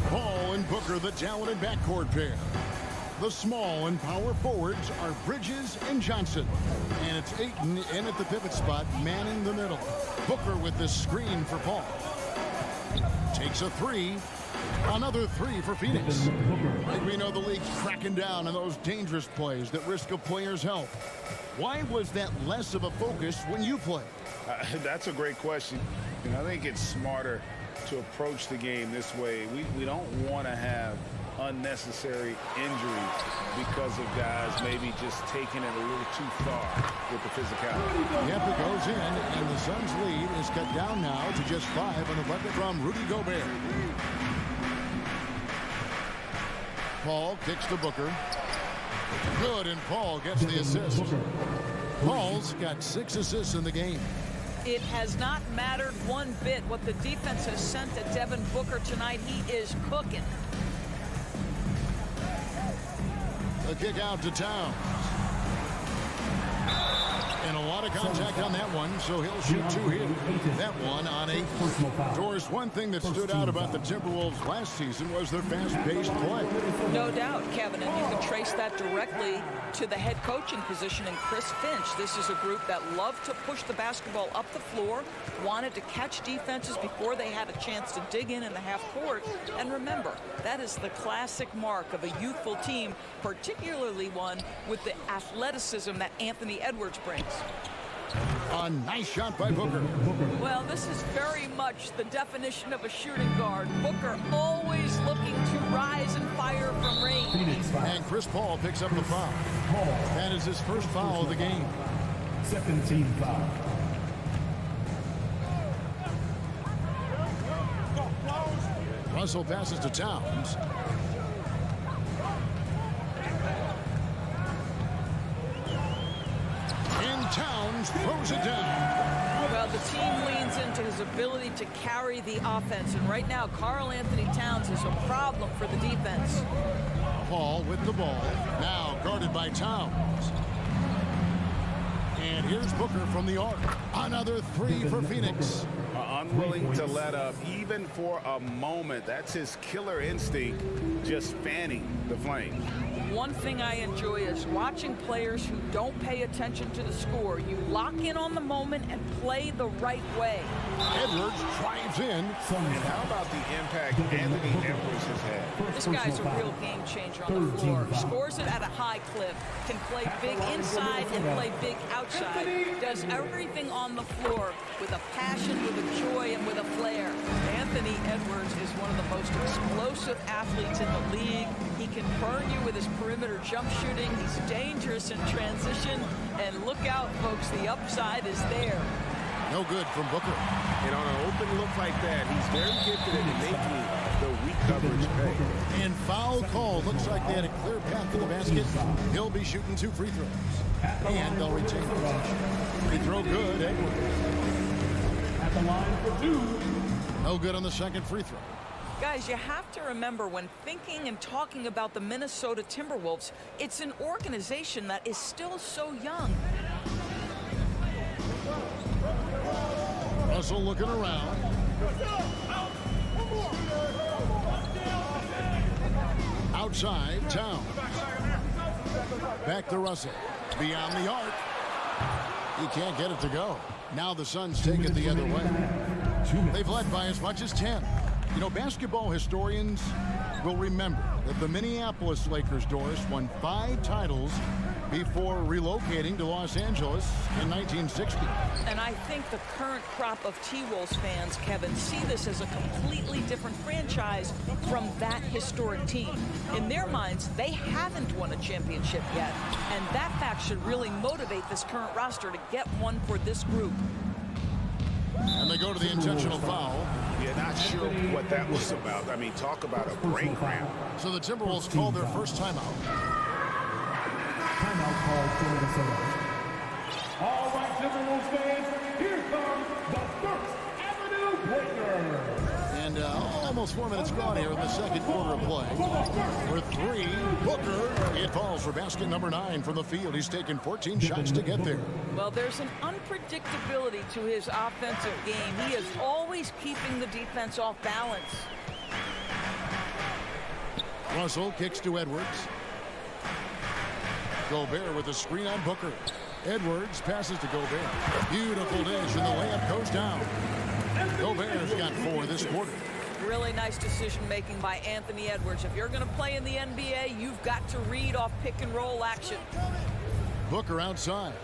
Paul and Booker, the talented backcourt pair. The small and power forwards are Bridges and Johnson. And it's Ayton in at the pivot spot, manning the middle. Booker with the screen for Paul. Takes a three. Another three for Phoenix. Like we know the league's cracking down on those dangerous plays that risk a player's health. Why was that less of a focus when you play? That's a great question. And I think it's smarter to approach the game this way. We don't want to have unnecessary injuries because of guys maybe just taking it a little too far with the physicality. Yep, it goes in, and the Suns' lead is cut down now to just 5 on the bucket from Rudy Gobert. Paul kicks to Booker. Good, and Paul gets the assist. Paul's got 6 assists in the game. It has not mattered one bit what the defense has sent to Devin Booker tonight. He is cooking. A kick out to Towns. And a lot of contact on that one, so he'll shoot 2 here. That one on 8. Of course, one thing that stood out about the Timberwolves last season was their fast-paced play. No doubt, Kevin, and you can trace that directly to the head coaching position in Chris Finch. This is a group that loved to push the basketball up the floor, wanted to catch defenses before they had a chance to dig in the half court. And remember, that is the classic mark of a youthful team, particularly one with the athleticism that Anthony Edwards brings. A nice shot by Booker. Well, this is very much the definition of a shooting guard. Booker always looking to rise and fire from range. And Chris Paul picks up the foul. That is his first foul of the game. Second team foul. Russell passes to Towns. Towns throws it down. Well, the team leans into his ability to carry the offense, and right now Karl Anthony Towns is a problem for the defense. Paul with the ball, now guarded by Towns. And here's Booker from the arc. Another 3 for Phoenix. Unwilling to let up even for a moment. That's his killer instinct, just fanning the flame. One thing I enjoy is watching players who don't pay attention to the score. You lock in on the moment and play the right way. Edwards drives in. And how about the impact Anthony Edwards has had? This guy's a real game changer on the floor. Scores it at a high clip. Can play big inside and play big outside. Does everything on the floor with a passion, with a joy, and with a flair. Anthony Edwards is one of the most explosive athletes in the league. He can burn you with his perimeter jump shooting. He's dangerous in transition. And look out, folks, the upside is there. No good from Booker. And on an open look like that, he's very gifted at making the weak coverage pay. And foul call. Looks like they had a clear path to the basket. He'll be shooting 2 free throws. And they'll retain possession. Free throw good, Edwards. At the line for 2. No good on the second free throw. Guys, you have to remember when thinking and talking about the Minnesota Timberwolves, it's an organization that is still so young. Russell looking around. Outside, Towns. Back to Russell. Beyond the arc. He can't get it to go. Now the Suns take it the other way. They've led by as much as 10. You know, basketball historians will remember that the Minneapolis Lakers, Doris, won 5 titles before relocating to Los Angeles in 1960. And I think the current crop of T-Wolves fans, Kevin, see this as a completely different franchise from that historic team. In their minds, they haven't won a championship yet, and that fact should really motivate this current roster to get one for this group. And they go to the intentional foul. Yeah, not sure what that was about. I mean, talk about a brain cramp. So the Timberwolves called their first timeout. Timeout called for Minnesota. All right, Timberwolves fans, here comes the First Avenue Breaker. And almost 4 minutes gone here in the second quarter of play. For 3, Booker. It falls for basket number 9 from the field. He's taken 14 shots to get there. Well, there's an unpredictability to his offensive game. He is always keeping the defense off balance. Russell kicks to Edwards. Gobert with a screen on Booker. Edwards passes to Gobert. Beautiful dish, and the layup goes down. Gobert's got 4 this quarter. Really nice decision-making by Anthony Edwards. If you're going to play in the NBA, you've got to read off pick-and-roll action. Booker outside.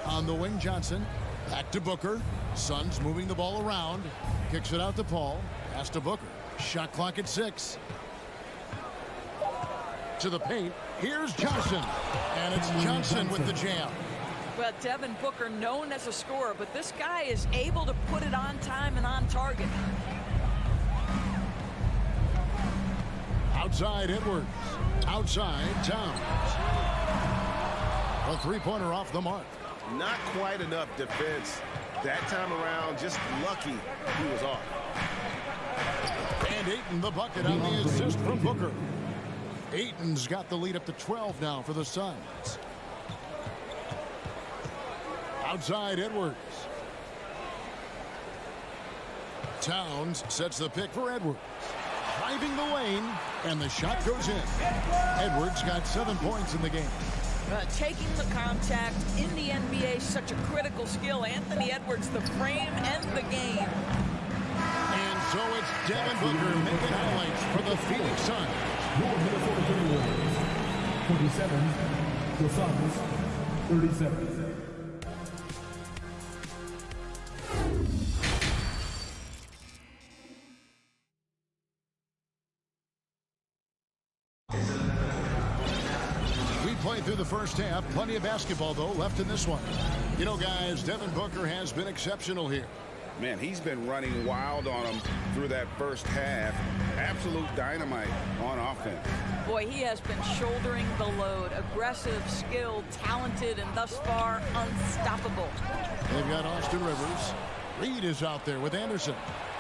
On the wing, Johnson. Back to Booker. Suns moving the ball around. Kicks it out to Paul. Pass to Booker. Shot clock at 6. To the paint. Here's Johnson. And it's Johnson with the jam. Well, Devin Booker, known as a scorer, but this guy is able to put it on time and on target. Outside Edwards. Outside Towns. A three-pointer off the mark. Not quite enough defense that time around. Just lucky he was off. And Ayton the bucket on the assist from Booker. Ayton's got the lead up to 12 now for the Suns. Outside Edwards. Towns sets the pick for Edwards. Driving the lane, and the shot goes in. Edwards got 7 points in the game. Taking the contact in the NBA, such a critical skill. Anthony Edwards, the frame and the game. And so it's Devin Booker making highlights for the Phoenix Suns. Your Minnesota Timberwolves, 27, the Suns, 37. Played through the first half. Plenty of basketball, though, left in this one. You know, guys, Devin Booker has been exceptional here. Man, he's been running wild on him through that first half. Absolute dynamite on offense. Boy, he has been shouldering the load. Aggressive, skilled, talented, and thus far unstoppable. They've got Austin Rivers. Reed is out there with Anderson.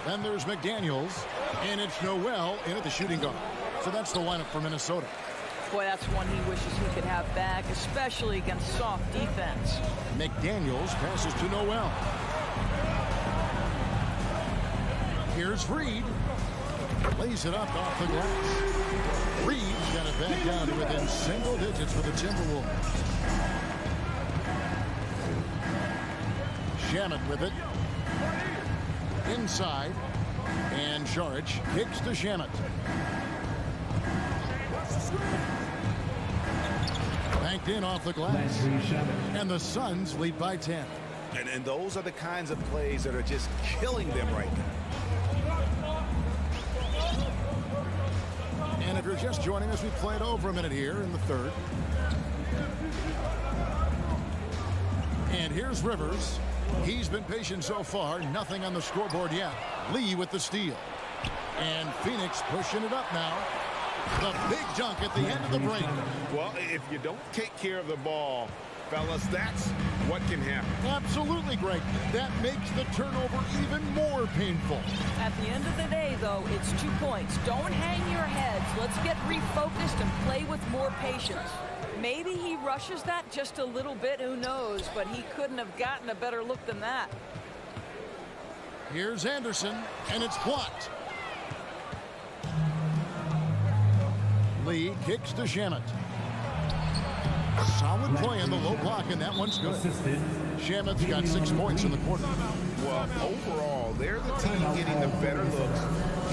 Then there's McDaniels. And it's Noel in at the shooting guard. So that's the lineup for Minnesota. Boy, that's one he wishes he could have back, especially against soft defense. McDaniels passes to Noel. Here's Reed. Lays it up off the glass. Reed's got it back down to within single digits for the Timberwolves. Shamet with it. Inside. And Saric kicks to Shamet. Banked in off the glass. And the Suns lead by 10. And those are the kinds of plays that are just killing them right now. And if you're just joining us, we played over a minute here in the third. And here's Rivers. He's been patient so far. Nothing on the scoreboard yet. Lee with the steal. And Phoenix pushing it up now. The big dunk at the end of the break. Well, if you don't take care of the ball, fellas, that's what can happen. Absolutely, Greg. That makes the turnover even more painful. At the end of the day, though, it's 2 points. Don't hang your heads. Let's get refocused and play with more patience. Maybe he rushes that just a little bit, who knows, but he couldn't have gotten a better look than that. Here's Anderson, and it's blocked. Lee kicks to Shamet. Solid play in the low block, and that one's good. Shamet's got 6 points in the quarter. Well, overall, they're the team getting the better looks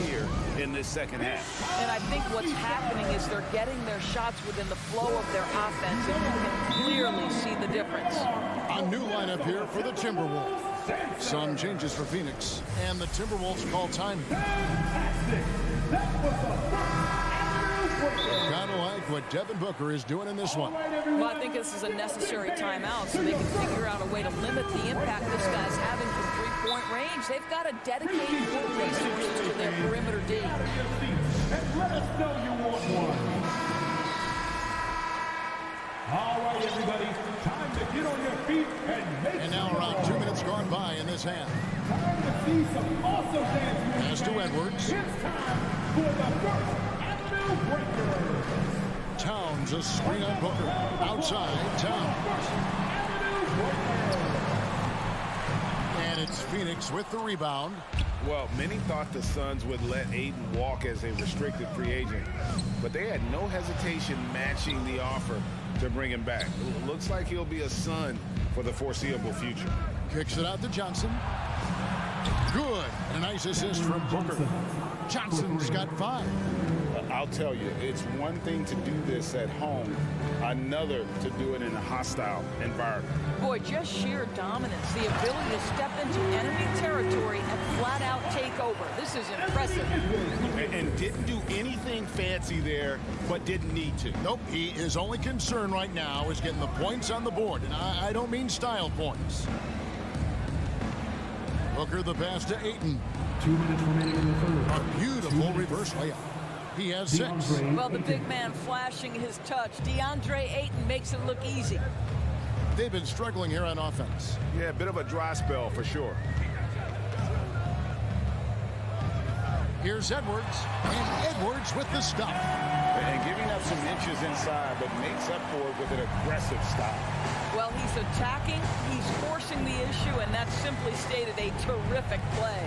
here in this second half. And I think what's happening is they're getting their shots within the flow of their offense, and you can clearly see the difference. A new lineup here for the Timberwolves. Some changes for Phoenix, and the Timberwolves call time. Kind of like what Devin Booker is doing in this one. Well, I think this is a necessary timeout so they can figure out a way to limit the impact this guy's having from three-point range. They've got to dedicate more resources to their perimeter D. And let us know you want one. All right, everybody, time to get on your feet and make And now around 2 minutes gone by in this half. Time to see some awesome dance. Pass to Edwards. It's time for the first Avenue Breaker. Towns, a screen on Booker. Outside, Towns. And it's Phoenix with the rebound. Well, many thought the Suns would let Ayton walk as a restricted free agent, but they had no hesitation matching the offer to bring him back. Looks like he'll be a Sun for the foreseeable future. Kicks it out to Johnson. Good. A nice assist from Booker. Johnson's got 5. I'll tell you, it's one thing to do this at home, another to do it in a hostile environment. Boy, just sheer dominance, the ability to step into enemy territory and flat out take over. This is impressive. And didn't do anything fancy there, but didn't need to. Nope, his only concern right now is getting the points on the board, and I don't mean style points. Booker the pass to Ayton. 2 minutes remaining in the third. A beautiful reverse layup. He has 6. Well, the big man flashing his touch. DeAndre Ayton makes it look easy. They've been struggling here on offense. Yeah, a bit of a dry spell for sure. Here's Edwards, and Edwards with the stop. And giving up some inches inside, but makes up for it with an aggressive stop. Well, he's attacking, he's forcing the issue, and that's simply stated a terrific play.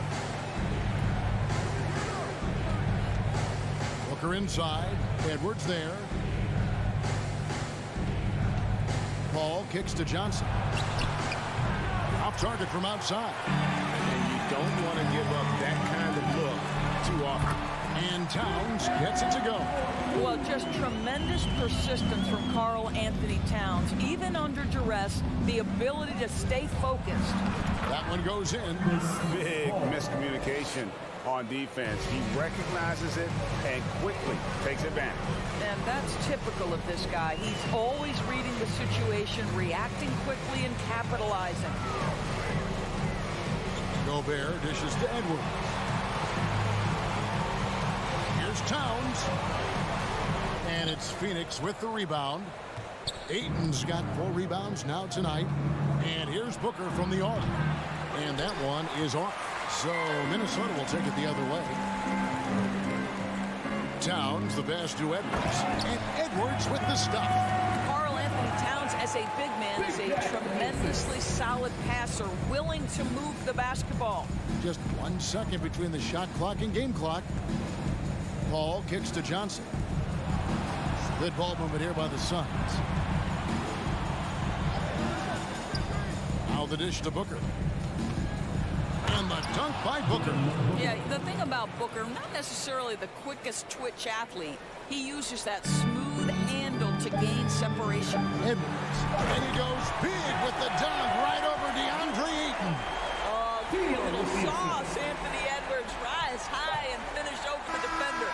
Booker inside, Edwards there. Paul kicks to Johnson. Off target from outside. And you don't want to give up that kind of look too often. And Towns gets it to go. Well, just tremendous persistence from Karl Anthony Towns. Even under duress, the ability to stay focused. That one goes in. Big miscommunication on defense. He recognizes it and quickly takes it back. And that's typical of this guy. He's always reading the situation, reacting quickly, and capitalizing. Gobert dishes to Edwards. Here's Towns. And it's Phoenix with the rebound. Ayton's got 4 rebounds now tonight. And here's Booker from the arc. And that one is off. So Minnesota will take it the other way. Towns, the pass to Edwards. And Edwards with the stop. Karl Anthony Towns, as a big man, is a tremendously solid passer, willing to move the basketball. Just 1 second between the shot clock and game clock. Paul kicks to Johnson. Good ball movement here by the Suns. Now the dish to Booker. And the dunk by Booker. Yeah, the thing about Booker, not necessarily the quickest twitch athlete. He uses that smooth handle to gain separation. Edwards. And he goes big with the dunk right over DeAndre Ayton. Oh, give me a little sauce. Anthony Edwards rise high and finish over the defender.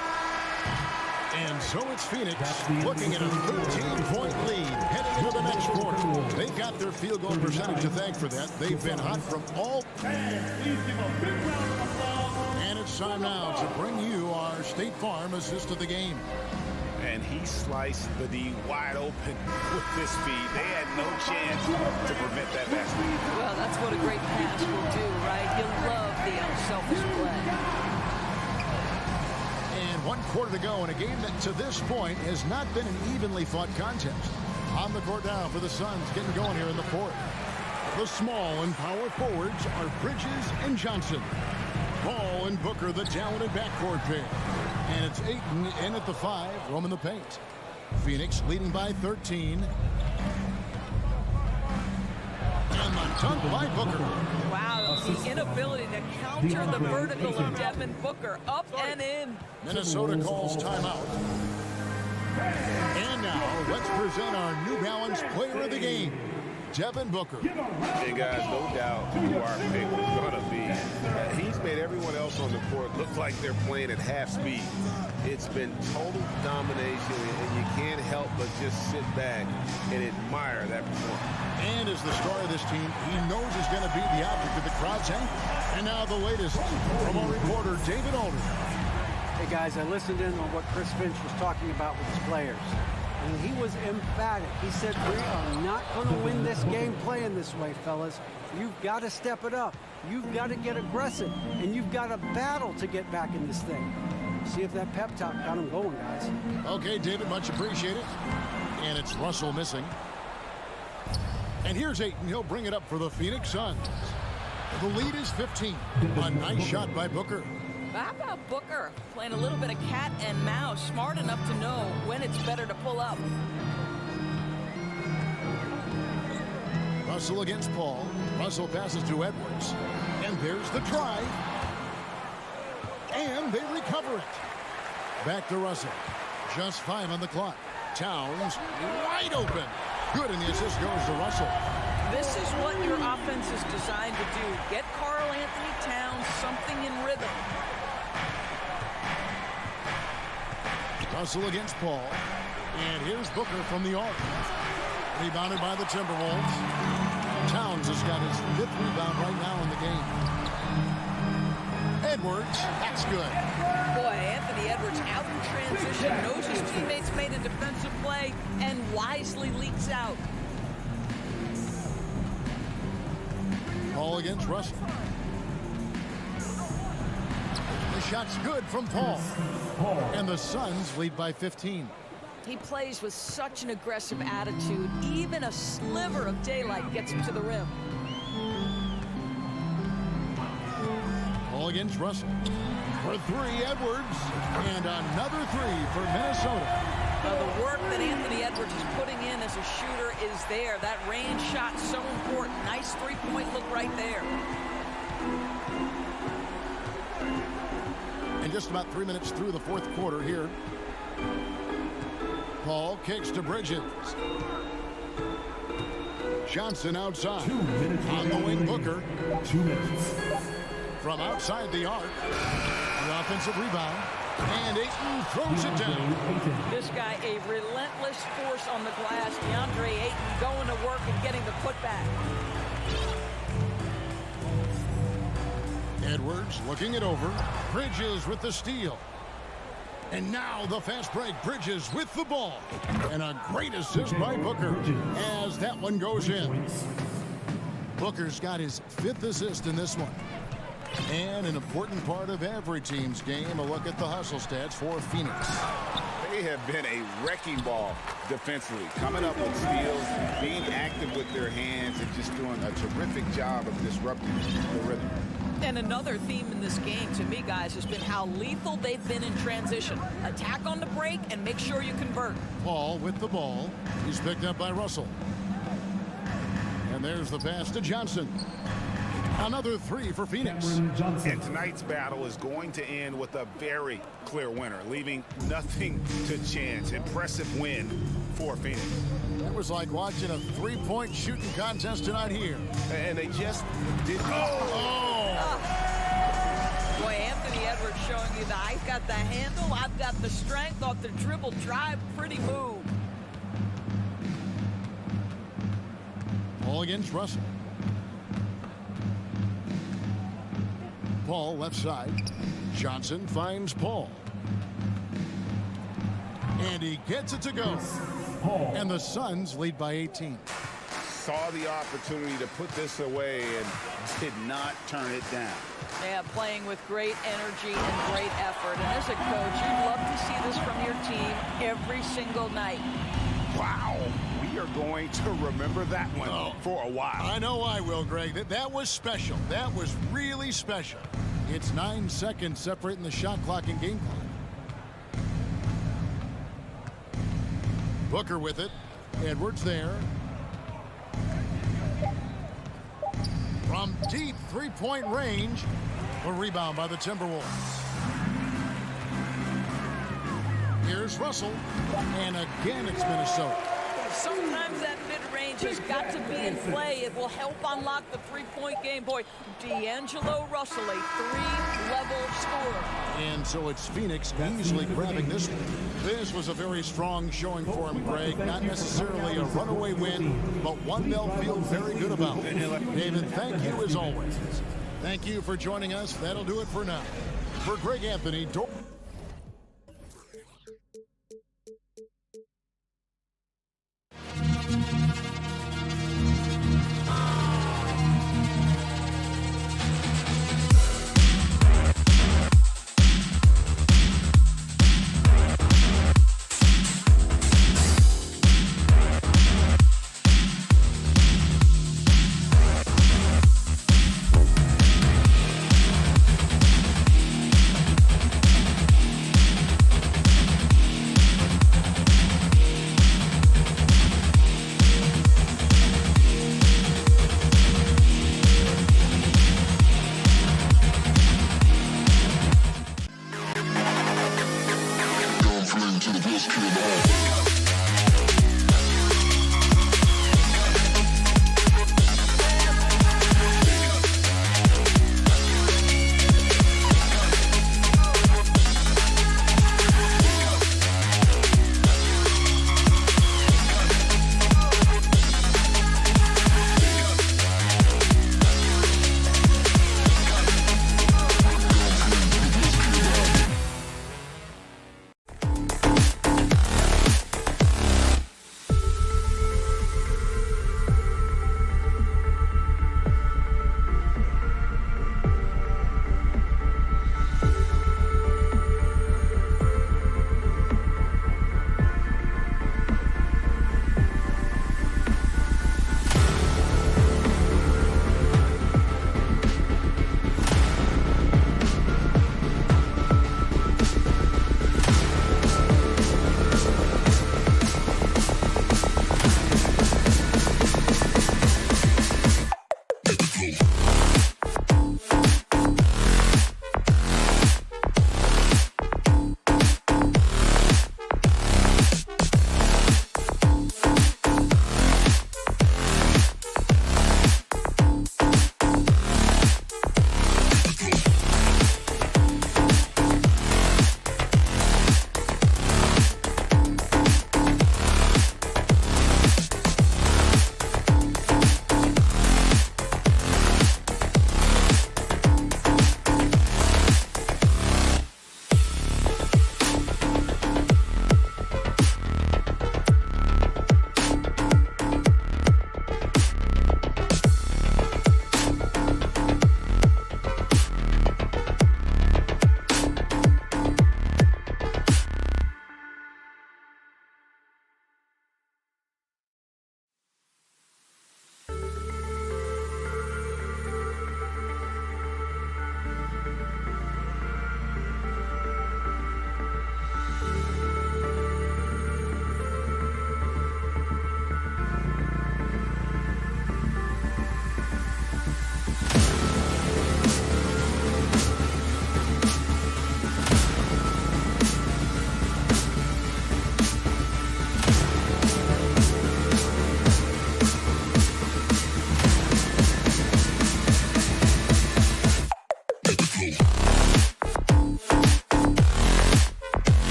And so it's Phoenix looking at a 13-point lead heading into the next quarter. They've got their field goal percentage to thank for that. They've been hot from all. And it's time now to bring you our State Farm assist of the game. and he sliced the D wide open with his speed. They had no chance to prevent that basket. Well, that's what a great pass will do, right? You love the unselfish play. And 1 quarter to go in a game that to this point has not been an evenly fought contest. On the court now for the Suns, getting going here in the fourth. The small and power forwards are Bridges and Johnson. Ball and Booker, the talented backcourt pair. And it's Ayton in at the 5, roaming the paint. Phoenix leading by 13. And the dunk by Booker. Wow, the inability to counter the vertical of Devin Booker. Up and in. Minnesota calls timeout. And now, let's present our New Balance player of the game, Devin Booker. Hey, guys, no doubt who our pick was going to be. He's made everyone else on the court look like they're playing at half speed. It's been total domination, and you can't help but just sit back and admire that performance. And as the star of this team, he knows he's going to be the object of the crowd's anger. And now the latest from our reporter, David Aldridge. Hey, guys, I listened in on what Chris Finch was talking about with his players. And he was emphatic. He said, we are not going to win this game playing this way, fellas. You've got to step it up. You've got to get aggressive. And you've got to battle to get back in this thing. See if that pep talk got him going, guys. Okay, David, much appreciated. And it's Russell missing. And here's Ayton. He'll bring it up for the Phoenix Suns. The lead is 15. A nice shot by Booker. How about Booker playing a little bit of cat and mouse, smart enough to know when it's better to pull up. Russell against Paul. Russell passes to Edwards. And there's the drive. And they recover it. Back to Russell. Just 5 on the clock. Towns wide open. Good, and the assist goes to Russell. This is what your offense is designed to do. Get Karl Anthony Towns something in rhythm. Russell against Paul. And here's Booker from the arc. Rebounded by the Timberwolves. Towns has got his 5th rebound right now in the game. Edwards, that's good. Boy, Anthony Edwards out in transition, knows his teammates made a defensive play, and wisely leaks out. Paul against Russell. The shot's good from Paul. And the Suns lead by 15. He plays with such an aggressive attitude. Even a sliver of daylight gets him to the rim. Paul against Russell. For 3, Edwards. And another 3 for Minnesota. The work that Anthony Edwards is putting in as a shooter is there. That range shot so important. Nice three-point look right there. And just about 3 minutes through the 4th quarter here. Paul kicks to Bridges. Johnson outside. 2 minutes on the wing, Booker. 2 minutes. From outside the arc. The offensive rebound. And Ayton throws it down. This guy, a relentless force on the glass. DeAndre Ayton going to work and getting the putback. Edwards looking it over. Bridges with the steal. And now the fast break. Bridges with the ball. And a great assist by Booker as that one goes in. Booker's got his 5th assist in this one. And an important part of every team's game, a look at the hustle stats for Phoenix. They have been a wrecking ball defensively, coming up with steals, being active with their hands, and just doing a terrific job of disrupting the rhythm. And another theme in this game, to me, guys, has been how lethal they've been in transition. Attack on the break and make sure you convert. Paul with the ball. He's picked up by Russell. And there's the pass to Johnson. Another 3 for Phoenix. And tonight's battle is going to end with a very clear winner, leaving nothing to chance. Impressive win for Phoenix. It was like watching a 3-point shooting contest tonight here. And they just didn't. Boy, Anthony Edwards showing you that I've got the handle, I've got the strength off the dribble drive. Pretty move. Paul against Russell. Paul left side. Johnson finds Paul. And he gets it to go. And the Suns lead by 18. Saw the opportunity to put this away and did not turn it down. Yeah, playing with great energy and great effort. And as a coach, you'd love to see this from your team every single night. Wow. We are going to remember that one for a while. I know I will, Greg. That was special. That was really special. It's 9 seconds separating the shot clock and game clock. Booker with it. Edwards there. From deep three-point range. A rebound by the Timberwolves. Here's Russell. And again, it's Minnesota. Sometimes that mid-range has got to be in play. It will help unlock the three-point game. Boy, D'Angelo Russell, a three-level scorer. And so it's Phoenix easily grabbing this one. This was a very strong showing for him, Greg. Not necessarily a runaway win, but one they'll feel very good about. David, thank you as always. Thank you for joining us. That'll do it for now. For Greg Anthony,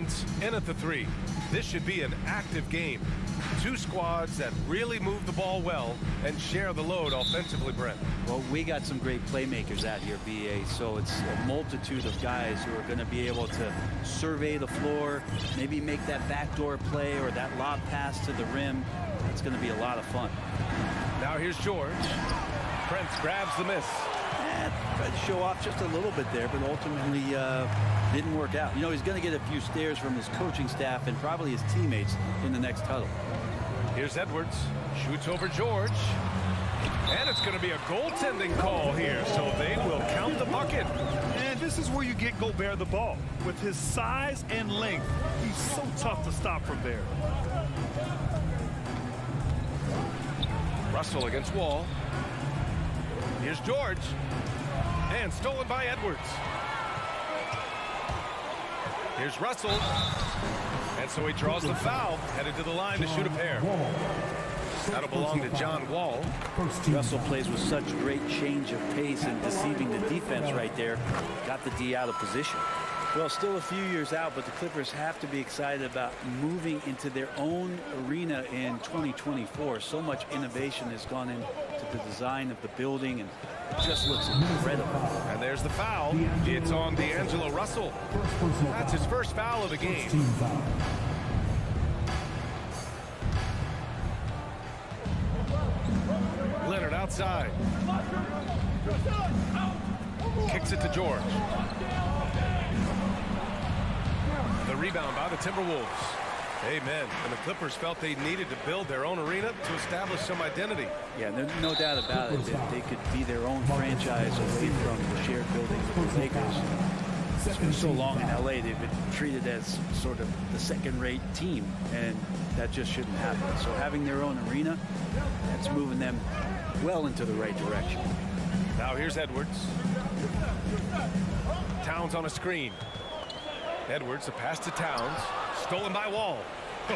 Prince in at the 3. This should be an active game. Two squads that really move the ball well and share the load offensively, Brent. Well, we got some great playmakers out here, BA, so it's a multitude of guys who are going to be able to survey the floor, maybe make that backdoor play or that lob pass to the rim. It's going to be a lot of fun. Now here's George. Prince grabs the miss. Tried to show off just a little bit there, but ultimately didn't work out. You know, he's going to get a few stares from his coaching staff and probably his teammates in the next huddle. Here's Edwards. Shoots over George. And it's going to be a goaltending call here, so they will count the bucket. And this is where you get Gobert the ball. With his size and length, he's so tough to stop from there. Russell against Wall. Here's George. And stolen by Edwards. Here's Russell. And so he draws the foul, headed to the line to shoot a pair. That'll belong to John Wall. Russell plays with such great change of pace and deceiving the defense right there. Got the D out of position. Well, still a few years out, but the Clippers have to be excited about moving into their own arena in 2024. So much innovation has gone into the design of the building, and it just looks incredible. And there's the foul. It's on D'Angelo Russell. That's his first foul of the game. Leonard outside. Kicks it to George. The rebound by the Timberwolves. Amen. And the Clippers felt they needed to build their own arena to establish some identity. Yeah, there's no doubt about it that they could be their own franchise away from the shared building with the Lakers. It's been so long in LA, they've been treated as sort of the second-rate team, and that just shouldn't happen. So having their own arena, that's moving them well into the right direction. Now here's Edwards. Towns on a screen. Edwards, a pass to Towns. Stolen by Wall.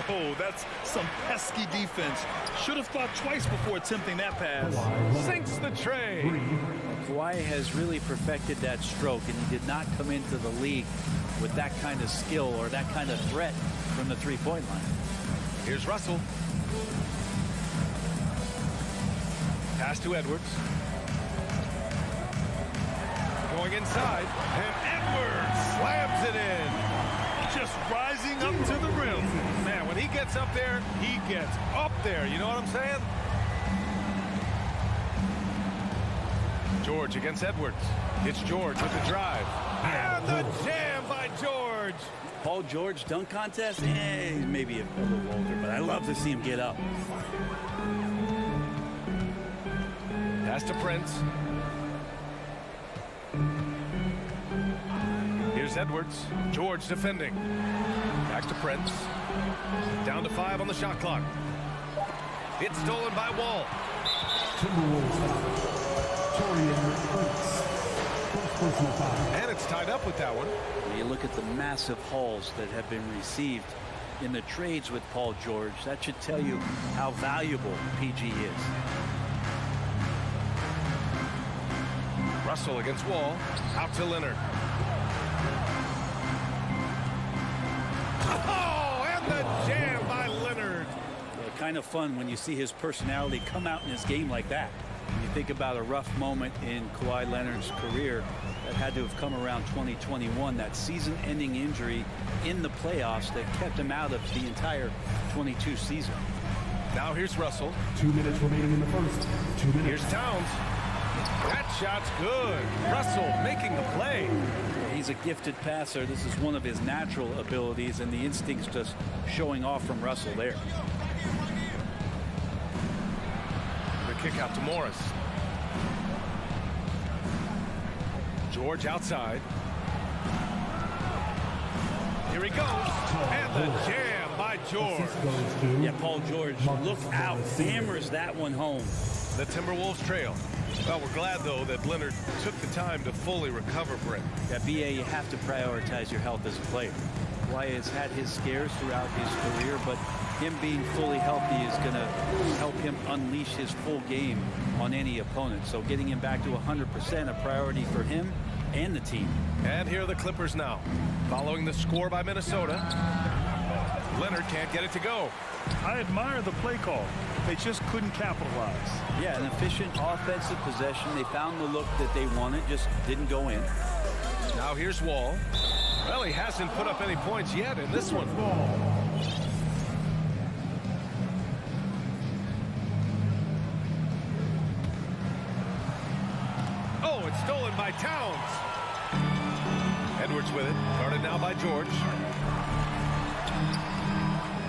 Oh, that's some pesky defense. Should have thought twice before attempting that pass. Sinks the tray. Kawhi has really perfected that stroke, and he did not come into the league with that kind of skill or that kind of threat from the three-point line. Here's Russell. Pass to Edwards. Going inside, and Edwards slams it in. Just rising up to the rim. Man, when he gets up there, he gets up there. You know what I'm saying? George against Edwards. It's George with the drive. And the jam by George. Paul George dunk contest? He's maybe a little older, but I love to see him get up. Pass to Prince. Here's Edwards. George defending. Back to Prince. Down to 5 on the shot clock. It's stolen by Wall. And it's tied up with that one. When you look at the massive hauls that have been received in the trades with Paul George, that should tell you how valuable PG is. Russell against Wall. Out to Leonard. Oh, and the jam by Leonard. Yeah, kind of fun when you see his personality come out in his game like that. When you think about a rough moment in Kawhi Leonard's career that had to have come around 2021, that season-ending injury in the playoffs that kept him out of the entire 22 season. Now here's Russell. 2 minutes remaining in the first. 2 minutes. Here's Towns. That shot's good. Russell making the play. He's a gifted passer. This is one of his natural abilities, and the instincts just showing off from Russell there. The kick out to Morris. George outside. Here he goes. And the jam by George. Yeah, Paul George, look out. Hammers that one home. The Timberwolves trail. Well, we're glad, though, that Leonard took the time to fully recover, Brent. Yeah, BA, you have to prioritize your health as a player. Kawhi has had his scares throughout his career, but him being fully healthy is going to help him unleash his full game on any opponent. So getting him back to 100% a priority for him and the team. And here are the Clippers now. Following the score by Minnesota. Leonard can't get it to go. I admire the play call. They just couldn't capitalize. Yeah, an efficient offensive possession. They found the look that they wanted, just didn't go in. Now here's Wall. Well, he hasn't put up any points yet in this one. Oh, it's stolen by Towns. Edwards with it. Guarded now by George.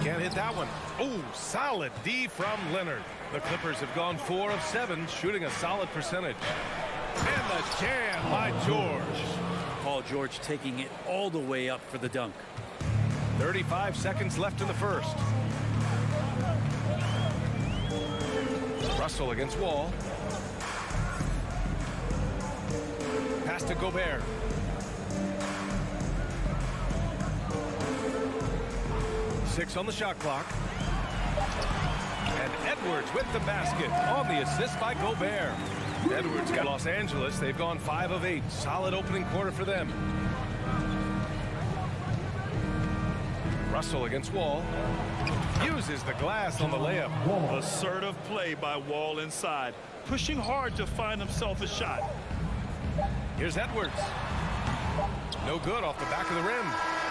Can't hit that one. Oh, solid D from Leonard. The Clippers have gone 4 of 7, shooting a solid percentage. And the jam by George. Paul George taking it all the way up for the dunk. 35 seconds left in the first. Russell against Wall. Pass to Gobert. Six on the shot clock. And Edwards with the basket on the assist by Gobert. Edwards got Los Angeles. They've gone 5 of 8. Solid opening quarter for them. Russell against Wall. Uses the glass on the layup. Assertive play by Wall inside. Pushing hard to find himself a shot. Here's Edwards. No good off the back of the rim.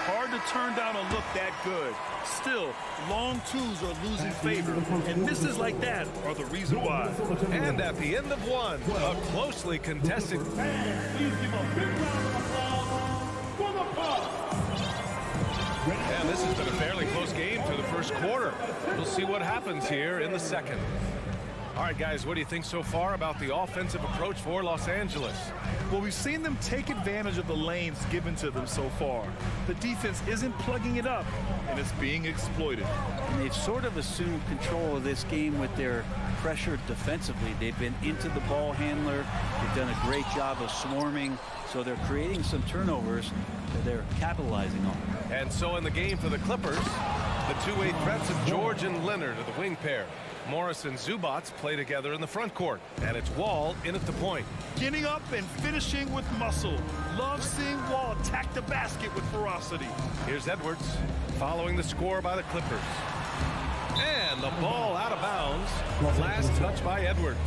Hard to turn down a look that good. Still, long twos are losing favor, and misses like that are the reason why. And at the end of one, a closely contested. And this has been a fairly close game through the first quarter. We'll see what happens here in the second. All right, guys, what do you think so far about the offensive approach for Los Angeles? Well, we've seen them take advantage of the lanes given to them so far. The defense isn't plugging it up, and it's being exploited. And they've sort of assumed control of this game with their pressure defensively. They've been into the ball handler. They've done a great job of swarming, so they're creating some turnovers that they're capitalizing on. And so in the game for the Clippers, the two-way threats of George and Leonard are the wing pair. Morris and Zubats play together in the front court, and it's Wall in at the point. Getting up and finishing with muscle. Love seeing Wall attack the basket with ferocity. Here's Edwards following the score by the Clippers. And the ball out of bounds. Last touch by Edwards.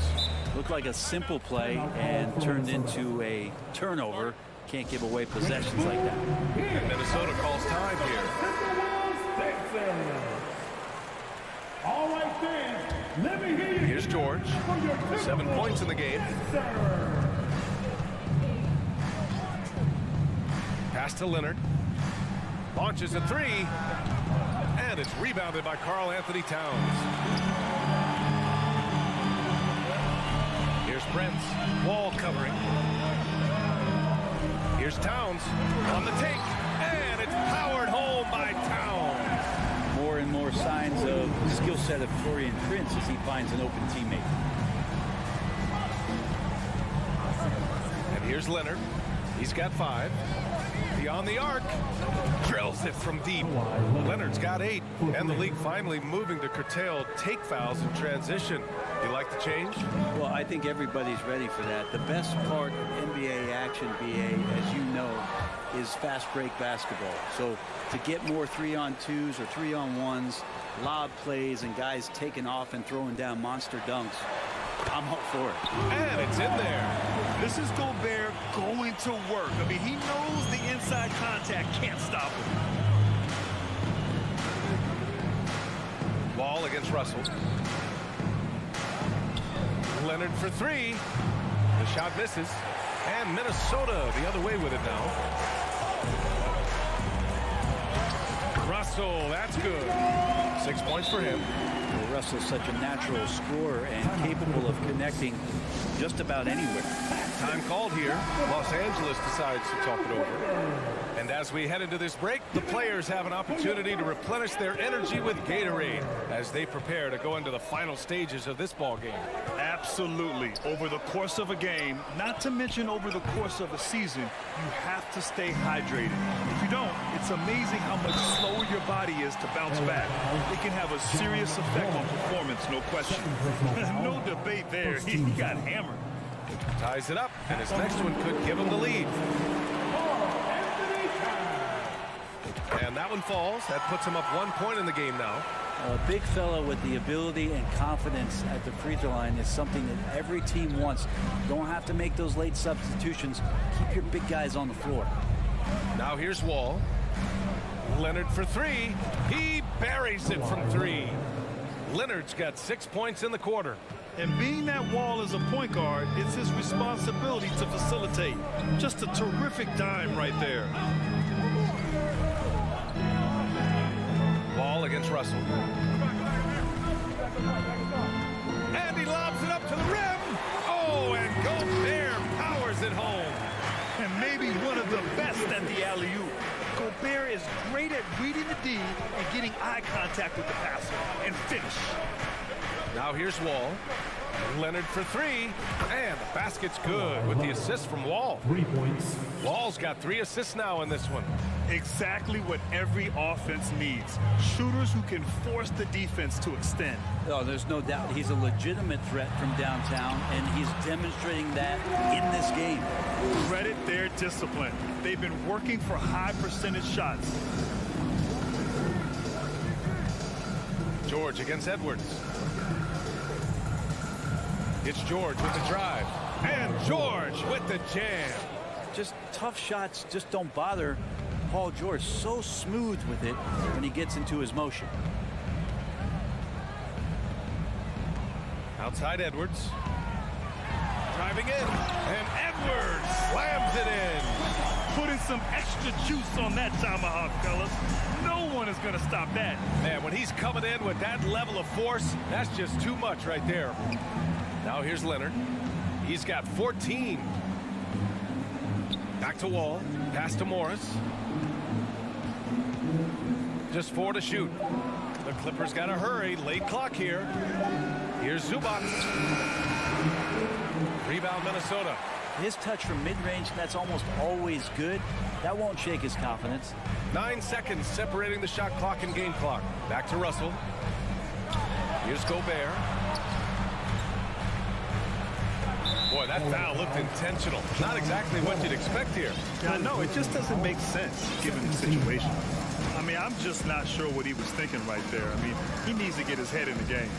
Looked like a simple play and turned into a turnover. Can't give away possessions like that. And Minnesota calls time here. All right, fans, let me hear you. Here's George. 7 points in the game. Pass to Leonard. Launches a three. And it's rebounded by Karl Anthony Towns. Here's Prince. Wall covering. Here's Towns on the take. And it's powered home by Towns. More and more signs of the skill set of Taurean Prince as he finds an open teammate. And here's Leonard. He's got 5. Beyond the arc. Drills it from deep. Leonard's got 8. And the league finally moving to curtail take fouls in transition. You like the change? Well, I think everybody's ready for that. The best part of NBA action, BA, as you know, is fast break basketball. So to get more 3-on-2s or 3-on-1s, lob plays, and guys taking off and throwing down monster dunks, I'm up for it. And it's in there. This is Gobert going to work. I mean, he knows the inside contact can't stop him. Wall against Russell. Leonard for 3. The shot misses. And Minnesota the other way with it now. Russell, that's good. 6 points for him. Well, Russell's such a natural scorer and capable of connecting just about anywhere. Time called here. Los Angeles decides to talk it over. And as we head into this break, the players have an opportunity to replenish their energy with Gatorade as they prepare to go into the final stages of this ball game. Absolutely. Over the course of a game, not to mention over the course of a season, you have to stay hydrated. If you don't, it's amazing how much slower your body is to bounce back. It can have a serious effect on performance, no question. No debate there. He got hammered. Ties it up, and his next one could give him the lead. And that one falls. That puts him up 1 point in the game now. A big fella with the ability and confidence at the free throw line is something that every team wants. Don't have to make those late substitutions. Keep your big guys on the floor. Now here's Wall. Leonard for three. He buries it from three. Leonard's got 6 points in the quarter. And being that Wall is a point guard, it's his responsibility to facilitate. Just a terrific dime right there. Wall against Russell. And he lobs it up to the rim. Oh, and Gobert powers it home. And maybe one of the best at the alley-oop. Gobert is great at reading the D and getting eye contact with the passer and finish. Now here's Wall. Leonard for three. And the basket's good with the assist from Wall. 3 points. Wall's got 3 assists now in this one. Exactly what every offense needs. Shooters who can force the defense to extend. Oh, there's no doubt he's a legitimate threat from downtown, and he's demonstrating that in this game. Credit their discipline. They've been working for high percentage shots. George against Edwards. It's George with the drive. And George with the jam. Just tough shots just don't bother Paul George. So smooth with it when he gets into his motion. Outside Edwards. Driving in. And Edwards slams it in. Putting some extra juice on that tomahawk, fellas. No one is going to stop that. Man, when he's coming in with that level of force, that's just too much right there. Now here's Leonard. He's got 14. Back to Wall. Pass to Morris. Just 4 to shoot. The Clippers got to hurry. Late clock here. Here's Zubac. Rebound Minnesota. His touch from mid-range, that's almost always good. That won't shake his confidence. 9 seconds separating the shot clock and game clock. Back to Russell. Here's Gobert. Boy, that foul looked intentional. Not exactly what you'd expect here. Yeah, I know. It just doesn't make sense given the situation. I mean, I'm just not sure what he was thinking right there. I mean, he needs to get his head in the game.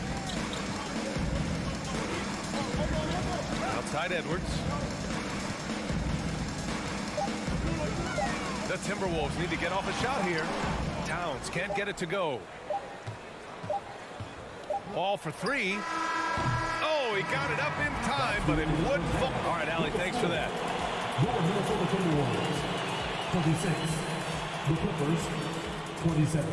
Outside Edwards. The Timberwolves need to get off a shot here. Towns can't get it to go. Ball for three. Oh, he got it up in time, but it wouldn't fall. All right, Allie, thanks for that. Your Minnesota Timberwolves, 26. The Clippers, 27.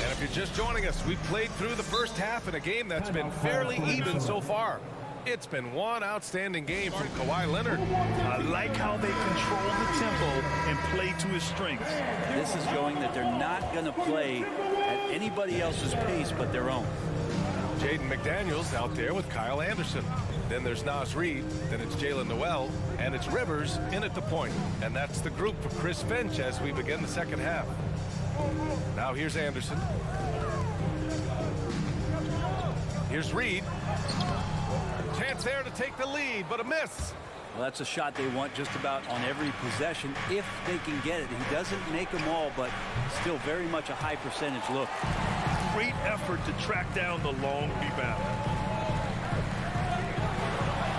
And if you're just joining us, we played through the first half in a game that's been fairly even so far. It's been one outstanding game from Kawhi Leonard. I like how they control the tempo and play to his strengths. This is showing that they're not going to play at anybody else's pace but their own. Jaden McDaniels out there with Kyle Anderson. Then there's Naz Reid. Then it's Jalen Noel. And it's Rivers in at the point. And that's the group for Chris Finch as we begin the second half. Now here's Anderson. Here's Reid. Chance there to take the lead, but a miss. Well, that's a shot they want just about on every possession if they can get it. He doesn't make them all, but still very much a high percentage look. Great effort to track down the long rebound.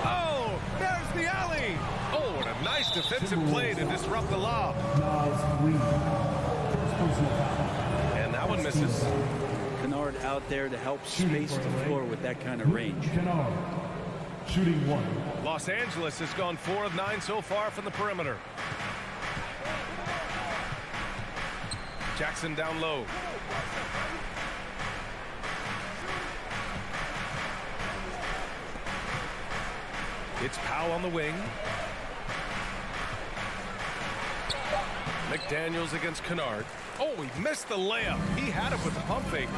Oh, there's the alley. Oh, and a nice defensive play to disrupt the lob. And that one misses. Kennard out there to help space the floor with that kind of range. Shooting 1. Los Angeles has gone 4 of 9 so far from the perimeter. Jackson down low. It's Powell on the wing. McDaniels against Kennard. Oh, he missed the layup. He had it with the pump fake.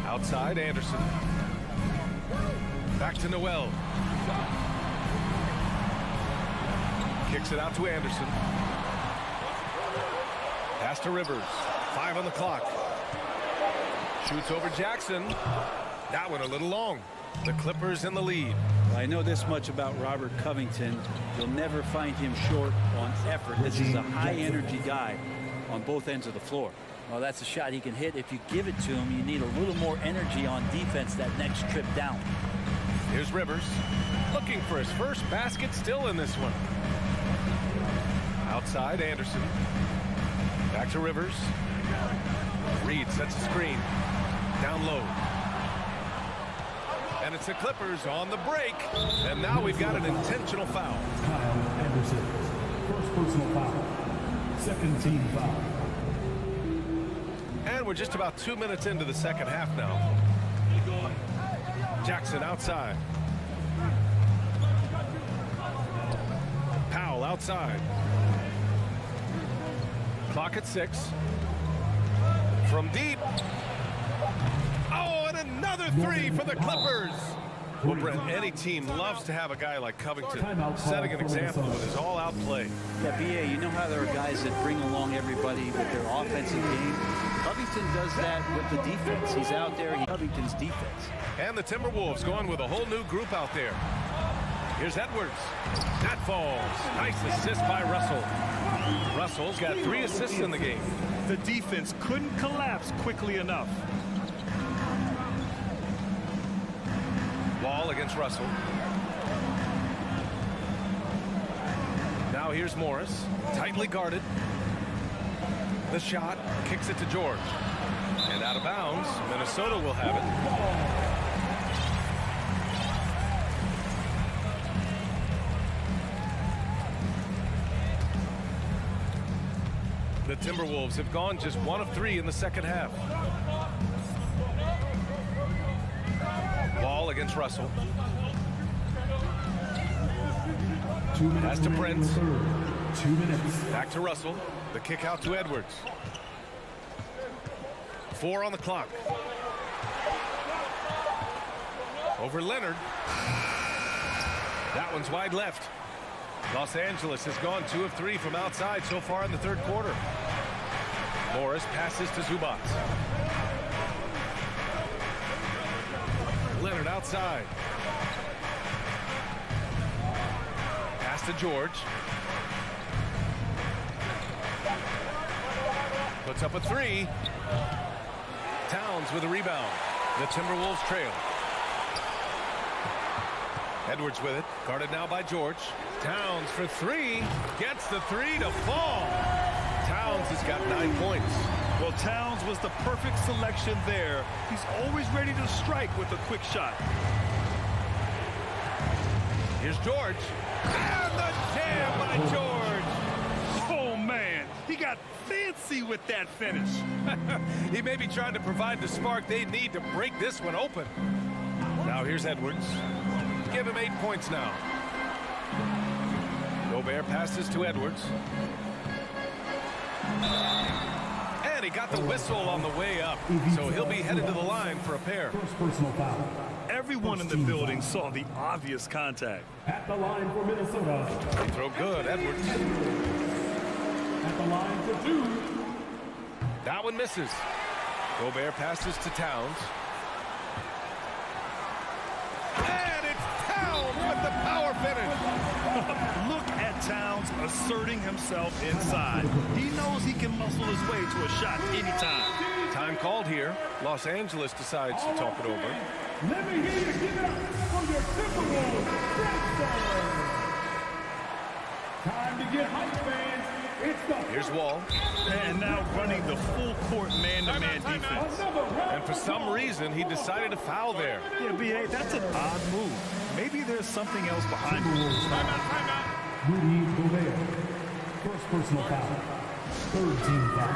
Outside, Anderson. Back to Noel. Kicks it out to Anderson. Pass to Rivers. 5 on the clock. Shoots over Jackson. That one a little long. The Clippers in the lead. Well, I know this much about Robert Covington. You'll never find him short on effort. This is a high-energy guy on both ends of the floor. Well, that's a shot he can hit. If you give it to him, you need a little more energy on defense that next trip down. Here's Rivers. Looking for his first basket, still in this one. Outside, Anderson. Back to Rivers. Reed sets a screen. Down low. And it's the Clippers on the break. And now we've got an intentional foul. Kyle Anderson. First personal foul. Second team foul. And we're just about 2 minutes into the second half now. Jackson outside. Powell outside. Clock at 6. From deep. Oh, and another three for the Clippers. Well, Brent, any team loves to have a guy like Covington setting an example with his all-out play. Yeah, B.A., you know how there are guys that bring along everybody with their offensive game? Covington does that with the defense. He's out there, Covington's defense. And the Timberwolves going with a whole new group out there. Here's Edwards. That falls. Nice assist by Russell. Russell's got 3 assists in the game. The defense couldn't collapse quickly enough. Wall against Russell. Now here's Morris. Tightly guarded. The shot. Kicks it to George. And out of bounds. Minnesota will have it. The Timberwolves have gone just 1 of 3 in the second half. Wall against Russell. Pass to Prince. 2 minutes. Back to Russell. The kick out to Edwards. 4 on the clock. Over Leonard. That one's wide left. Los Angeles has gone 2 of 3 from outside so far in the third quarter. Morris passes to Zubac. Leonard outside. Pass to George. Puts up a 3. Towns with a rebound. The Timberwolves trail. Edwards with it. Guarded now by George. Towns for 3. Gets the 3 to fall. Towns has got 9 points. Well, Towns was the perfect selection there. He's always ready to strike with a quick shot. Here's George. And the jam by George. Oh, man. He got fancy with that finish. He may be trying to provide the spark they need to break this one open. Now here's Edwards. Give him 8 points now. Gobert passes to Edwards. And he got the whistle on the way up. So he'll be headed to the line for a pair. First personal foul. Everyone in the building saw the obvious contact. At the line for Minnesota. They throw good, Edwards. At the line for 2. That one misses. Gobert passes to Towns. And it's Towns with the power finish. Look at Towns asserting himself inside. He knows he can muscle his way to a shot anytime. Time called here. Los Angeles decides to talk it over. Let me hear you give it up for your Timberwolves. Time to get hype, fans. It's the Here's Wall. And now running the full court man-to-man defense. And for some reason, he decided to foul there. Yeah, B.A., that's an odd move. Maybe there's something else behind it. Timeout. Rudy Gobert. First personal foul. Third team foul.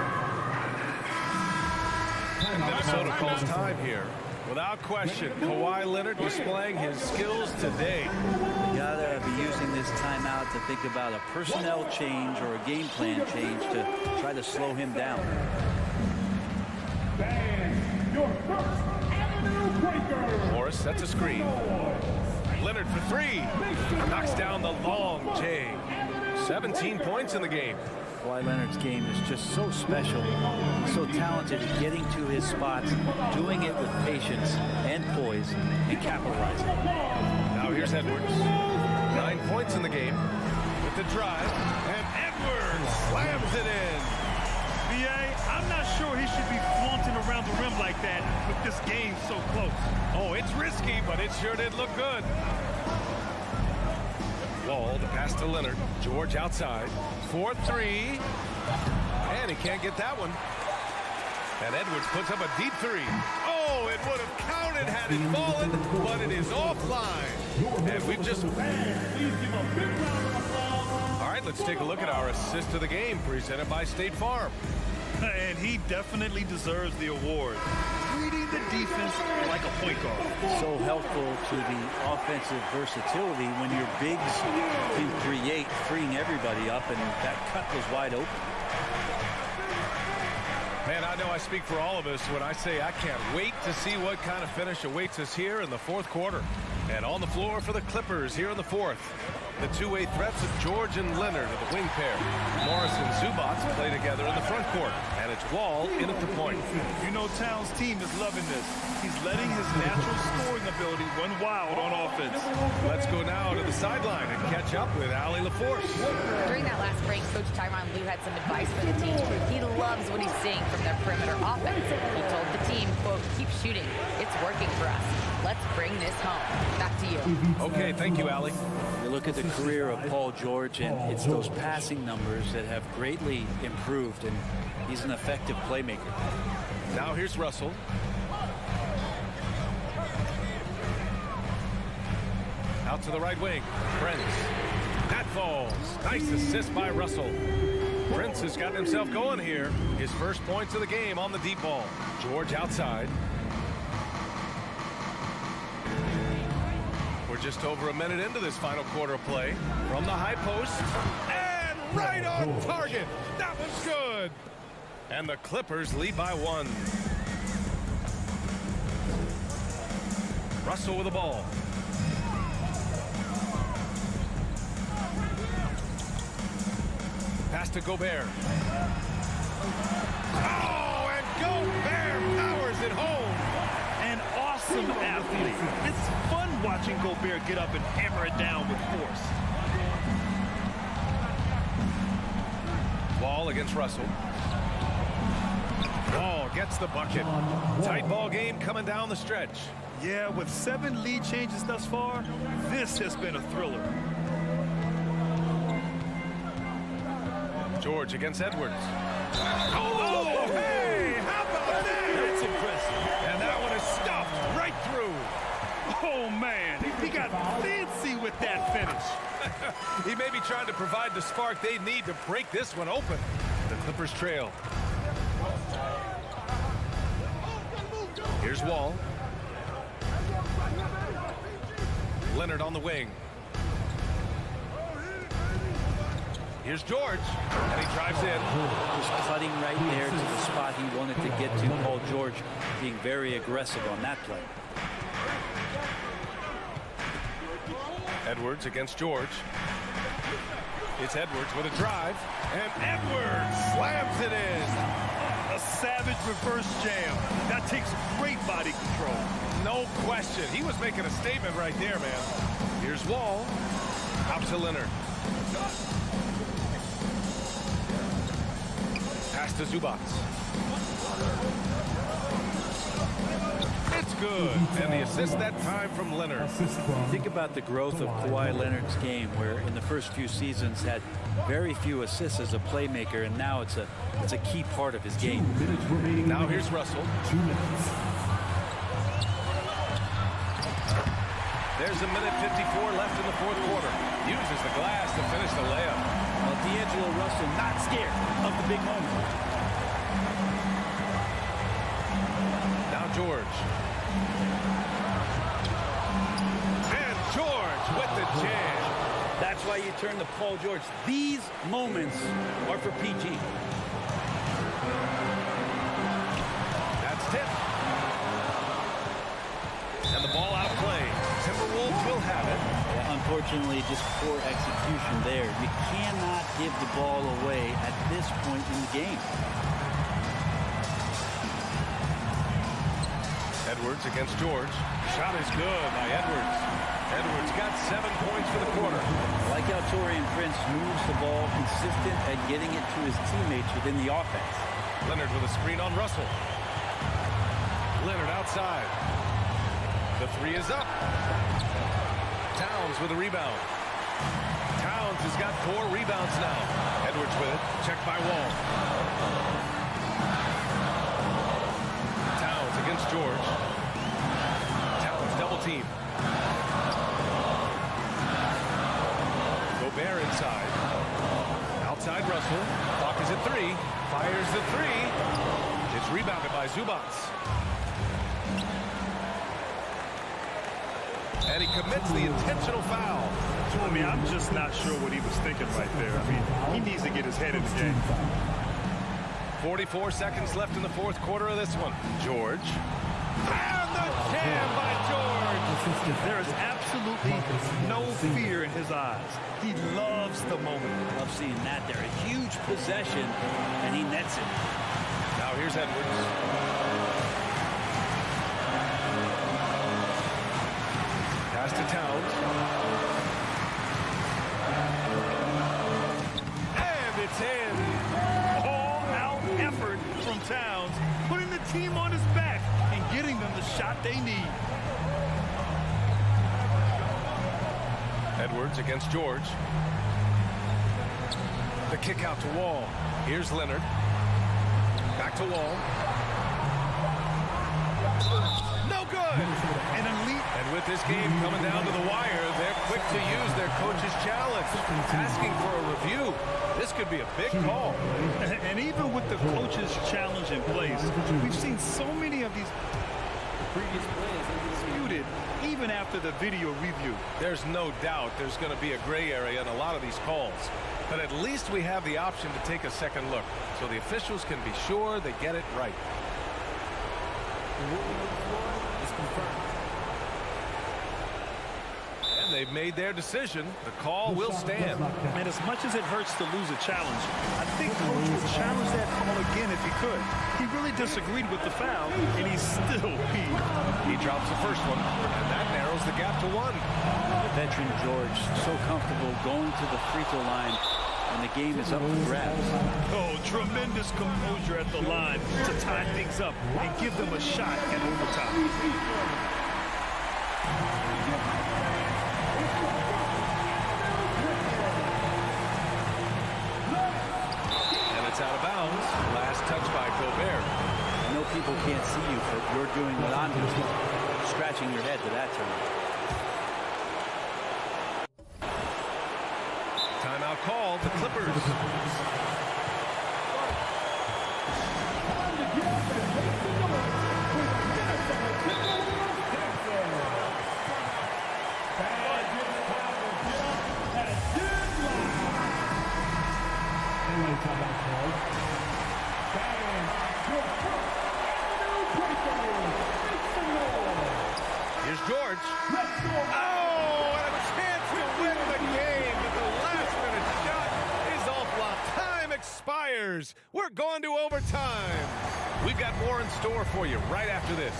And Minnesota calls time here. Without question, Kawhi Leonard displaying his skills today. You gotta be using this timeout to think about a personnel change or a game plan change to try to slow him down. Fans, your first Avenue Breaker. Morris sets a screen. Leonard for 3. Knocks down the long J. 17 points in the game. Kawhi Leonard's game is just so special. He's so talented at getting to his spots, doing it with patience and poise, and capitalizing. Now here's Edwards. 9 points in the game with the drive, and Edwards slams it in. B.A., I'm not sure he should be flaunting around the rim like that with this game so close. Oh, it's risky, but it sure did look good. Wall, the pass to Leonard. George outside. 4-3. And he can't get that one. And Edwards puts up a deep three. Oh, it would have counted had it fallen, but it is offline. And we've just... All right, let's take a look at our assist of the game presented by State Farm. And he definitely deserves the award. Reading the defense like a point guard. So helpful to the offensive versatility when your bigs can create, freeing everybody up, and that cut was wide open. Man, I know I speak for all of us when I say I can't wait to see what kind of finish awaits us here in the fourth quarter. And on the floor for the Clippers here in the fourth, the two-way threats of George and Leonard are the wing pair. Morris and Zubats play together in the front court. And it's Wall in at the point. You know Towns' team is loving this. He's letting his natural scoring ability run wild on offense. Let's go now to the sideline and catch up with Allie LaForce. During that last break, Coach Tyronn Lue had some advice for the team. He loves what he's seeing from their perimeter offense. He told the team, quote, keep shooting. It's working for us. Let's bring this home. Back to you. Okay, thank you, Allie. You look at the career of Paul George, and it's those passing numbers that have greatly improved, and he's an effective playmaker. Now here's Russell. Out to the right wing. Prince. That falls. Nice assist by Russell. Prince has gotten himself going here. His first points of the game on the deep ball. George outside. We're just over a minute into this final quarter of play. From the high post. And right on target. That one's good. And the Clippers lead by 1. Russell with the ball. Pass to Gobert. Oh, and Gobert powers it home. An awesome athlete. It's fun watching Gobert get up and hammer it down with force. Wall against Russell. Wall gets the bucket. Tight ball game coming down the stretch. Yeah, with 7 lead changes thus far, this has been a thriller. George against Edwards. Oh, hey! How about that? That's impressive. And that one is stuffed right through. Oh, man. He got fancy with that finish. He may be trying to provide the spark they need to break this one open. The Clippers trail. Here's Wall. Leonard on the wing. Here's George, and he drives in. Just cutting right there to the spot he wanted to get to. Paul George being very aggressive on that play. Edwards against George. It's Edwards with a drive, and Edwards slams it in. A savage reverse jam. That takes great body control. No question. He was making a statement right there, man. Here's Wall. Out to Leonard. Pass to Zubats. It's good. And the assist that time from Leonard. Think about the growth of Kawhi Leonard's game, where in the first few seasons had very few assists as a playmaker, and now it's a key part of his game. Now here's Russell. 2 minutes. There's a minute 54 left in the fourth quarter. Uses the glass to finish the layup. Well, D'Angelo Russell not scared of the big moment. Now George. And George with the jam. That's why you turn to Paul George. These moments are for PG. That's tipped. And the ball out of play. To Timberwolves will have it. Yeah, unfortunately, just poor execution there. You cannot give the ball away at this point in the game. Edwards against George. Shot is good by Edwards. Edwards got 7 points for the quarter. I like how Taurean Prince moves the ball consistent at getting it to his teammates within the offense. Leonard with a screen on Russell. Leonard outside. The three is up. Towns with a rebound. Towns has got 4 rebounds now. Edwards with it. Checked by Wall. Towns against George. Towns double team. Gobert inside. Outside Russell. Clock is at 3. Fires the 3. It's rebounded by Zubats. And he commits the intentional foul. I mean, I'm just not sure what he was thinking right there. I mean, he needs to get his head in the game. 44 seconds left in the fourth quarter of this one. George. And the jam by George. There is absolutely no fear in his eyes. He loves the moment. I love seeing that there. A huge possession, and he nets it. Now here's Edwards. Pass to Towns. And it's in. All-out effort from Towns, putting the team on his back and getting them the shot they need. Edwards against George. The kick out to Wall. Here's Leonard. Back to Wall. No good. An elite. And with this game coming down to the wire, they're quick to use their coach's challenge, asking for a review. This could be a big call. And even with the coach's challenge in place, we've seen so many of these previous plays disputed even after the video review. There's no doubt there's going to be a gray area in a lot of these calls. But at least we have the option to take a second look, so the officials can be sure they get it right. And they've made their decision. The call will stand. And as much as it hurts to lose a challenge, I think Coach would challenge that call again if he could. He really disagreed with the foul, and he's still peeved. He drops the first one, and that narrows the gap to 1. The veteran George, so comfortable going to the free throw line, and the game is up for grabs. Oh, tremendous composure at the line to tie things up and give them a shot in overtime. Out of bounds. Last touch by Gobert. I know people can't see you, but you're doing what I'm doing. Scratching your head to that turn. Timeout called. The Clippers. Here's George. Oh, and a chance to win the game, but the last-minute shot is off block. Time expires. We're going to overtime. We've got more in store for you right after this.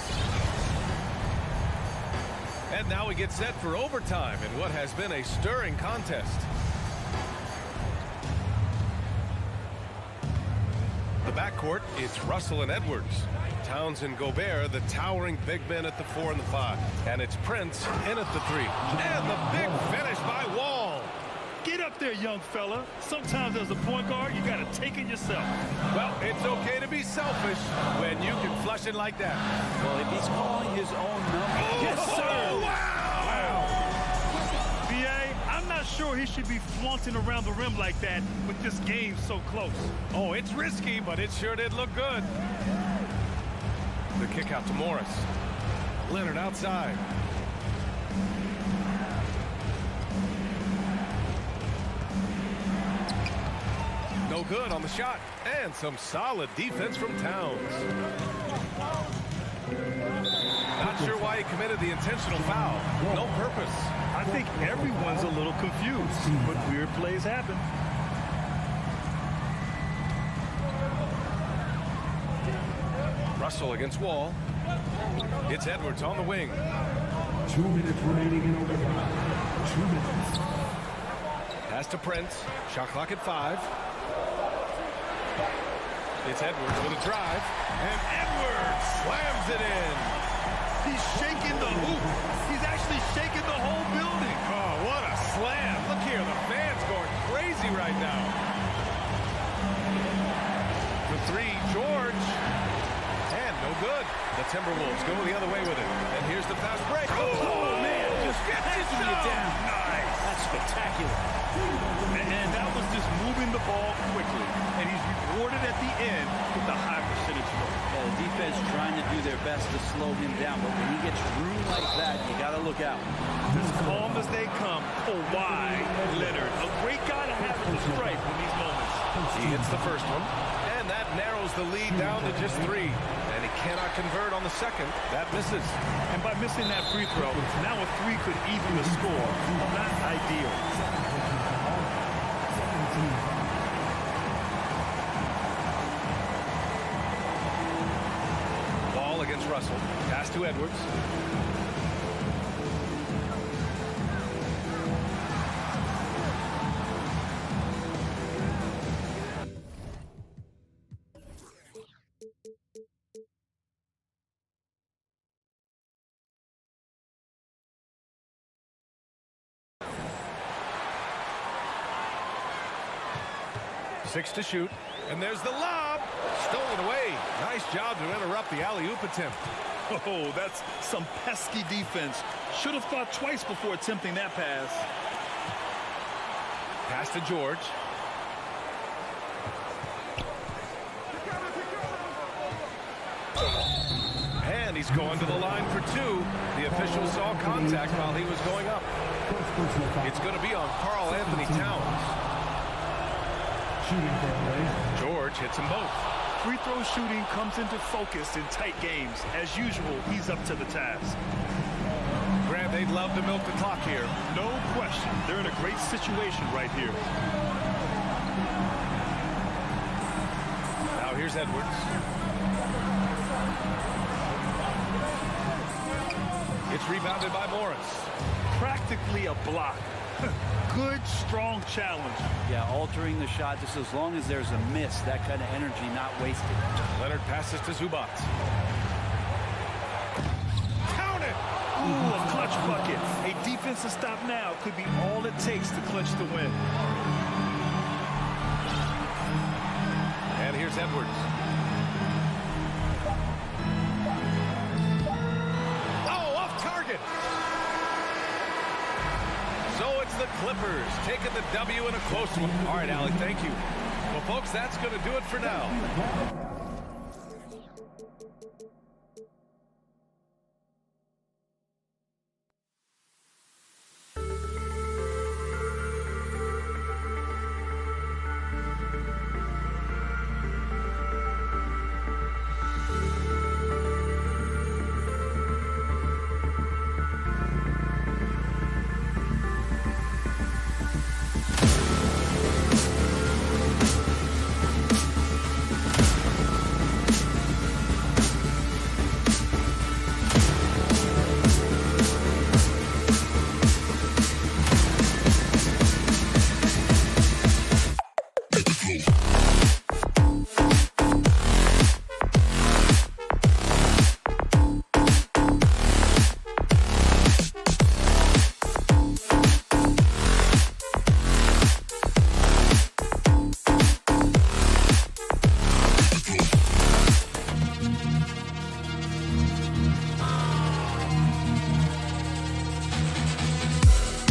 And now we get set for overtime in what has been a stirring contest. The backcourt, it's Russell and Edwards. Towns and Gobert, the towering big men at the 4 and the 5. And it's Prince in at the 3. And the big finish by Wall. Get up there, young fella. Sometimes as a point guard, you got to take it yourself. Well, it's okay to be selfish when you can flush it like that. Well, if he's calling his own number. Oh, yes, sir. Wow. B.A., I'm not sure he should be flaunting around the rim like that with this game so close. Oh, it's risky, but it sure did look good. The kick out to Morris. Leonard outside. No good on the shot. And some solid defense from Towns. Not sure why he committed the intentional foul. No purpose. I think everyone's a little confused, but weird plays happen. Russell against Wall. It's Edwards on the wing. 2 minutes remaining in overtime. 2 minutes. Pass to Prince. Shot clock at 5. It's Edwards with a drive. And Edwards slams it in. He's shaking the hoop. He's actually shaking the whole building. Oh, what a slam. Look here, the fans going crazy right now. The 3, George. And no good. The Timberwolves go the other way with it. And here's the fast break. Oh man, just gets you down. Nice. That's spectacular. And that was just moving the ball quickly. And he's rewarded at the end with the high percentage look. Yeah, the defense trying to do their best to slow him down, but when he gets room like that, you got to look out. As calm as they come, Kawhi Leonard, a great guy to have at the stripe in these moments. He hits the first one, and that narrows the lead down to just 3. And he cannot convert on the second. That misses. And by missing that free throw, now a 3 could even the score. Not ideal. Ball against Russell. Pass to Edwards. Six to shoot, and there's the lob. Stolen away. Nice job to interrupt the alley-oop attempt. Oh, that's some pesky defense. Should have thought twice before attempting that pass. Pass to George. And he's going to the line for 2. The official saw contact while he was going up. It's going to be on Karl Anthony Towns. George hits them both. Free throw shooting comes into focus in tight games. As usual, he's up to the task. Grant, they'd love to milk the clock here. No question. They're in a great situation right here. Now here's Edwards. It's rebounded by Morris. Practically a block. Good, strong challenge. Yeah, altering the shot just as long as there's a miss, that kind of energy not wasted. Leonard passes to Zubac. Count it! Ooh, a clutch bucket. A defensive stop now could be all it takes to clinch the win. And here's Edwards. Oh, off target! So it's the Clippers taking the W in a close one. All right, Allie, thank you. Well, folks, that's going to do it for now.